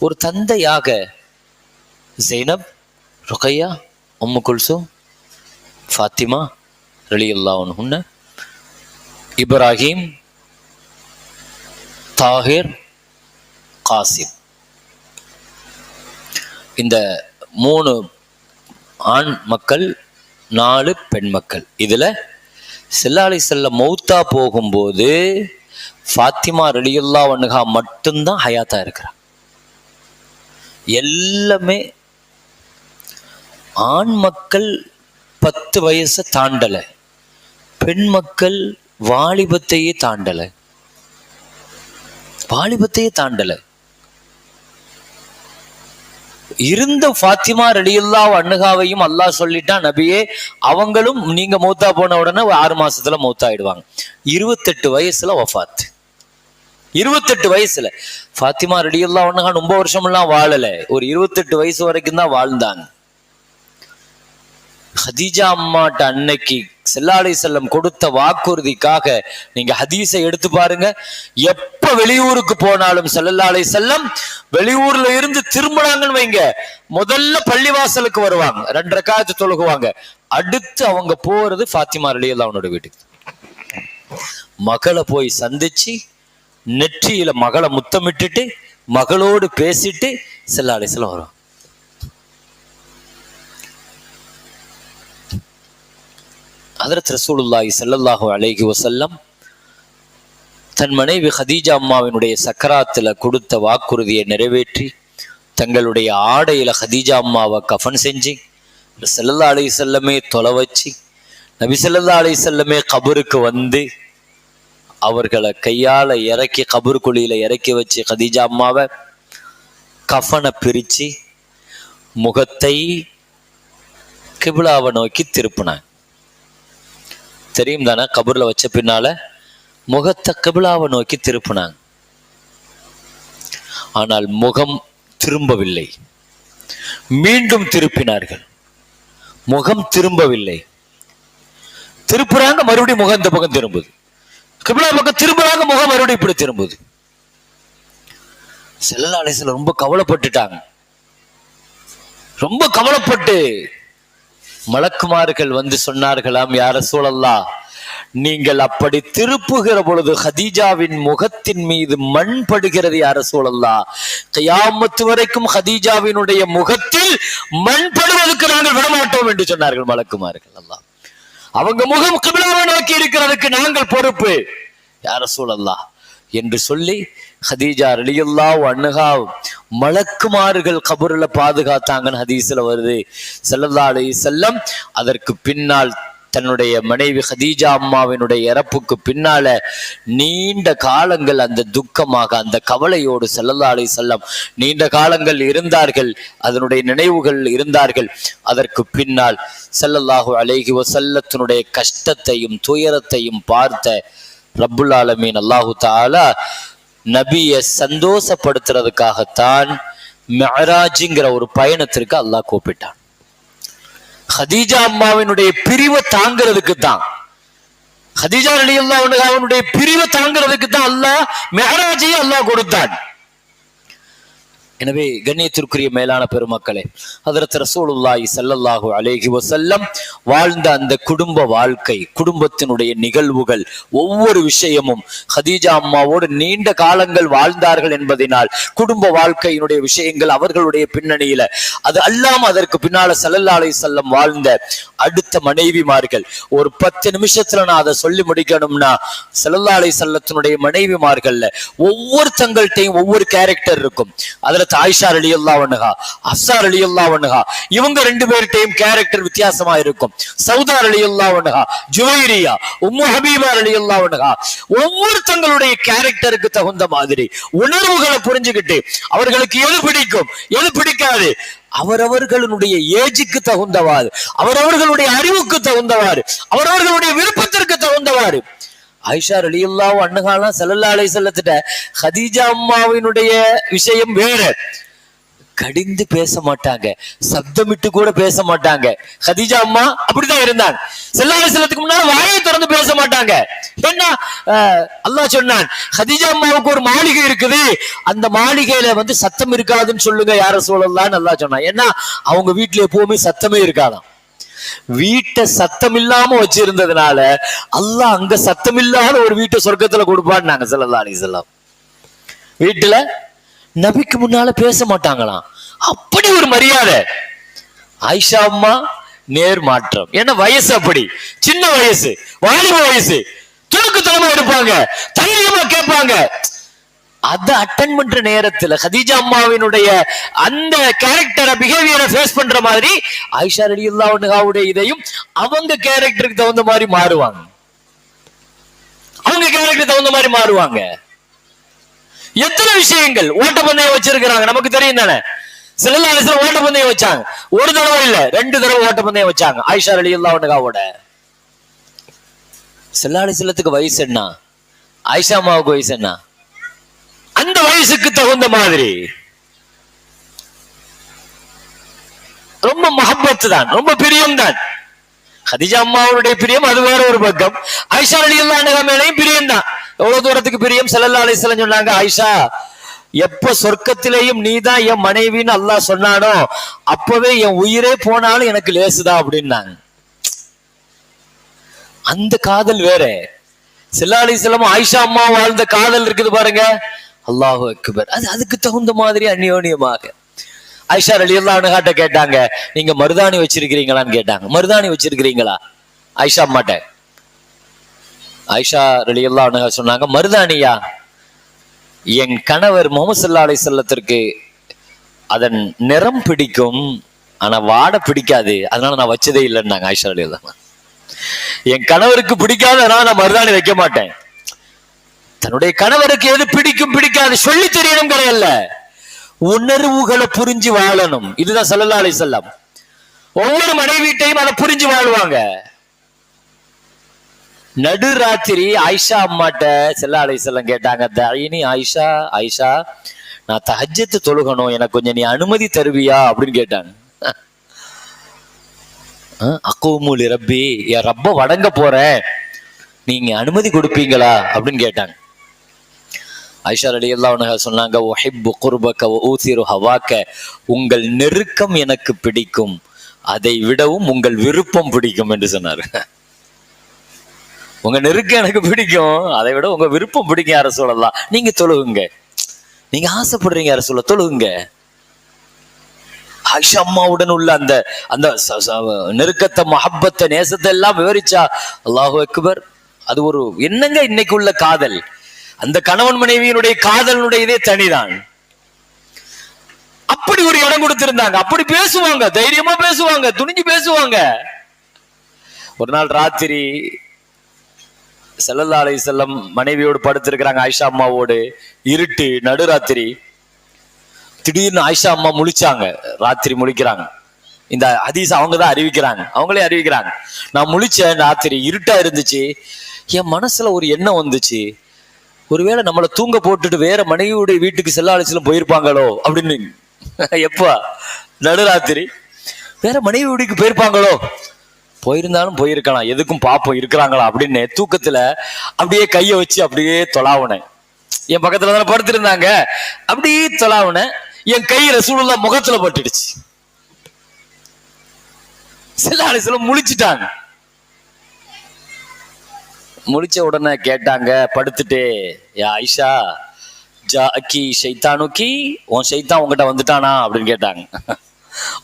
ஒரு தந்தையாக ஸைனப், ருக்கையா, உம்மு குல்சூம், ஃபாத்திமா ரலியல்லாஹு அன்ஹுன்ன, இப்ராஹிம், தாஹிர், காசிம், இந்த 3 ஆண் மக்கள், 4 பெண் மக்கள். இதுல ஸல்லல்லாஹு அலைஹி வஸல்லம் மௌத்தா போகும்போது ஃபாத்திமா ரலியல்லாஹு அன்ஹா மட்டும்தான் ஹயாத்தா இருக்கிறார். எல்லாமே ஆண் மக்கள் 10 வயசை தாண்டல, பெண் மக்கள் வாலிபத்தையே தாண்டல, வாலிபத்தையே தாண்டல. இருந்த ஃபாத்திமா ரலியல்லாஹு அன்ஹாவையும் அல்லாஹ் சொல்லிட்டான், நபியே அவங்களும் நீங்க மௌத்தா போன உடனே 6 மாசத்துல மௌத்தாயிடுவாங்க. 28 வயசுல வஃபாத். 28 வயசுல ஃபாத்திமா ரலியல்லாஹு அன்ஹா ரொம்ப வருஷம் எல்லாம் வாழல, ஒரு 28 வயசு வரைக்கும் தான் வாழ்ந்தாங்க. ஹதீஜா அம்மாட்ட அன்னைக்கு ஸல்லல்லாஹு அலைஹி வஸல்லம் கொடுத்த வாக்குறுதிக்காக நீங்க ஹதீஸை எடுத்து பாருங்க. எப்ப வெளியூருக்கு போனாலும் ஸல்லல்லாஹு அலைஹி வஸல்லம் வெளியூர்ல இருந்து திரும்பினாங்கன்னு வைங்க, முதல்ல பள்ளிவாசலுக்கு வருவாங்க, 2 ரக்காத்து தொழுகுவாங்க. அடுத்து அவங்க போறது ஃபாத்திமா ரலியல்லாஹு அன்ஹா வீட்டுக்கு. மகளை போய் சந்திச்சு நெற்றியில மகளை முத்தமிட்டுட்டு மகளோடு பேசிட்டு ஸல்லல்லாஹு அலைஹி வஸல்லம் வருவாங்க. ஹதரத் ரசூலுல்லாஹி ஸல்லல்லாஹு அலைஹி வஸல்லம் தன் மனைவி ஹதீஜா அம்மாவினுடைய சக்கராத்துல கொடுத்த வாக்குறுதியை நிறைவேற்றி தங்களுடைய ஆடையில ஹதீஜா அம்மாவை கஃன் செஞ்சு ஸல்லல்லாஹு அலைஹி வஸல்லமே தொலை வச்சு நபி ஸல்லல்லாஹு அலைஹி வஸல்லமே கபருக்கு வந்து அவர்களை கையால இறக்கி கபர் குழியில இறக்கி வச்சு ஹதீஜா அம்மாவை கஃனை பிரிச்சு முகத்தை கிப்லாவை நோக்கி திருப்பினாங்க. தெரியும் தானே, கபூர்ல வச்ச பின்னால முகத்தை கிப்லாவை நோக்கி திருப்பினாங்க. ஆனால் முகம் திரும்பவில்லை. மீண்டும் திருப்பினார்கள், முகம் திரும்பவில்லை. திருப்புறாங்க, மறுபடியும் முகம் இந்த பக்கம் திரும்புது. கிப்லா பக்கம் திரும்புறாங்க, முகம் மறுபடியும் இப்படி திரும்புது. ஸல்லல்லாஹு அலைஹி வஸல்லம் ரொம்ப கவலைப்பட்டுட்டாங்க. ரொம்ப கவலைப்பட்டு மலக்குமார்கள் வந்து சொன்னார்களாம், யா ரசூலல்லாஹ், நீங்கள் அப்படி திருப்புகிற பொழுது ஹதீஜாவின் முகத்தின் மீது மண் படுகிறது யா ரசூலல்லாஹ். கியாமத் வரைக்கும் ஹதீஜாவினுடைய முகத்தில் மண் படுவதற்கு நாங்கள் விடமாட்டோம் என்று சொன்னார்கள் மலக்குமார்கள். அல்லாஹ், அவங்க முகம் கிப்லாவை நோக்கி இருக்கிறதுக்கு நாங்கள் பொறுப்பு யா ரசூலல்லாஹ் என்று சொல்லி ஹதீஜா ரலியல்லாஹு அன்ஹா மலக்குமார்கள் கபூர்ல பாதுகாத்தாங்கன்னு ஹதீஸ்ல வருது. ஸல்லல்லாஹு அலைஹி வஸல்லம் அதற்கு பின்னால் தன்னுடைய மனைவி ஹதீஜா அம்மாவினுடைய இறப்புக்கு பின்னால நீண்ட காலங்கள் அந்த துக்கமாக, அந்த கவலையோடு ஸல்லல்லாஹு அலைஹி வஸல்லம் நீண்ட காலங்கள் இருந்தார்கள். அதனுடைய நினைவுகள் இருந்தார்கள். அதற்கு பின்னால் ஸல்லல்லாஹு அலைஹி வஸல்லத்தினுடைய கஷ்டத்தையும் துயரத்தையும் பார்த்த ரப்புல் ஆலமீன் அல்லாஹு தஆலா நபியை சந்தோஷப்படுத்துறதுக்காகத்தான் மிஅராஜ்ங்கிற ஒரு பயணத்திற்கு அல்லாஹ் கூப்பிட்டான். ஹதீஜா அம்மாவினுடைய பிரிவை தாங்கிறதுக்கு தான், ஹதீஜா ரலியல்லாஹு அன்ஹாவுடைய பிரிவை தாங்கிறதுக்கு தான் அல்லாஹ் மிஅராஜை அல்லாஹ் கொடுத்தான். எனவே கண்ணியத்திற்குரிய மேலான பெருமக்களே, ஹஜ்ரத் ரசூலுல்லாஹி ஸல்லல்லாஹு அலைஹி வஸல்லம் வாழ்ந்த அந்த குடும்ப வாழ்க்கை, குடும்பத்தினுடைய நிகழ்வுகள், ஒவ்வொரு விஷயமும் ஹதீஜா அம்மாவோடு நீண்ட காலங்கள் வாழ்ந்தார்கள் என்பதனால் குடும்ப வாழ்க்கையினுடைய விஷயங்கள் அவர்களுடைய பின்னணியில, அது அல்லாம அதற்கு பின்னால ஸல்லல்லாஹு அலைஹி வஸல்லம் வாழ்ந்த அடுத்த மனைவிமார்கள், ஒரு 10 நிமிஷத்துல நான் அதை சொல்லி முடிக்கணும்னா, ஸல்லல்லாஹு அலைஹி வஸல்லத்தினுடைய மனைவிமார்கள்ல ஒவ்வொருத்தங்கள்ட்டையும் ஒவ்வொரு கேரக்டர் இருக்கும். அதுல ஆயிஷா ரலியல்லாஹு அன்ஹா, ஹஃப்ஸா ரலியல்லாஹு அன்ஹா, இவங்க 2 பேர்ட்டையும் கேரக்டர் வித்தியாசமா இருக்கும். சௌதா ரலியல்லாஹு அன்ஹா, ஜுவைரியா, உம்மு ஹபீபா ரலியல்லாஹு அன்ஹா, ஒவ்வொருத்தங்களுடைய கேரக்டருக்கு தகுந்த மாதிரி உணர்வுகளை புரிஞ்சுக்கிட்டு அவர்களுக்கு எது பிடிக்கும் எது பிடிக்காது அவரவர்களுடைய ஏஜுக்கு தகுந்தவாறு, அவரவர்களுடைய அறிவுக்கு தகுந்தவாறு, அவரவர்களுடைய விருப்பத்திற்கு தகுந்தவாறு. ஆயிஷா ரலியல்லாஹு அன்ஹாலாம் ஸல்லல்லாஹு அலைஹி வஸல்லத்திட்ட ஹதீஜா அம்மாவினுடைய விஷயம் வேற, கடிந்து பேச மாட்டாங்க, சப்தமிட்டு கூட பேச மாட்டாங்க. ஹதீஜா அம்மா அப்படிதான் இருந்தாங்க. ஸல்லல்லாஹு அலைஹி வஸல்லத்துக்கு முன்னால வாயை திறந்து பேச மாட்டாங்க. என்ன அல்லாஹ் சொன்னான், ஹதீஜா அம்மாவுக்கு ஒரு மாளிகை இருக்குது, அந்த மாளிகையில வந்து சத்தம் இருக்காதுன்னு சொல்லுங்க யா ரசூலல்லாஹ்னு அல்லாஹ் சொன்னான். ஏன்னா அவங்க வீட்டுல எப்பவுமே சத்தமே இருக்காதாம். வீட்டை சத்தம் இல்லாம வச்சிருந்ததுனால அல்லாஹ் அங்க சத்தம் இல்லாத ஒரு வீட்டை சொர்க்கத்துல கொடுப்பான்னு நாங்க ஸல்லல்லாஹு அலைஹி வஸல்லம். வீட்டுல நபிக்கு முன்னால பேச மாட்டாங்களாம், அப்படி ஒரு மரியாதை. ஆயிஷா அம்மா நேர் மாற்றம். ஏன்னா வயசு அப்படி, சின்ன வயசு, வாலிப வயசு, துணுக்குத்தனமா இருப்பாங்க, தைரியமா கேட்பாங்க. அதை அட்டன் பண்ற நேரத்துல ஹதீஜா அம்மாவினுடைய அந்த கேரக்டரை, பிஹேவியரை ஃபேஸ் பண்ற மாதிரி ஆயிஷா ரலியல்லாஹு அன்ஹாவுடைய இதையும் அவங்க கேரக்டருக்கு தகுந்த மாதிரி மாறுவாங்க. அவங்க கேரக்டருக்கு தகுந்த மாதிரி மாறுவாங்க. எத்தனை விஷயங்கள் ஓட்டப்பந்தயம் வச்சிருக்கிறாங்க நமக்கு தெரியும் தானே. ஸல்லல்லாஹு அலைஹி வஸல்லம் ஓட்டப்பந்தயம் வச்சாங்க, ஒரு தடவை இல்ல 2 தடவை ஓட்டப்பந்தயம் வச்சாங்க ஆயிஷா ரலியல்லாஹு அன்ஹாவோட. ஸல்லல்லாஹு அலைஹி வஸல்லத்துக்கு வயசு என்ன, ஆயிஷா அம்மாவுக்கு வயசு என்ன, அந்த வயசுக்கு தகுந்த மாதிரி ரொம்ப மஹப்பத் தான், ரொம்ப பிரியம் தான். ஹதீஜா அம்மாவுடைய பிரியம் அது வேற ஒரு பக்கம், ஆயிஷா ரலியல்லாஹு அன்ஹா மேலையும் பிரியம் தான். எவ்வளவு தூரத்துக்கு பிரியம், ஸல்லல்லாஹு அலைஹி வஸல்லம் சொன்னாங்க, ஆயிஷா எப்ப சொர்க்கத்திலேயும் நீதான் என் மனைவின்னு அல்லாஹ் சொன்னானோ அப்பவே என் உயிரே போனாலும் எனக்கு லேசுதான் அப்படின்னாங்க. அந்த காதல் வேற. ஸல்லல்லாஹு அலைஹி வஸல்லம் ஆயிஷா அம்மா வாழ்ந்த காதல் இருக்குது பாருங்க, அல்லாஹு அக்பர். அது அதுக்கு தகுந்த மாதிரி அந்யோன்யமாக. ஆயிஷா ரலியல்லாஹு அன்ஹா கேட்டாங்க, நீங்க மருதாணி வச்சிருக்கிறீங்களான்னு கேட்டாங்க. மருதாணி வச்சிருக்கிறீங்களா ஆயிஷா அம்மாட்ட? ஆயிஷா ரலியல்லாஹு அன்ஹா சொன்னாங்க, மருதாணியா, என் கணவர் முஹம்மது ஸல்லல்லாஹு அலைஹி வஸல்லத்திற்கு அதன் நிறம் பிடிக்கும், ஆனா வாட பிடிக்காது, அதனால நான் வச்சதே இல்லைன்னாங்க ஆயிஷா ரலியல்லாஹு அன்ஹா. என் கணவருக்கு பிடிக்காது, அதனால நான் மருதாணி வைக்க மாட்டேன். தன்னுடைய கணவருக்கு எது பிடிக்கும் பிடிக்காது சொல்லி தெரியணும் கிடையாது, உணர்வுகளை புரிஞ்சு வாழணும். இதுதான் ஸல்லல்லாஹு அலைஹி வஸல்லம். ஒவ்வொரு மனைவிட்டையும் அதை புரிஞ்சு வாழ்வாங்க. நடுராத்திரி ஆயிஷா அம்மாட்ட ஸல்லல்லாஹு அலைஹி வஸல்லம் கேட்டாங்க, தஈனி ஆயிஷா, ஆயிஷா நான் தஹஜ்ஜத் தொழுகணும், எனக்கு கொஞ்சம் நீ அனுமதி தருவியா அப்படின்னு கேட்டாங்க. அக்கூமு லிரப்பி, என் ரப்ப வணங்க போறேன், நீங்க அனுமதி கொடுப்பீங்களா அப்படின்னு கேட்டாங்க. ஆயிஷா ரலியல்லாஹு அன்ஹா சொன்னாங்க, உஹிப்பு குர்பக வ ஊசிரு ஹவாக்க, உங்கள் நெருக்கம் எனக்கு பிடிக்கும், அதை விடவும் உங்கள் விருப்பம் பிடிக்கும் என்று சொன்னார். உங்க நெருக்கம் எனக்கு பிடிக்கும், அதை விட உங்க விருப்பம் பிடிக்கும் யார சொல்லலாம். நீங்க தொழுகுங்க, நீங்க ஆசைப்படுறீங்க யார சொல்ல, தொழுகுங்க. ஆயிஷா அம்மாவுடன் உள்ள அந்த அந்த நெருக்கத்தை, மஹப்பத்தை, நேசத்தை எல்லாம் விவரிச்சா அல்லாஹு அக்பர். அது ஒரு என்னங்க இன்னைக்கு உள்ள காதல், அந்த கணவன் மனைவியினுடைய காதலுடைய இதே தனிதான். அப்படி ஒரு இடம் கொடுத்திருந்தாங்க, அப்படி பேசுவாங்க, தைரியமா பேசுவாங்க, துணிஞ்சு பேசுவாங்க. ஒரு நாள் ராத்திரி ஸல்லல்லாஹு அலைஹி வஸல்லம் மனைவியோடு படுத்திருக்கிறாங்க, ஆயிஷா அம்மாவோடு. இருட்டு, நடுராத்திரி. திடீர்னு ஆயிஷா அம்மா முழிச்சாங்க, ராத்திரி முழிக்கிறாங்க. இந்த ஹதீஸ் அவங்க தான் அறிவிக்கிறாங்க, அவங்களே அறிவிக்கிறாங்க. நான் முழிச்சேன், ராத்திரி இருட்டா இருந்துச்சு. என் மனசுல ஒரு எண்ணம் வந்துச்சு, ஒருவேளை நம்மளை தூங்க போட்டுட்டு வேற மனைவியுடைய வீட்டுக்கு ஸல்லல்லாஹு அலைஹி வஸல்லம் போயிருப்பாங்களோ அப்படின்னு. எப்பா? நடுராத்திரி. வேற மனைவி வீட்டுக்கு போயிருப்பாங்களோ, போயிருந்தாலும் போயிருக்கலாம், எதுக்கும் பாப்போம் இருக்கிறாங்களா அப்படின்னு தூக்கத்துல அப்படியே கைய வச்சு அப்படியே தொலாவுனேன். என் பக்கத்துல தானே படுத்திருந்தாங்க, அப்படியே தொலாவுனேன். என் கை ரசூலுல்லாஹ் முகத்துல பட்டுடுச்சு. ஸல்லல்லாஹு அலைஹி வஸல்லம் முழிச்சிட்டாங்க. முழிச்ச உடனே கேட்டாங்க படுத்துட்டு, யா ஆயிஷா ஜாக்கி ஷைத்தானுக்கி, உன் ஷைத்தான் உங்ககிட்ட வந்துட்டானா அப்படின்னு கேட்டாங்க.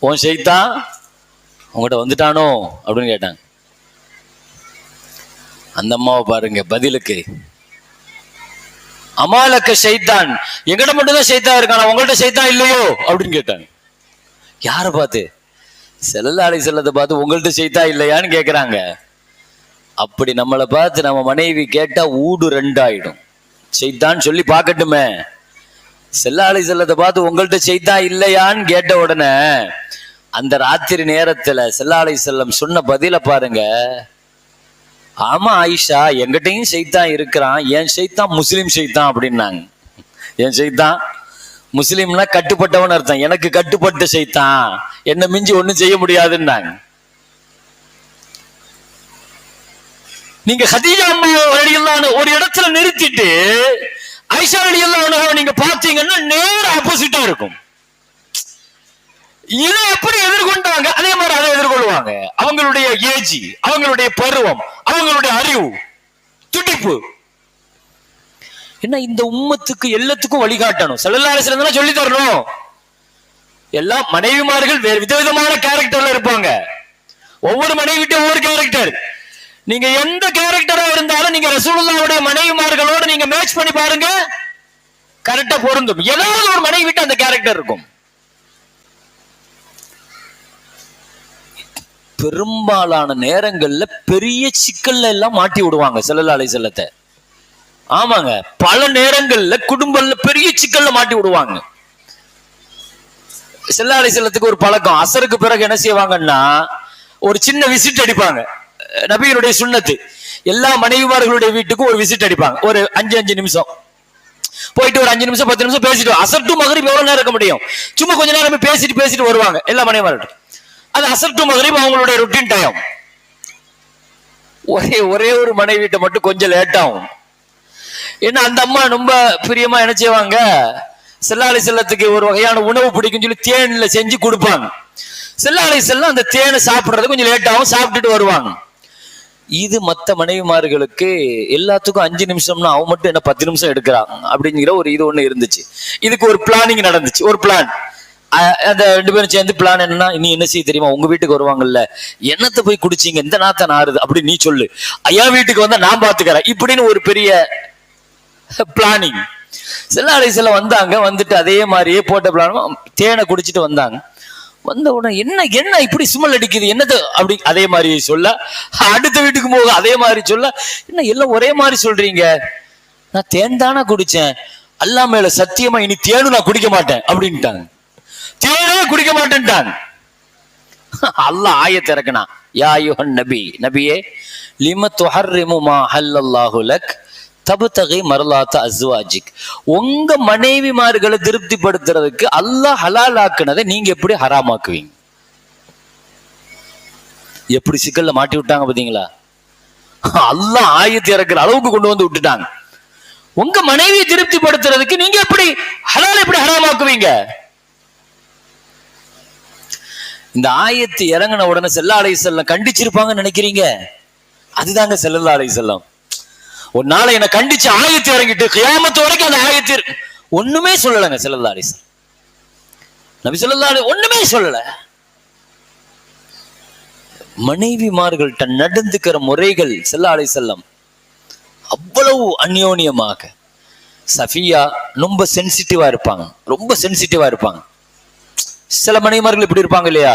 உன் ஷைத்தான் உங்ககிட்ட வந்துட்டானோ அப்படின்னு கேட்டாங்க. அந்த அம்மாவை பாருங்க பதிலுக்கு, அமாலக்க ஷைத்தான், எங்கிட்ட மட்டும்தான் ஷைத்தான் இருக்கானா, உங்கள்கிட்ட ஷைத்தான் இல்லையோ அப்படின்னு கேட்டாங்க. யாரை பார்த்து? ஸல்லல்லாஹு அலைஹி வஸல்லத்தை பார்த்து உங்கள்கிட்ட ஷைத்தான் இல்லையான்னு கேட்கிறாங்க. அப்படி நம்மளை பார்த்து நம்ம மனைவி கேட்டா ஊடு ரெண்டாயிடும். ஷைத்தான் சொல்லி பார்க்கட்டுமே. ஸல்லல்லாஹு அலைஹி வஸல்லத்தை பார்த்து உங்கள்கிட்ட ஷைத்தான் இல்லையான்னு கேட்ட உடனே அந்த ராத்திரி நேரத்துல ஸல்லல்லாஹு அலைஹி வஸல்லம் சொன்ன பதில பாருங்க. ஆமா ஆயிஷா, எங்கிட்டையும் ஷைத்தான் இருக்கிறான், என் ஷைத்தான் முஸ்லிம் ஷைத்தான் அப்படின்னாங்க. என் ஷைத்தான் முஸ்லிம்னா கட்டுப்பட்டவன் அர்த்தம், எனக்கு கட்டுப்பட்ட ஷைத்தான், என்ன மிஞ்சி ஒண்ணும் செய்ய முடியாதுன்னாங்க. நீங்க ஹதீஜா அம்மா ரலியல்லாஹு ஒரு இடத்துல நிறுத்திட்டு ஆயிஷா ரலியல்லாஹு நீங்க பாத்தீங்கன்னா நேர ஆப்போசிட்டா இருக்கும். இதை எப்படி எதிர்கொண்டாங்க, அதே மாதிரி அதை எதிர்கொள்வாங்க. அவங்களுடைய ஏஜி, அவங்களுடைய பருவம், அவங்களுடைய அறிவு, துடிப்பு என்ன, இந்த உம்மத்துக்கு எல்லாத்துக்கும் வழிகாட்டணும். ஸல்லல்லாஹு அலைஹி வஸல்லம் சொல்லி தரணும். எல்லா மனைவிமார்கள் வேறு விதவிதமான கேரக்டர்ல இருப்பாங்க. ஒவ்வொரு மனைவிட்டும் ஒவ்வொரு கேரக்டர். நீங்க எந்த கேரக்டரா இருந்தாலும் நீங்க ரசூலுல்லாஹ்வுடைய மனைவிமார்களோட நீங்க மேட்ச் பண்ணி பாருங்க, கரெக்டா பொருந்தும். ஏதாவது ஒரு மனைவி விட்டு அந்த கேரக்டர் இருக்கும். பெரும்பாலான நேரங்கள்ல பெரிய சிக்கல்ல எல்லாம் மாட்டி விடுவாங்க ஸல்லல்லாஹு அலைஹி வஸல்லத்தை. ஆமாங்க, பல நேரங்கள்ல குடும்பம்ல பெரிய சிக்கல்ல மாட்டி விடுவாங்க. ஸல்லல்லாஹு அலைஹி வஸல்லத்துக்கு ஒரு பழக்கம், அசருக்கு பிறகு என்ன செய்வாங்கன்னா ஒரு சின்ன விசிட் அடிப்பாங்க. நபியினுடைய சுன்னத்து, எல்லா மனைவிமார்களுடைய வீட்டுக்கும் ஒரு விசிட் அடிப்பாங்க. ஒரு 5 நிமிஷம் போயிட்டு ஒரு 5 நிமிஷம் 10 நிமிஷம் பேசிட்டு, அசர் டு மகரிப் எவ்வளவு நேரம் இருக்க முடியும், சும்மா கொஞ்ச நேரம் பேசிட்டு வருவாங்க எல்லா மனைவிமார்கள். அது அசர் டு மகரிப் அவங்களுடைய ருட்டீன் டைம். ஒரே ஒரு மனைவி வீட்டை மட்டும் கொஞ்சம் லேட் ஆகும். ஏன்னா அந்த அம்மா ரொம்ப பிரியமா என்ன செய்வாங்க, ஸல்லல்லாஹு அலைஹி வஸல்லத்துக்கு ஒரு வகையான உணவு பிடிக்கும் சொல்லி தேன்ல செஞ்சு கொடுப்பாங்க. ஸல்லல்லாஹு அலைஹி வஸல்லம் அந்த தேனை சாப்பிடுறது கொஞ்சம் லேட் ஆகும், சாப்பிட்டுட்டு வருவாங்க. இது மற்ற மனைவிமார்களுக்கு எல்லாத்துக்கும் 5 நிமிஷம்னா அவன் மட்டும் என்ன 10 நிமிஷம் எடுக்கிறான் அப்படிங்கிற ஒரு இது ஒண்ணு இருந்துச்சு. இதுக்கு ஒரு பிளானிங் நடந்துச்சு, ஒரு பிளான். அந்த 2 பேரும் சேர்ந்து பிளான் என்னன்னா, நீ என்ன செய்ய தெரியுமா, உங்க வீட்டுக்கு வருவாங்கல்ல, என்னத்தை போய் குடிச்சீங்க, இந்த நாத்த நாறுது அப்படின்னு நீ சொல்லு, ஐயா வீட்டுக்கு வந்தா நான் பாத்துக்கிறேன் இப்படின்னு ஒரு பெரிய பிளானிங். ஸல்லல்லாஹு அலைஹி வஸல்லம் வந்தாங்க, வந்துட்டு அதே மாதிரியே போட்ட பிளான் தேனை குடிச்சிட்டு வந்தாங்க. வந்த உடனே என்ன இப்படி சுமல் அடிக்குது என்னது அப்படி அதே மாதிரி சொல்ல, அடுத்த வீட்டுக்கு போக அதே மாதிரி சொல்ல, என்ன எல்லாம் ஒரே மாதிரி சொல்றீங்க, நான் தேன் தானே குடிச்சேன், அல்லாஹ் மேல சத்தியமா இனி தேனும் நான் குடிக்க மாட்டேன் அப்படின்ட்டாங்க. தேனே குடிக்க மாட்டேன்ட்டாங்க. அல்லாஹ் ஆயத்தை இறக்குனா, யா அய்யுஹன் நபி, நபியே லிம துஹர்ரிமு மா ஹல்லல்லாஹு லக் தபுதகி மர்லாத்த அஸ்வாஜிக், உங்க மனைவிமார்களை திருப்திப்படுத்துறதுக்கு அல்லாஹ் ஹலால் ஆக்குனதை நீங்க எப்படி ஹராமாக்குவீங்க? எப்படி சிக்கல்ல மாட்டி விட்டாங்க பாத்தீங்களா? அல்லாஹ் ஆயத்து இறக்குற அளவுக்கு கொண்டு வந்து விட்டுட்டாங்க. உங்க மனைவியை திருப்திப்படுத்துறதுக்கு நீங்க எப்படி ஹலால் எப்படி ஹராமாக்குவீங்க? இந்த ஆயத்து இறங்கின உடனே ஸல்லல்லாஹு அலைஹி வஸல்லம் கண்டிச்சிருப்பாங்கன்னு நினைக்கிறீங்க? அதுதாங்க ஸல்லல்லாஹு அலைஹி வஸல்லம். ஒரு நாளை என்ன கண்டிச்சு ஆயத்து இறங்கிட்டு கியாமத்து வரைக்கும் அந்த ஆயத்து ஒண்ணுமே சொல்லலைங்க ஸல்லல்லாஹு அலைஹி வஸல்லம். நபி ஸல்லல்லாஹு அலைஹி ஒண்ணுமே சொல்லல. மனைவிமார்கள்ட்ட நடந்துக்கிற முறைகள் ஸல்லல்லாஹு அலைஹி வஸல்லம் அவ்வளவு அந்யோன்யமாக. சஃபியா ரொம்ப சென்சிட்டிவா இருப்பாங்க, ரொம்ப சென்சிட்டிவா இருப்பாங்க. சில மனைவிமார்கள் இப்படி இருப்பாங்க இல்லையா,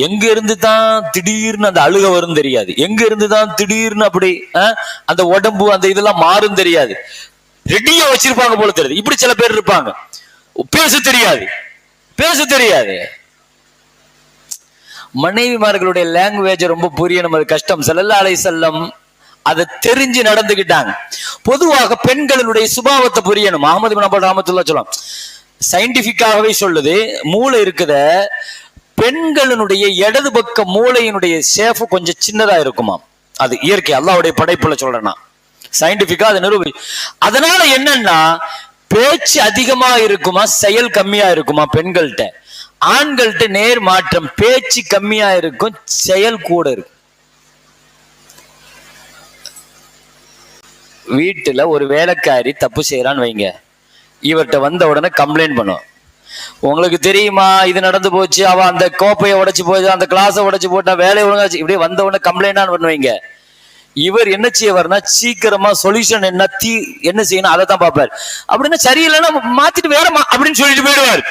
எங்க இருந்து தான் திடீர்னு அந்த அழுக வரும் தெரியாது, எங்க இருந்து தான் திடீர்னு அப்படி அந்த உடம்பு அந்த இதெல்லாம் மாறும் தெரியாது, ரெடியா வச்சிருப்பாங்க போல தெரியுது. இப்படி சில பேர் இருப்பாங்க. பேச தெரியாது, பேச தெரியாது. மனைவிமார்களுடைய லாங்குவேஜ் ரொம்ப புரியணும், அது கஷ்டம். ஸல்லல்லாஹு அலைஹி வஸல்லம் அதை தெரிஞ்சு நடந்துகிட்டாங்க. பொதுவாக பெண்களுடைய சுபாவத்தை புரியணும். அஹ்மது இப்னு ஹம்பல் ரஹ்மத்துல்லாஹி சொல்லலாம், சயின்டிபிக்காகவே சொல்லுது, மூளை இருக்குத பெண்களினுடைய இடது பக்க மூளையினுடைய ஷேப் கொஞ்சம் சின்னதா இருக்குமா. அது இயற்கை, அல்லாஹ்வுடைய படைப்புல சொல்றேன்னா, சயின்டிபிக்கா அது நிரூபி. அதனால என்னன்னா பேச்சு அதிகமா இருக்குமா, செயல் கம்மியா இருக்குமா பெண்கள்கிட்ட. ஆண்கள்கிட்ட நேர் மாற்றம், பேச்சு கம்மியா இருக்கும், செயல் கூட இருக்கும். வீட்டுல ஒரு வேலைக்காரி தப்பு செய்யறான்னு வைங்க, இவர்கிட்ட வந்த உடனே கம்ப்ளைண்ட் பண்ணும். உங்களுக்கு தெரியுமா இது நடந்து போச்சு, அவ அந்த கோப்பையை உடைச்சு போச்சு, அந்த கிளாஸை உடைச்சு போட்டா, வேலையை ஒழுங்காச்சு, இப்படியே வந்த உடனே கம்ப்ளைண்ட் பண்ணுவீங்க. இவர் என்ன செய்வார்னா சீக்கிரமா சொல்யூஷன் என்ன செய்யணும் அதை தான் பார்ப்பார். அப்படின்னா சரியில்லைன்னா மாத்திட்டு வேற அப்படின்னு சொல்லிட்டு போயிடுவார்.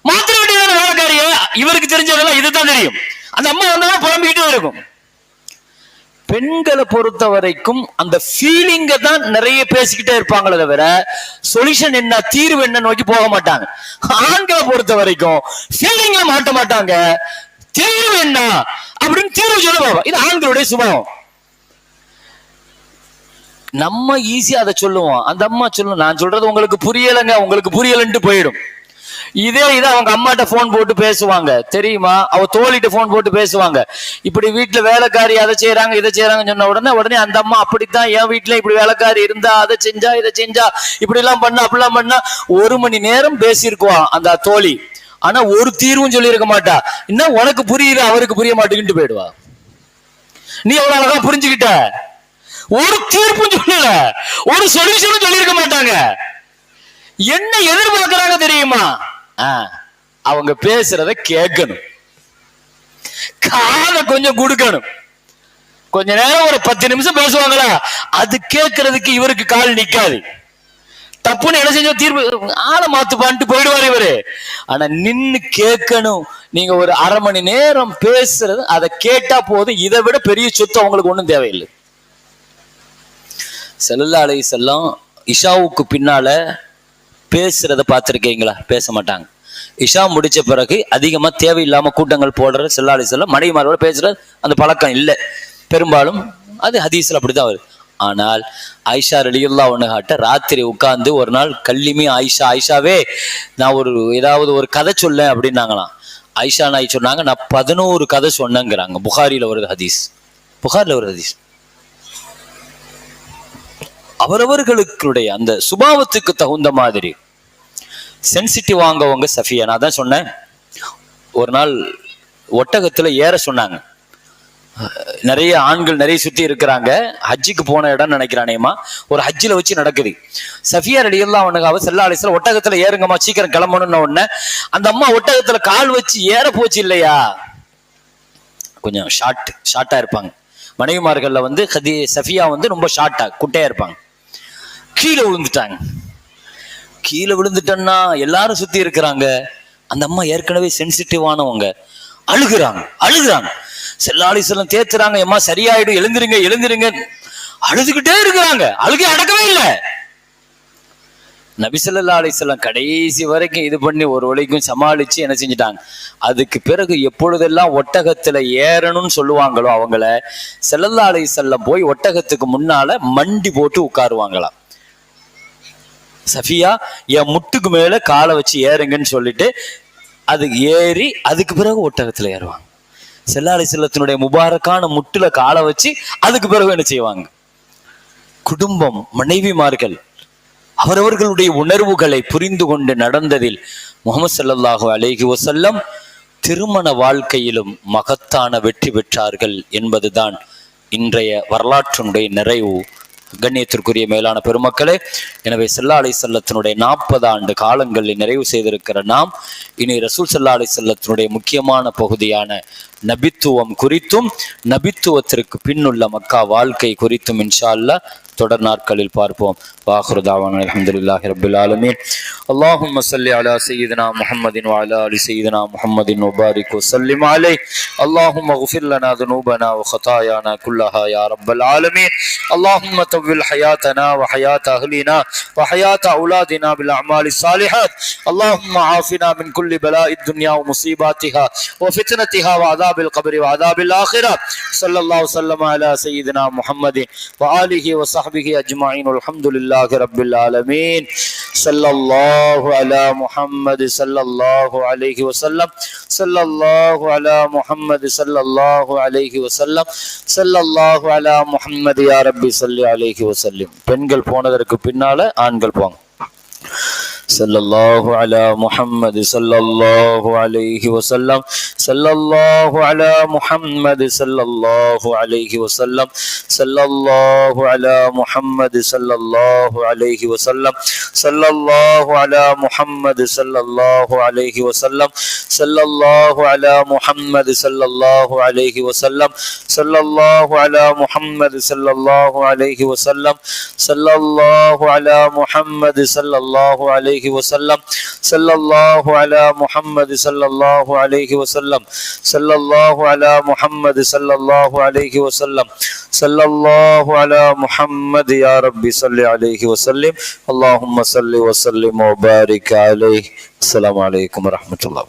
மாத்திர வேண்டியதான வேலைக்காரிய. இவருக்கு தெரிஞ்சதெல்லாம் இதுதான் தெரியும். அந்த அம்மா வந்தாலும் புலம்பிக்கிட்டே இருக்கும். பெண்களை பொறுத்த வரைக்கும் அந்த ஃபீலிங்க தான் நிறைய பேசிக்கிட்டே இருப்பாங்களே தவிர சொல்யூஷன் என்ன, தீர்வு என்ன நோக்கி போக மாட்டாங்க. ஆண்களை பொறுத்த வரைக்கும் ஃபீலிங்ல மாட்ட மாட்டாங்க, தீர்வு என்ன அப்படின்னு தீர்வு சொல்லுவாங்க. இது ஆண்களுடைய சுபாவம். நம்ம ஈஸியா அதை சொல்லுவோம், அந்த அம்மா சொல்லும் நான் சொல்றது உங்களுக்கு புரியலைங்க, உங்களுக்கு புரியலன்ட்டு போயிடும். இதே அவங்க அம்மாட்ட போன் போட்டு பேசுவாங்க தெரியுமா, அவ தோழிட்ட போன் போட்டு பேசுவாங்க. இப்படி வீட்டுல வேலைக்காரி அதை செய்யறாங்க இதை செய்யறாங்கன்னு சொன்ன உடனே அந்த அம்மா அப்படித்தான் என் வீட்டுல இப்படி வேலைக்காரி இருந்தா, அதை செஞ்சா இதை செஞ்சா, இப்படி எல்லாம் பண்ணா அப்படிலாம் பண்ணா. 1 மணி நேரம் பேசியிருக்குவான் அந்த தோழி, ஆனா ஒரு தீர்வும் சொல்லி இருக்க மாட்டா. இன்னும் உனக்கு புரியுது அவருக்கு புரிய மாட்டேங்கிட்டு போயிடுவா. நீ எவ்வளவு அழகா புரிஞ்சுக்கிட்ட, ஒரு தீர்ப்பும் சொல்லல, ஒரு சொல்யூஷனும் சொல்லி இருக்க மாட்டாங்க. என்ன எதிர்பார்க்கிறாங்க தெரியுமா, அவங்க பேசுறத கேட்கணும், காதை கொஞ்சம் கொடுக்கணும். கொஞ்ச நேரம் ஒரு 10 நிமிஷம் பேசுவாங்களா, அது கேட்கறதுக்கு இவருக்கு கால் நிக்காது. தப்புன்னு என்ன செஞ்ச தீர்ப்பு ஆளை மாத்து பண்ணிட்டு போயிடுவாரு இவரு. ஆனா நின்னு கேட்கணும். நீங்க ஒரு 1/2 மணி நேரம் பேசுறது அதை கேட்டா போதும், இதை விட பெரிய சொத்து அவங்களுக்கு ஒண்ணும் தேவையில்லை. ஸல்லல்லாஹு அலைஹி வஸல்லம் இஷாவுக்கு பின்னால பேசுறத பார்த்திருக்கீங்களா? பேச மாட்டாங்க. இஷா முடிச்ச பிறகு அதிகமா தேவையில்லாம கூட்டங்கள் போடுற ஸல்லல்லாஹு அலைஹி வஸல்லம் மனைவிமாரோட பேசுற அந்த பழக்கம் இல்லை பெரும்பாலும். அது ஹதீஸ்ல அப்படிதான் வருது. ஆனால் ஆயிஷா ரலியல்லாஹு அன்ஹா ராத்திரி உட்கார்ந்து ஒரு நாள் கல்லிமி ஆயிஷாவே நான் ஏதாவது ஒரு கதை சொல்ல அப்படின்னாங்களாம். ஆயிஷா நாய் சொன்னாங்க நான் 11 கதை சொன்னேங்கிறாங்க. புகாரில வருது ஹதீஸ், புகாரில வருது ஹதீஸ். அவரவர்களுடைய அந்த சுபாவத்துக்கு தகுந்த மாதிரி சென்சிட்டிவ் வாங்கவங்க சஃபியா. நான் தான் சொன்னேன், ஒரு நாள் ஒட்டகத்துல ஏற சொன்னாங்க. நிறைய ஆண்கள் நிறைய சுத்தி இருக்கிறாங்க. ஹஜ்ஜுக்கு போன இடம் நினைக்கிறானேமா, ஒரு ஹஜ்ஜில வச்சு நடக்குது. சஃபியா ரலியல்லாஹு அன்ஹா ஸல்லல்லாஹு அலைஹி வஸல்லம் ஒட்டகத்துல ஏறுங்கம்மா சீக்கிரம் கிளம்பணும்னு உடனே அந்த அம்மா ஒட்டகத்துல கால் வச்சு ஏற போச்சு இல்லையா, கொஞ்சம் ஷார்ட்டா இருப்பாங்க மனைவிமார்கள்ல சஃபியா ரொம்ப ஷார்ட்டா குட்டையா இருப்பாங்க. கீழே விழுந்துட்டாங்க. கீழே விழுந்துட்டோன்னா எல்லாரும் சுத்தி இருக்கிறாங்க. அந்த அம்மா ஏற்கனவே சென்சிட்டிவானவங்க, அழுகுறாங்க. ஸல்லல்லாஹு அலைஹி வஸல்லம் தேத்துறாங்க, அம்மா சரியாயிடும், எழுந்திருங்க. அழுதுகிட்டே இருக்கிறாங்க, அழுகை அடக்கவே இல்லை. நபி ஸல்லல்லாஹு அலைஹி வஸல்லம் கடைசி வரைக்கும் இது பண்ணி ஒரு வழிக்கும் சமாளிச்சு என்ன செஞ்சுட்டாங்க. அதுக்கு பிறகு எப்பொழுதெல்லாம் ஒட்டகத்துல ஏறணும்னு சொல்லுவாங்களோ அவங்கள ஸல்லல்லாஹு அலைஹி வஸல்லம் போய் ஒட்டகத்துக்கு முன்னால மண்டி போட்டு உட்காருவாங்களாம். சஃபியா என் முட்டுக்கு மேல காலை வச்சு ஏறுங்கன்னு சொல்லிட்டு அது ஏறி அதுக்கு பிறகு ஒட்டகத்துல ஏறுவாங்க. ஸல்லல்லாஹு அலைஹி வஸல்லத்தினுடைய முபாரக்கான முட்டுல காலை வச்சு அதுக்கு பிறகு என்ன செய்வாங்க? குடும்பம், மனைவிமார்கள் அவரவர்களுடைய உணர்வுகளை புரிந்து கொண்டு நடந்ததில் முஹம்மது ஸல்லல்லாஹு அலைஹி வஸல்லம் திருமண வாழ்க்கையிலும் மகத்தான வெற்றி பெற்றார்கள் என்பதுதான் இன்றைய வரலாற்றினுடைய நிறைவு. கண்ணியத்திற்குரிய மேலான பெருமக்களே, எனவே ஸல்லல்லாஹு அலைஹி வஸல்லத்தினுடைய 40 ஆண்டு காலங்களில் நிறைவு செய்திருக்கிற நாம் இனி ரசூல் ஸல்லல்லாஹு அலைஹி வஸல்லத்தினுடைய முக்கியமான பகுதியான நபித்துவம் குறித்தும் நபித்துவத்திற்கு பின்னுள்ள மக்கா வாழ்க்கை குறித்தும் இன்ஷா அல்லாஹ் தொடர் நாட்களில் பார்ப்போம். வாஹிரு தாவானா அல்ஹம்துலில்லாஹி ரப்பில் ஆலமீன். அல்லாஹும்ம ஸல்லி அலா சய்யிதினா முஹம்மதின் வ அலா ஆலி சய்யிதினா முஹம்மதின் வ பாரிக் வ ஸல்லிம் அலைஹி. அல்லாஹும்ம இக்ஃபிர் லனா ذنوبنا وخطايانا كلها يا رب العالمين. اللهم طول حياتنا وحياة أهلنا وحياة أولادنا بالأعمال الصالحات. اللهم عافنا من كل بلاء الدنيا ومصيباتها وفتنتها وعذاب القبر وعذاب الآخرة. صلى الله وسلم على سيدنا محمد وآله وصحبه أجمعين والحمد لله رب العالمين. صلى الله على محمد صلى الله عليه وسلم. صلى الله على محمد صلى الله عليه وسلم. صلى الله على محمد يا ربي صلي عليه وسلم. பெண்கள் போனதற்கு பின்னால ஆண்கள் போங்க. صلى الله على محمد صلى الله عليه وسلم. صلى الله على محمد صلى الله عليه وسلم. صلى الله على محمد صلى الله عليه وسلم. صلى الله على محمد صلى الله عليه وسلم. صلى الله على محمد صلى الله عليه وسلم. صلى الله على محمد صلى الله عليه وسلم. صلى الله على محمد صلى الله عليه وسلم. صلى الله على محمد صلى الله عليه وسلم. صلى الله على محمد صلى الله عليه وسلم. صلى الله على محمد يا ربي صل عليه وسلم. اللهم صل وسلم وبارك عليه. السلام عليكم ورحمة الله.